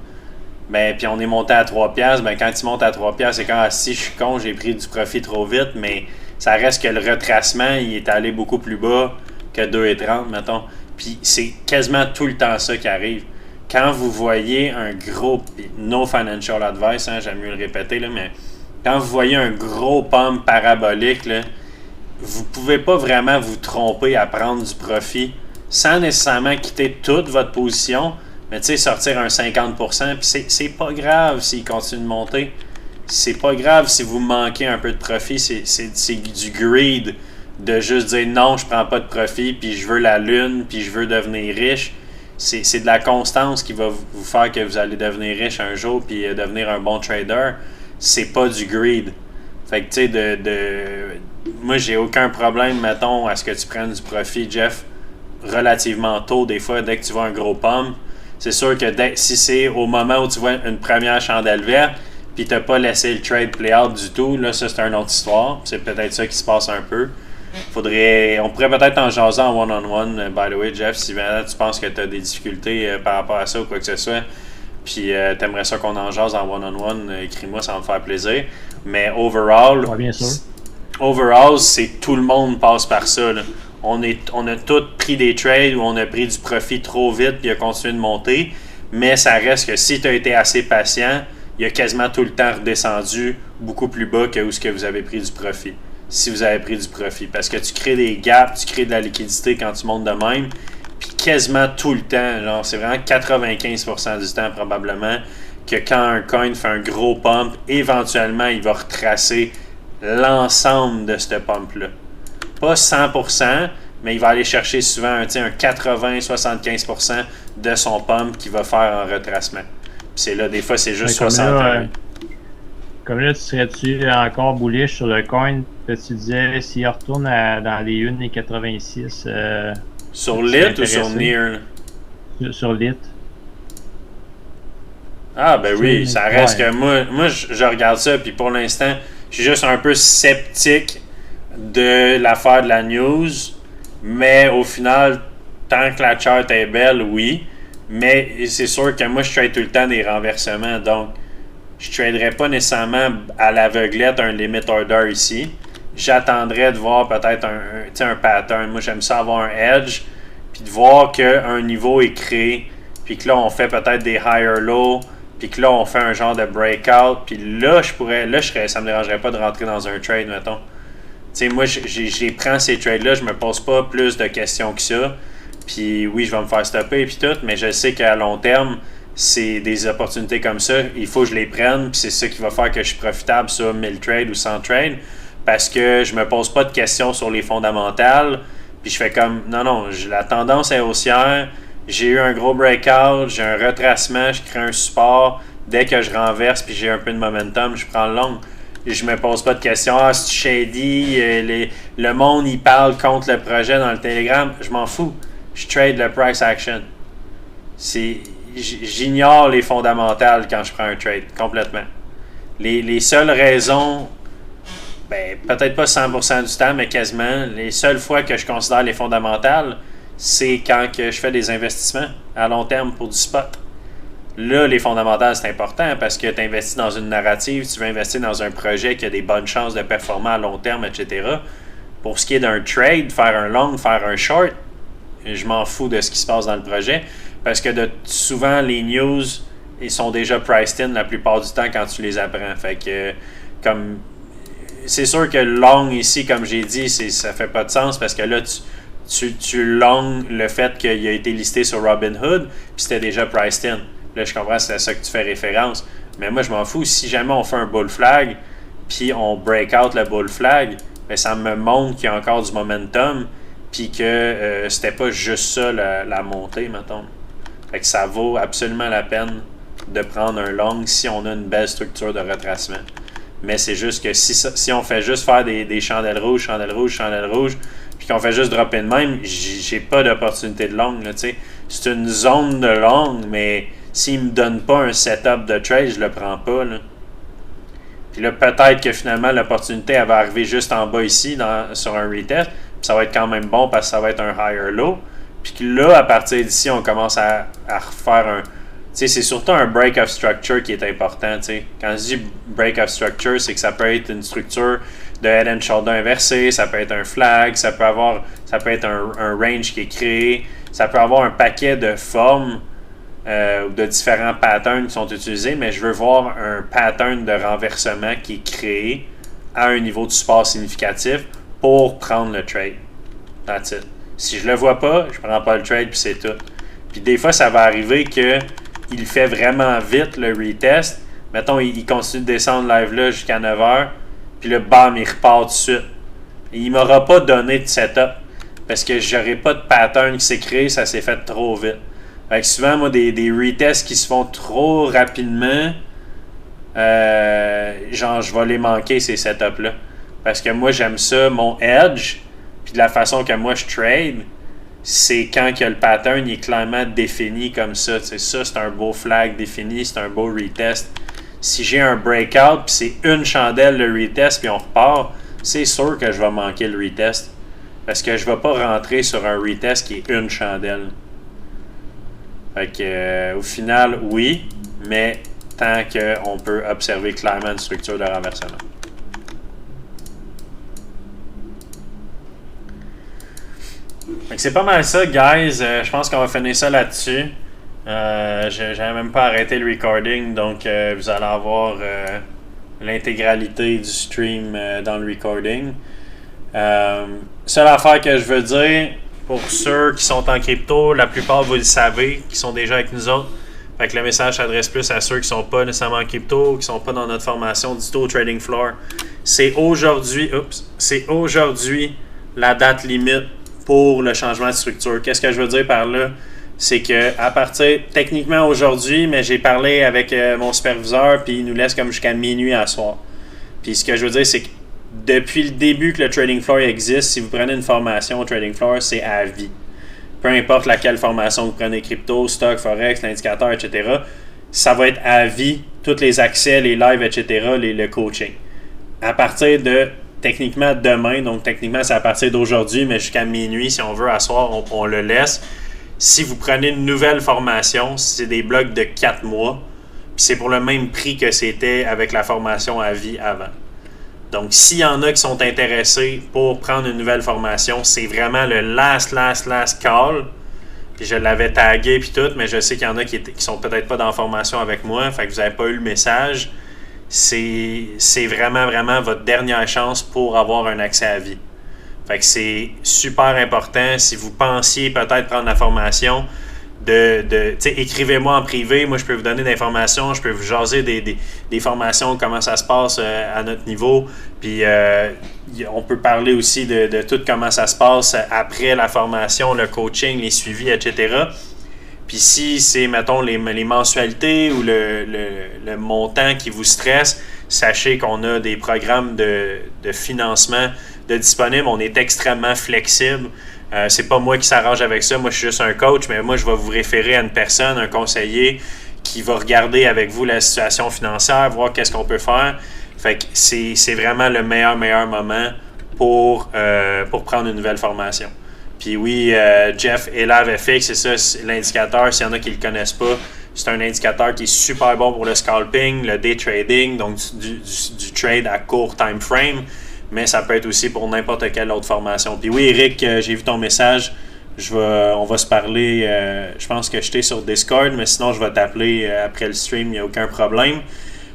ben, puis on est monté à 3$, ben, quand tu montes à 3$, c'est quand « Ah, si, je suis con, j'ai pris du profit trop vite », mais ça reste que le retracement, il est allé beaucoup plus bas que 2,30$, mettons. Puis c'est quasiment tout le temps ça qui arrive. Quand vous voyez un gros... No financial advice, hein, j'aime mieux le répéter, là, mais quand vous voyez un gros pump parabolique, là, vous pouvez pas vraiment vous tromper à prendre du profit sans nécessairement quitter toute votre position, mais tu sais, sortir un 50%, puis c'est pas grave s'il continue de monter. C'est pas grave si vous manquez un peu de profit, c'est du greed de juste dire non, je prends pas de profit, puis je veux la lune, puis je veux devenir riche. C'est de la constance qui va vous faire que vous allez devenir riche un jour, puis devenir un bon trader. C'est pas du greed. Fait que tu sais, moi, j'ai aucun problème, mettons, à ce que tu prennes du profit, Jeff, relativement tôt, des fois, dès que tu vois un gros pump. C'est sûr que si c'est au moment où tu vois une première chandelle verte, puis tu n'as pas laissé le trade play out du tout, là, ça, c'est une autre histoire. C'est peut-être ça qui se passe un peu. On pourrait peut-être en jaser en one-on-one, by the way, Jeff, si maintenant tu penses que tu as des difficultés par rapport à ça ou quoi que ce soit, puis tu aimerais ça qu'on en jase en one-on-one, écris-moi, ça va me faire plaisir. Mais overall... Ouais, bien sûr. Overall, c'est tout le monde passe par ça, là. On a tous pris des trades où on a pris du profit trop vite puis il a continué de monter. Mais ça reste que si tu as été assez patient, il a quasiment tout le temps redescendu beaucoup plus bas que où ce que vous avez pris du profit. Si vous avez pris du profit. Parce que tu crées des gaps, tu crées de la liquidité quand tu montes de même. Puis quasiment tout le temps, genre c'est vraiment 95% du temps probablement, que quand un coin fait un gros pump, éventuellement il va retracer l'ensemble de ce pump-là. Pas 100%, mais il va aller chercher souvent un 80-75% de son pump qu'il va faire en retracement. Puis c'est là, des fois, c'est juste 60%. Comme là, tu serais-tu encore bullish sur le coin? Là, tu disais, s'il retourne dans les 1,86. Sur lit ou sur near? Sur lit. Ah, ben oui, ça reste Ouais. que moi je regarde ça, puis pour l'instant, je suis juste un peu sceptique de l'affaire de la news, mais au final, tant que la chart est belle, oui, mais c'est sûr que moi, je trade tout le temps des renversements, donc je traderais pas nécessairement à l'aveuglette un limit order ici. J'attendrais de voir peut-être un pattern. Moi, j'aime ça avoir un edge, puis de voir qu'un niveau est créé, puis que là, on fait peut-être des higher low, puis que là, on fait un genre de breakout, puis là, ça me dérangerait pas de rentrer dans un trade, mettons. Tu sais, moi, je prends ces trades-là, je me pose pas plus de questions que ça. Puis oui, je vais me faire stopper et tout, mais je sais qu'à long terme, c'est des opportunités comme ça. Il faut que je les prenne, puis c'est ça qui va faire que je suis profitable sur 1000 trades ou 100 trades, parce que je me pose pas de questions sur les fondamentales, puis je fais comme, non, la tendance est haussière, j'ai eu un gros breakout, j'ai un retracement, je crée un support, dès que je renverse, puis j'ai un peu de momentum, je prends le long. Je me pose pas de questions. Ah, c'est shady, le monde, il parle contre le projet dans le Telegram. Je m'en fous. Je trade le price action. J'ignore les fondamentales quand je prends un trade, complètement. Les seules raisons, ben, peut-être pas 100% du temps, mais quasiment, les seules fois que je considère les fondamentales, c'est quand que je fais des investissements à long terme pour du spot. Là, les fondamentales, c'est important parce que tu investis dans une narrative, tu veux investir dans un projet qui a des bonnes chances de performer à long terme, etc. Pour ce qui est d'un trade, faire un long, faire un short, je m'en fous de ce qui se passe dans le projet parce que souvent, les news, ils sont déjà priced in la plupart du temps quand tu les apprends. Fait que, comme, c'est sûr que long ici, comme j'ai dit, ça fait pas de sens parce que là, tu long le fait qu'il a été listé sur Robinhood, puis c'était déjà priced in. Là, je comprends, c'est à ça que tu fais référence. Mais moi, je m'en fous. Si jamais on fait un bull flag, puis on break out le bull flag, ben, ça me montre qu'il y a encore du momentum, puis que c'était pas juste ça la montée, mettons. Fait que ça vaut absolument la peine de prendre un long si on a une belle structure de retracement. Mais c'est juste que si on fait juste faire des chandelles rouges, puis qu'on fait juste dropper de même, j'ai pas d'opportunité de long. C'est une zone de long, mais s'il me donne pas un setup de trade, je le prends pas. Là. Puis là, peut-être que finalement, l'opportunité elle va arriver juste en bas ici, sur un retest. Puis ça va être quand même bon parce que ça va être un higher low. Puis que là, à partir d'ici, on commence à refaire un... Tu sais, c'est surtout un break of structure qui est important. T'sais. Quand je dis break of structure, c'est que ça peut être une structure de head and shoulder inversé, ça peut être un flag, ça peut être un range qui est créé, ça peut avoir un paquet de formes ou de différents patterns qui sont utilisés, mais je veux voir un pattern de renversement qui est créé à un niveau de support significatif pour prendre le trade. That's it. Si je le vois pas, je prends pas le trade puis c'est tout. Puis des fois, ça va arriver que il fait vraiment vite le retest. Mettons, il continue de descendre live là jusqu'à 9h, puis là, bam, il repart tout de suite. Et il m'aura pas donné de setup parce que j'aurai pas de pattern qui s'est créé, ça s'est fait trop vite. Fait que souvent, moi, des retests qui se font trop rapidement, genre, je vais les manquer, ces setups-là. Parce que moi, j'aime ça, mon edge, puis de la façon que moi, je trade, c'est quand que le pattern il est clairement défini comme ça. Ça, c'est un beau flag défini, c'est un beau retest. Si j'ai un breakout, puis c'est une chandelle le retest, puis on repart, c'est sûr que je vais manquer le retest. Parce que je ne vais pas rentrer sur un retest qui est une chandelle. Fait que, au final, oui, mais tant qu'on peut observer clairement une structure de renversement. Fait que c'est pas mal ça, guys. Je pense qu'on va finir ça là-dessus. J'avais même pas arrêté le recording, donc vous allez avoir l'intégralité du stream dans le recording. Seule affaire que je veux dire, pour ceux qui sont en crypto, la plupart vous le savez, qui sont déjà avec nous autres. Fait que le message s'adresse plus à ceux qui sont pas nécessairement en crypto, qui sont pas dans notre formation Digital Trading Floor. C'est aujourd'hui la date limite pour le changement de structure. Qu'est-ce que je veux dire par là? C'est que à partir, techniquement aujourd'hui, mais j'ai parlé avec mon superviseur, puis il nous laisse comme jusqu'à minuit à soir. Puis ce que je veux dire, c'est que depuis le début que le Trading Floor existe, si vous prenez une formation au Trading Floor, c'est à vie. Peu importe laquelle formation vous prenez, crypto, stock, forex, l'indicateur, etc., ça va être à vie, tous les accès, les lives, etc., le coaching. À partir de, techniquement, demain, donc techniquement, c'est à partir d'aujourd'hui, mais jusqu'à minuit, si on veut, à soir, on le laisse. Si vous prenez une nouvelle formation, c'est des blocs de 4 mois, puis c'est pour le même prix que c'était avec la formation à vie avant. Donc, s'il y en a qui sont intéressés pour prendre une nouvelle formation, c'est vraiment le last call. Puis je l'avais tagué puis tout, mais je sais qu'il y en a qui sont peut-être pas dans la formation avec moi, fait que vous n'avez pas eu le message. C'est vraiment votre dernière chance pour avoir un accès à vie. Fait que c'est super important. Si vous pensiez peut-être prendre la formation, écrivez-moi en privé. Moi, je peux vous donner des informations. Je peux vous jaser des formations, comment ça se passe à notre niveau. Puis, on peut parler aussi de tout comment ça se passe après la formation, le coaching, les suivis, etc. Puis si c'est, mettons, les mensualités ou le montant qui vous stresse, sachez qu'on a des programmes de financement de disponibles. On est extrêmement flexible. C'est pas moi qui s'arrange avec ça. Moi, je suis juste un coach, mais moi, je vais vous référer à une personne, un conseiller qui va regarder avec vous la situation financière, voir qu'est-ce qu'on peut faire. Fait que c'est vraiment le meilleur moment pour prendre une nouvelle formation. Puis oui, Jeff Elave FX, c'est ça, c'est l'indicateur. S'il y en a qui ne le connaissent pas, c'est un indicateur qui est super bon pour le scalping, le day trading, donc du trade à court time frame. Mais ça peut être aussi pour n'importe quelle autre formation. Puis oui, Eric, j'ai vu ton message. On va se parler. Je pense que j'étais sur Discord, mais sinon, je vais t'appeler après le stream. Il n'y a aucun problème.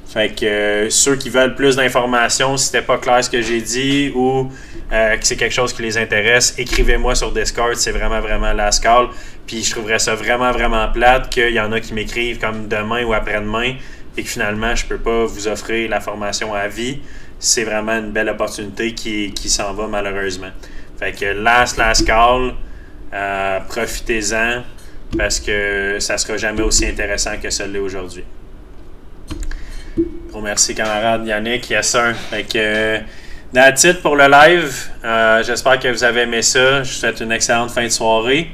Fait que ceux qui veulent plus d'informations, si c'était pas clair ce que j'ai dit ou que c'est quelque chose qui les intéresse, écrivez-moi sur Discord. C'est vraiment la call. Puis je trouverais ça vraiment plate qu'il y en a qui m'écrivent comme demain ou après-demain et que finalement, je peux pas vous offrir la formation à vie. C'est vraiment une belle opportunité qui s'en va malheureusement. Fait que last call, profitez-en parce que ça sera jamais aussi intéressant que ça l'est aujourd'hui. Gros merci camarade Yannick, yes sir. Fait que that's it pour le live. J'espère que vous avez aimé ça. Je vous souhaite une excellente fin de soirée.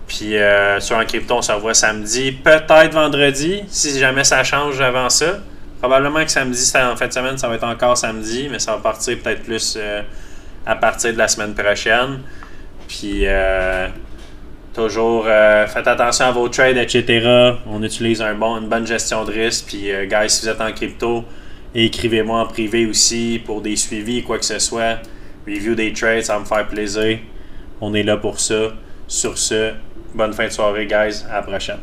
Puis sur un crypto, on se revoit samedi, peut-être vendredi, si jamais ça change avant ça. Probablement que samedi, en fin de semaine, ça va être encore samedi, mais ça va partir peut-être plus à partir de la semaine prochaine. Puis, toujours, faites attention à vos trades, etc. On utilise une bonne gestion de risque. Puis, guys, si vous êtes en crypto, écrivez-moi en privé aussi pour des suivis, quoi que ce soit. Review des trades, ça va me faire plaisir. On est là pour ça. Sur ce, bonne fin de soirée, guys. À la prochaine.